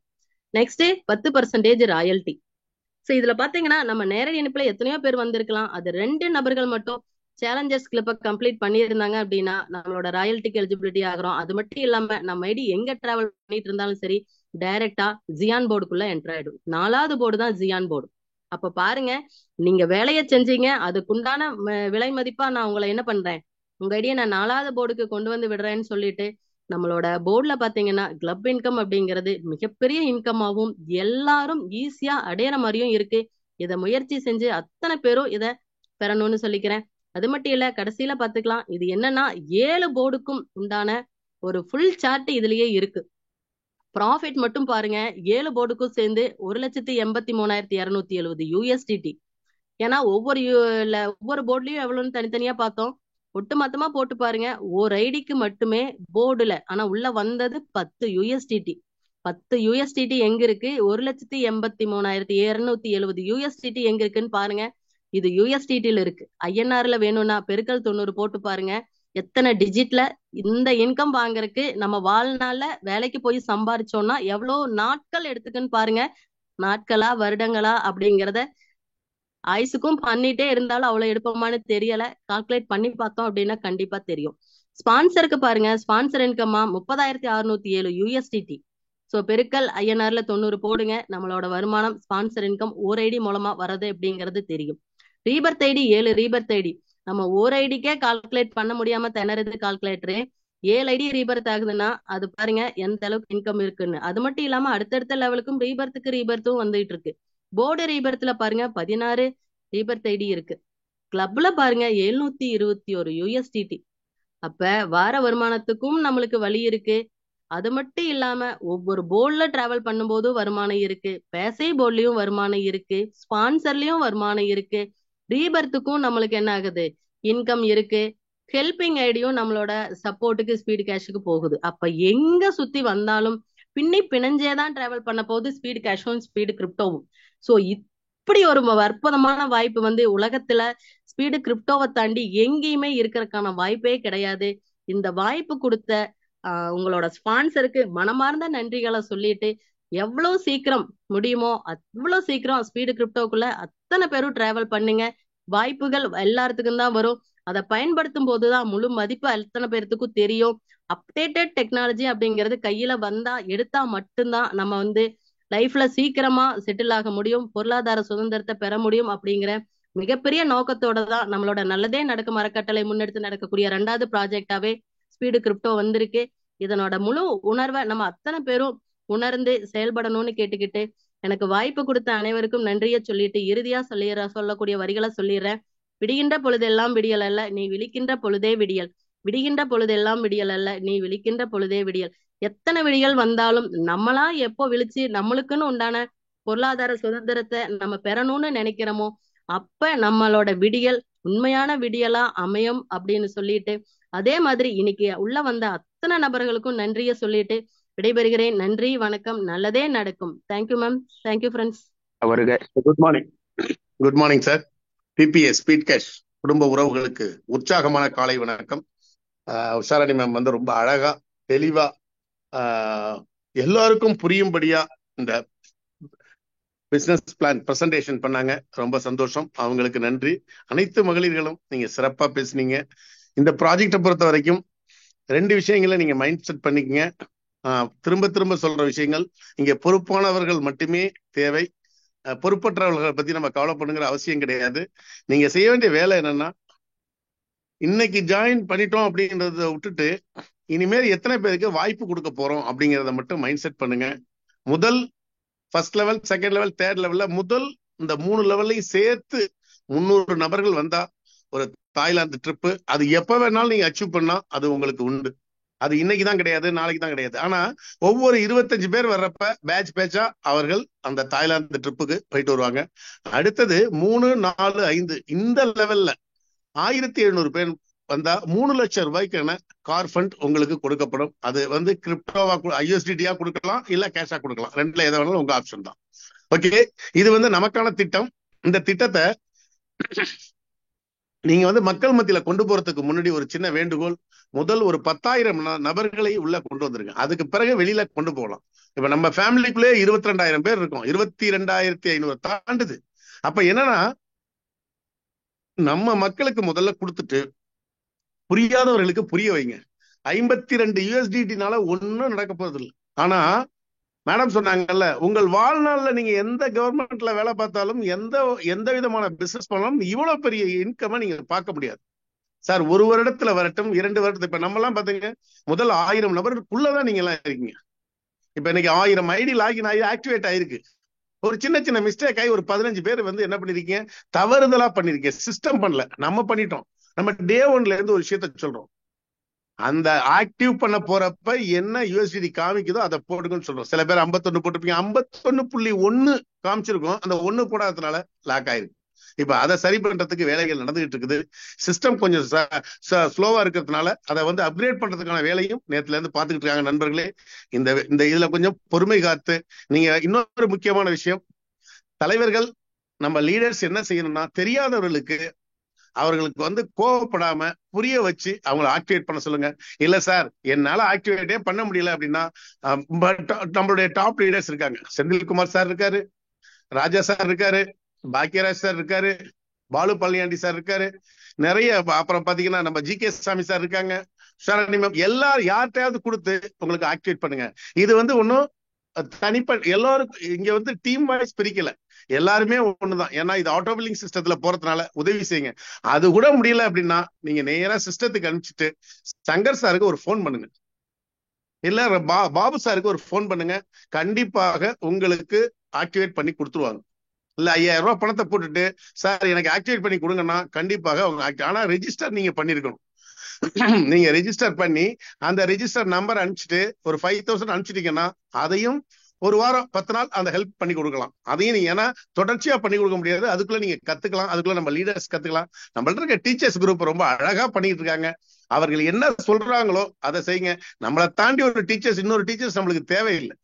Next 10% royalty. சோ இதுல பாத்தீங்கன்னா நம்ம நேரடி இணைப்புல எத்தனையோ பேர் வந்திருக்கலாம், அது 2 நபர்கள் மட்டும் சேலஞ்சர்ஸ் கிளப்பை கம்ப்ளீட் பண்ணியிருந்தாங்க அப்படின்னா நம்மளோட ராயல்டிக்கு எலிஜிபிலிட்டி ஆகிறோம். அது மட்டும் இல்லாம நம்ம ஐடி எங்க டிராவல் பண்ணிட்டு இருந்தாலும் சரி டைரக்டா ஜியான் போர்டுக்குள்ள என்டர் ஆயிடும். 4வது போர்டு தான் ஜியான் போர்டு. அப்ப பாருங்க நீங்க வேலையை செஞ்சீங்க, அதுக்குண்டான விலை மதிப்பா நான் உங்களை என்ன பண்றேன், உங்க ஐடியை நான் 4வது போர்டுக்கு கொண்டு வந்து விடுறேன்னு சொல்லிட்டு நம்மளோட போர்டுல பாத்தீங்கன்னா கிளப் இன்கம் அப்படிங்கிறது மிகப்பெரிய இன்கமாவும் எல்லாரும் ஈஸியா அடையிற மாதிரியும் இருக்கு. இதை முயற்சி செஞ்சு அத்தனை பேரும் இதை பெறணும்னு சொல்லிக்கிறேன். அது மட்டும் இல்ல கடைசியில பாத்துக்கலாம், இது என்னன்னா 7 போர்டுக்கும் உண்டான ஒரு ஃபுல் சார்ட் இதுலயே இருக்கு. ப்ராஃபிட் மட்டும் பாருங்க 7 போர்டுக்கும் சேர்ந்து 1,83,270 USDT. ஏன்னா ஒவ்வொரு போர்ட்லயும் எவ்வளவுன்னு தனித்தனியா பார்த்தோம். ஒட்டு மொத்தமா போட்டு பாருங்க ஒரு ஐடிக்கு மட்டுமே போர்டுல ஆனா உள்ள வந்தது 10 USDT. 10 USDT எங்க இருக்கு, 1,83,270 USDT எங்க இருக்குன்னு பாருங்க. இது USDTல இருக்கு. INRல வேணும்னா பெருக்கல் 90 போட்டு பாருங்க எத்தனை டிஜிட்ல இந்த இன்கம் வாங்குறதுக்கு நம்ம வாழ்நாள்ல வேலைக்கு போய் சம்பாரிச்சோம்னா எவ்வளவு நாட்கள் எடுத்துக்குன்னு பாருங்க. நாட்களா வருடங்களா அப்படிங்கிறத ஆயுசுக்கும் பண்ணிட்டே இருந்தாலும் அவ்வளவு எடுப்போமான்னு தெரியல. கால்குலேட் பண்ணி பார்த்தோம் அப்படின்னா கண்டிப்பா தெரியும். ஸ்பான்சருக்கு பாருங்க, ஸ்பான்சர் இன்கமா 30,607 USDT. சோ பெருக்கல் INRல 90 போடுங்க. நம்மளோட வருமானம் ஸ்பான்சர் இன்கம் ஒரு ஐடி மூலமா வர்றது அப்படிங்கிறது தெரியும். ரீபர்த் ஐடி 7 ரீபர்த் ஐடி நம்ம ஒரு ஐடிக்கே கால்குலேட் பண்ண முடியாம திணறது கால்குலேட்டரு. 7 ஐடி ரீபர்த் ஆகுதுன்னா அது பாருங்க எந்த அளவுக்கு இன்கம் இருக்குன்னு. அது மட்டும் இல்லாம அடுத்தடுத்த லெவலுக்கும் ரீபர்த்தும் வந்துட்டு இருக்கு. போர்டு ரீபர்த்ல பாருங்க 16 ரீபர்த் ஐடி இருக்கு. கிளப்ல பாருங்க 721 USDT. அப்ப வார வருமானத்துக்கும் நம்மளுக்கு வழி இருக்கு. அது மட்டும் இல்லாம ஒவ்வொரு போர்ட்ல டிராவல் பண்ணும்போது வருமானம் இருக்கு, பேசை போர்ட்லயும் வருமானம் இருக்கு, ஸ்பான்சர்லயும் வருமானம் இருக்கு, ரீபர்த்துக்கும் நம்மளுக்கு என்ன ஆகுது இன்கம் இருக்கு, ஹெல்பிங் ஐடியும் நம்மளோட சப்போர்ட்டுக்கு ஸ்பீடு கேஷுக்கு போகுது. அப்ப எங்க சுத்தி வந்தாலும் பிணைஞ்சேதான் டிராவல் பண்ண போகுது ஸ்பீடு கேஷும் ஸ்பீடு கிரிப்டோவும். சோ இப்படி ஒரு அற்புதமான வாய்ப்பு உலகத்துல ஸ்பீடு கிரிப்டோவை தாண்டி எங்கேயுமே இருக்கிறதுக்கான வாய்ப்பே கிடையாது. இந்த வாய்ப்பு கொடுத்த உங்களோட ஸ்பான்சருக்கு மனமார்ந்த நன்றிகளை சொல்லிட்டு எவ்வளவு சீக்கிரம் முடியுமோ அவ்வளவு சீக்கிரம் ஸ்பீடு கிரிப்டோக்குள்ள அத்தனை பேரும் டிராவல் பண்ணுங்க. வாய்ப்புகள் எல்லாத்துக்கும் தான் வரும். அதை பயன்படுத்தும் போதுதான் முழு மதிப்பு அத்தனை பேர்த்துக்கும் தெரியும். அப்டேட்டட் டெக்னாலஜி அப்படிங்கிறது கையில வந்தா எடுத்தா மட்டும்தான் நம்ம லைஃப்ல சீக்கிரமா செட்டில் ஆக முடியும், பொருளாதார சுதந்திரத்தை பெற முடியும். அப்படிங்கிற மிகப்பெரிய நோக்கத்தோட தான் நம்மளோட நல்லதே நடக்கும் அறக்கட்டளை முன்னெடுத்து நடக்கக்கூடிய 2வது ப்ராஜெக்டாவே ஸ்பீடு கிரிப்டோ வந்திருக்கு. இதனோட முழு உணர்வை நம்ம அத்தனை பேரும் உணர்ந்து செயல்படணும்னு கேட்டுக்கிட்டு எனக்கு வாய்ப்பு கொடுத்த அனைவருக்கும் நன்றியை சொல்லிட்டு இறுதியா சொல்லக்கூடிய வரிகளை சொல்லிடுறேன். விடுகின்ற பொழுதெல்லாம் விடியல் அல்ல, நீ விழிக்கின்ற பொழுதே விடியல். விடுகின்ற பொழுதெல்லாம் விடியல் அல்ல, நீ விழிக்கின்ற பொழுதே விடியல். எத்தனை விடியல் வந்தாலும் நம்மளா எப்போ விழிச்சு நம்மளுக்குன்னு உண்டான பொருளாதார சுதந்திரத்தை நம்ம பெறணும்னு நினைக்கிறோமோ அப்ப நம்மளோட விடியல் உண்மையான விடியலா அமையும் அப்படின்னு சொல்லிட்டு அதே மாதிரி இன்னைக்கு உள்ள வந்த அத்தனை நபர்களுக்கும் நன்றியை சொல்லிட்டு விடைபெறுகிறேன். நன்றி, வணக்கம், நல்லதே நடக்கும். Thank you ma'am, thank you friends. Good morning. Good morning sir. PPS speed cash குடும்ப உறவுகளுக்கு உற்சாகமான காலை வணக்கம். உஷாராணி மேம் ரொம்ப அழகா தெளிவா எல்லாருக்கும் புரியும்படியா இந்த பிசினஸ் பிளான் பிரசன்டேஷன் பண்ணாங்க. ரொம்ப சந்தோஷம், அவங்களுக்கு நன்றி. அனைத்து மகளிர்களும் நீங்க சிறப்பா பேசுனீங்க. இந்த ப்ராஜெக்டை பொறுத்த வரைக்கும் 2 விஷயங்களை நீங்க மைண்ட் செட் பண்ணிக்கங்க. திரும்ப திரும்ப சொல்ற விஷயங்கள், இங்க பொறுப்பானவர்கள் மட்டுமே தேவை. பொறுப்பற்றவர்களை பத்தி நம்ம கவலைப்படுங்கிற அவசியம் கிடையாது. நீங்க செய்ய வேண்டிய வேலை என்னன்னா இன்னைக்கு ஜாயின் பண்ணிட்டோம் அப்படின்றத விட்டுட்டு இனிமேல் எத்தனை பேருக்கு வாய்ப்பு கொடுக்க போறோம் அப்படிங்கிறத மட்டும் மைண்ட் செட் பண்ணுங்க. முதல் first level, second level, third லெவல்ல முதல் இந்த 3 லெவல்லையும் சேர்த்து 300 நபர்கள் வந்தா ஒரு தாய்லாந்து ட்ரிப்பு அது எப்ப வேணாலும் நீங்க அச்சீவ் பண்ணா அது உங்களுக்கு உண்டு. அது இன்னைக்கு தான் கிடையாது, நாளைக்கு தான் கிடையாது. ஆனா ஒவ்வொரு 25 பேர் வர்றப்ப பேட்சா அவர்கள் அந்த தாய்லாந்து ட்ரிப்புக்கு போயிட்டு வருவாங்க. அடுத்தது 3, 4, 5 இந்த லெவல்ல 1700 பேர் வந்தா 3 லட்சம் ரூபாய்க்கான கார் ஃபண்ட் உங்களுக்கு கொடுக்கப்படும். அது வந்து கிரிப்டோவா IUSDT கொடுக்கலாம், இல்ல கேஷா கொடுக்கலாம். ரெண்டுல எதை வேணாலும் உங்க ஆப்ஷன் தான். ஓகே, இது வந்து நமக்கான திட்டம். இந்த திட்டத்தை நீங்க வந்து மக்கள் மத்தியில கொண்டு போறதுக்கு முன்னாடி ஒரு சின்ன வேண்டுகோள், முதல் ஒரு 10,000 நபர்களை உள்ள கொண்டு வந்துருங்க. அதுக்கு பிறகு வெளியில கொண்டு போகலாம். இப்ப நம்ம ஃபேமிலிக்குள்ளே 22,000 பேர் இருக்கும், 22,500 தாண்டுது. அப்ப என்னன்னா நம்ம மக்களுக்கு முதல்ல கொடுத்துட்டு புரியாதவர்களுக்கு புரிய வைங்க. 52 USDTனால ஒன்னும் நடக்க போறது இல்லை. ஆனா மேடம் சொன்னாங்கல்ல, உங்கள் வாழ்நாள்ல நீங்க எந்த கவர்மெண்ட்ல வேலை பார்த்தாலும் எந்த விதமான பிசினஸ் பண்ணாலும் இவ்வளவு பெரிய இன்கம் நீங்க பார்க்க முடியாது சார். 1 வருடத்துல வரட்டும், 2 வருடத்துல, இப்ப நம்ம எல்லாம் பாத்தீங்க முதல் 1000 நபருக்குள்ளதான் நீங்க எல்லாம் இருக்கீங்க. இப்ப இன்னைக்கு 1000 ஐடி லாகின் ஆகி ஆக்டிவேட் ஆயிருக்கு. ஒரு சின்ன மிஸ்டேக் ஆகி ஒரு 15 பேர் வந்து என்ன பண்ணிருக்கீங்க, தவறுதலா பண்ணிருக்கீங்க. சிஸ்டம் பண்ணல, நம்ம பண்ணிட்டோம். நம்ம டே 1ல இருந்து ஒரு விஷயத்த சொல்றோம். அந்த ஆக்டிவ் பண்ண போறப்ப என்ன USDT காமிக்குதோ அதை போட்டுக்கன்னு சொல்றோம். சில பேர் 51 போட்டிருப்பீங்க, 51.1 காமிச்சிருக்கோம். அந்த 1 போடாததுனால லாக் ஆயிருக்கு. இப்ப அதை சரி பண்றதுக்கு வேலைகள் நடந்துகிட்டு இருக்குது. சிஸ்டம் கொஞ்சம் ஸ்லோவா இருக்கிறதுனால அதை வந்து அப்கிரேட் பண்றதுக்கான வேலையும் நேத்துல இருந்து பாத்துக்கிட்டு இருக்காங்க நண்பர்களே. இந்த இதுல கொஞ்சம் பொறுமை காத்து நீங்க. இன்னொரு முக்கியமான விஷயம், தலைவர்கள் நம்ம லீடர்ஸ் என்ன செய்யணும்னா, தெரியாதவர்களுக்கு அவர்களுக்கு வந்து கோவப்படாம புரிய வச்சு அவங்களை ஆக்டிவேட் பண்ண சொல்லுங்க. இல்ல சார் என்னால ஆக்டிவேட்டே பண்ண முடியல அப்படின்னா நம்மளுடைய டாப் லீடர்ஸ் இருக்காங்க. செந்தில்குமார் சார் இருக்காரு, ராஜா சார் இருக்காரு, பாக்கியராஜ் சார் இருக்காரு, பாலு பழனியாண்டி சார் இருக்காரு, நிறைய. அப்புறம் பாத்தீங்கன்னா நம்ம GK சாமி சார் இருக்காங்க. எல்லாரும் யார்கிட்டயாவது கொடுத்து உங்களுக்கு ஆக்டிவேட் பண்ணுங்க. இது வந்து ஒன்னும் எல்லாருக்கும் இங்க வந்து டீம் வாய்ஸ் பிரிக்கல, எல்லாருமே ஒண்ணுதான். ஏன்னா இது ஆட்டோ பில்லிங் சிஸ்டத்துல போறதுனால உதவி செய்யுங்க. அது கூட முடியல அப்படின்னா நீங்க நேரா சிஸ்டத்துக்கு அனுப்பிச்சிட்டு சங்கர் சாருக்கு ஒரு போன் பண்ணுங்க, இல்ல பாபு சாருக்கு ஒரு போன் பண்ணுங்க. கண்டிப்பாக உங்களுக்கு ஆக்டிவேட் பண்ணி கொடுத்துருவாங்க. இல்ல 5000 ரூபாய் பணத்தை போட்டுட்டு சார் எனக்கு ஆக்டிவேட் பண்ணி கொடுங்கன்னா கண்டிப்பாக அவங்க ஆனா ரெஜிஸ்டர் நீங்க பண்ணிருக்கணும். நீங்க ரெஜிஸ்டர் பண்ணி அந்த ரெஜிஸ்டர் நம்பர் அனுப்பிச்சிட்டு ஒரு 5000 அனுப்பிச்சிட்டீங்கன்னா அதையும் 1 வாரம் 10 நாள் அந்த ஹெல்ப் பண்ணி கொடுக்கலாம். அதையும் நீங்க ஏன்னா தொடர்ச்சியா பண்ணி கொடுக்க முடியாது, அதுக்குள்ள நீங்க கத்துக்கலாம். அதுக்குள்ள நம்ம லீடர்ஸ் கத்துக்கலாம். நம்மள்ட்ட இருக்க டீச்சர்ஸ் குரூப் ரொம்ப அழகா பண்ணிட்டு இருக்காங்க. அவர்கள் என்ன சொல்றாங்களோ அதை செய்யுங்க. நம்மளை தாண்டி ஒரு டீச்சர்ஸ், இன்னொரு டீச்சர்ஸ் நம்மளுக்கு தேவையில்லை.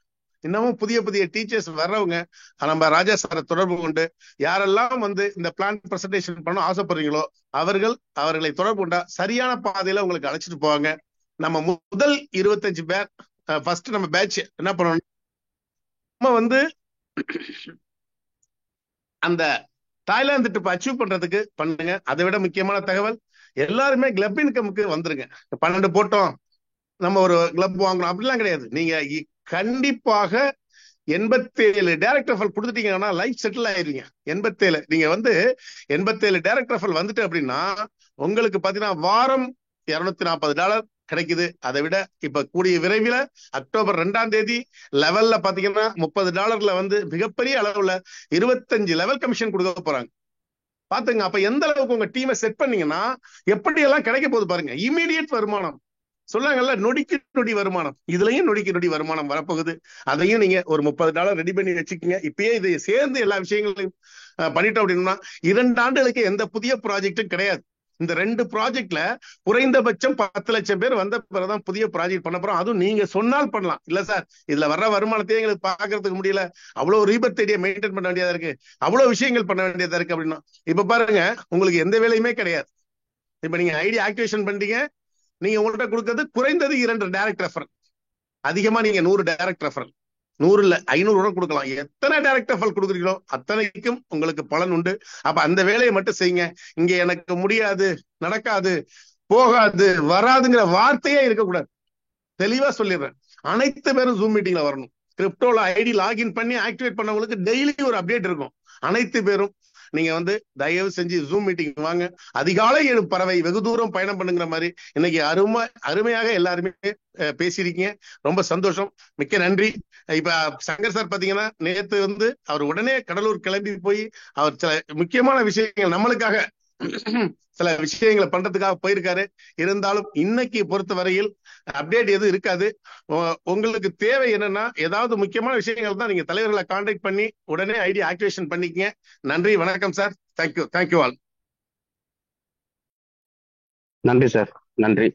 இன்னமும் புதிய டீச்சர்ஸ் வர்றவங்க நம்ம ராஜா சாரை தொடர்பு கொண்டு யாரெல்லாம் வந்து இந்த பிளான் பிரசன்டேஷன் பண்ண ஆசைப்படுறீங்களோ அவர்களை தொடர்பு கொண்டா சரியான பாதையில உங்களுக்கு அழைச்சிட்டு போவாங்க. நம்ம முதல் 25 பேர் ஃபர்ஸ்ட் நம்ம பேட்ச் என்ன பண்ணணும், நம்ம வந்து அந்த தாய்லாந்து ட்ரிப் அச்சீவ் பண்றதுக்கு பண்ணுங்க. அதை விட முக்கியமான தகவல், எல்லாருமே கிளப் இன்கமுக்கு வந்துருங்க. 12 போட்டோம் நம்ம ஒரு கிளப் வாங்கணும் அப்படிலாம் கிடையாது. நீங்க கண்டிப்பாக 87 டைரக்ட் ரெஃபரல் கொடுத்துட்டீங்கன்னா லைஃப் செட்டில் ஆயிருவீங்க. 87 நீங்க வந்து 87 டைரக்ட் ரெஃபரல் வந்துட்டு அப்படின்னா உங்களுக்கு பாத்தீங்கன்னா வாரம் $240 கிடைக்குது. அதை விட இப்ப கூடிய விரைவில் அக்டோபர் 2ஆம் தேதி லெவல்ல பாத்தீங்கன்னா $30 வந்து மிகப்பெரிய அளவுல 25 லெவல் கமிஷன் கொடுக்க போறாங்க. பாத்துங்க. அப்ப எந்த அளவுக்கு உங்க டீமை செட் பண்ணீங்கன்னா எப்படி எல்லாம் கிடைக்க போகுது பாருங்க. இமீடியட் வருமானம் சொல்லாங்கல்ல, நொடிக்கு நொடி வருமானம். இதுலயும் நொடிக்கு நொடி வருமானம் வரப்போகுது. அதையும் நீங்க ஒரு $30 ரெடி பண்ணி வச்சுக்கோங்க. இப்பயே இதை சேர்ந்து எல்லா விஷயங்களையும் பண்ணிட்டோம் அப்படின்னா 2 ஆண்டுகளுக்கு எந்த புதிய ப்ராஜெக்டும் கிடையாது. இந்த 2 ப்ராஜெக்ட்ல குறைந்தபட்சம் 10 லட்சம் பேர் வந்த பிறகுதான் புதிய ப்ராஜெக்ட் பண்ண போறோம். அதுவும் நீங்க சொன்னால் பண்ணலாம். இல்ல சார் இதுல வர்ற வருமானத்தையே எங்களுக்கு பாக்குறதுக்கு முடியல, அவ்வளவு ரீபர்த் ஐடியா மெயின்டைன் பண்ண வேண்டியதா இருக்கு, அவ்வளவு விஷயங்கள் பண்ண வேண்டியதா இருக்கு அப்படின்னா இப்ப பாருங்க, உங்களுக்கு எந்த வேலையுமே கிடையாது. இப்ப நீங்க ஐடி ஆக்டிவேஷன் பண்றீங்க, நீங்க உங்கள்கிட்ட கொடுக்கறது குறைந்தது 2 டைரக்ட் ரெஃபரல். அதிகமா நீங்க 100 டைரக்ட் ரெஃபரல், 100 இல்ல 500 கொடுக்கலாம். எத்தனை டைரக்ட் ரெஃபரல் கொடுக்குறீங்களோ அத்தனைக்கும் உங்களுக்கு பலன் உண்டு. அப்ப அந்த வேலையை மட்டும் செய்யுங்க. இங்க எனக்கு முடியாது, நடக்காது, போகாது, வராதுங்கிற வார்த்தையே இருக்கக்கூடாது. தெளிவா சொல்லிடுறேன். அனைத்து பேரும் ஜூம் மீட்டிங்ல வரணும். கிரிப்டோல ஐடி லாகின் பண்ணி ஆக்டிவேட் பண்ணவங்களுக்கு டெய்லி ஒரு அப்டேட் இருக்கும். அனைத்து பேரும் நீங்க வந்து தயவு செஞ்சு ஜூம் மீட்டிங் வாங்க. அதிகாலை எழும் பறவை வெகு தூரம் பயணம் பண்ணுங்கிற மாதிரி இன்னைக்கு அருமையாக எல்லாருமே பேசியிருக்கீங்க. ரொம்ப சந்தோஷம், மிக்க நன்றி. இப்ப சங்கர் சார் பாத்தீங்கன்னா நேத்து வந்து அவர் உடனே கடலூர் கிளம்பி போய் அவர் சில முக்கியமான விஷயங்கள் நம்மளுக்காக சில விஷயங்களை பண்றதுக்காக போயிருக்காரு. இருந்தாலும் இன்னைக்கு பொறுத்த வரையில் அப்டேட் எதுவும் இருக்காது. உங்களுக்கு தேவை என்னன்னா ஏதாவது முக்கியமான விஷயங்கள் தான் நீங்க தலைவர்களை கான்டாக்ட் பண்ணி உடனே ஐடி ஆக்டிவேஷன் பண்ணிக்கங்க. நன்றி, வணக்கம் சார். Thank you all. நன்றி சார், நன்றி.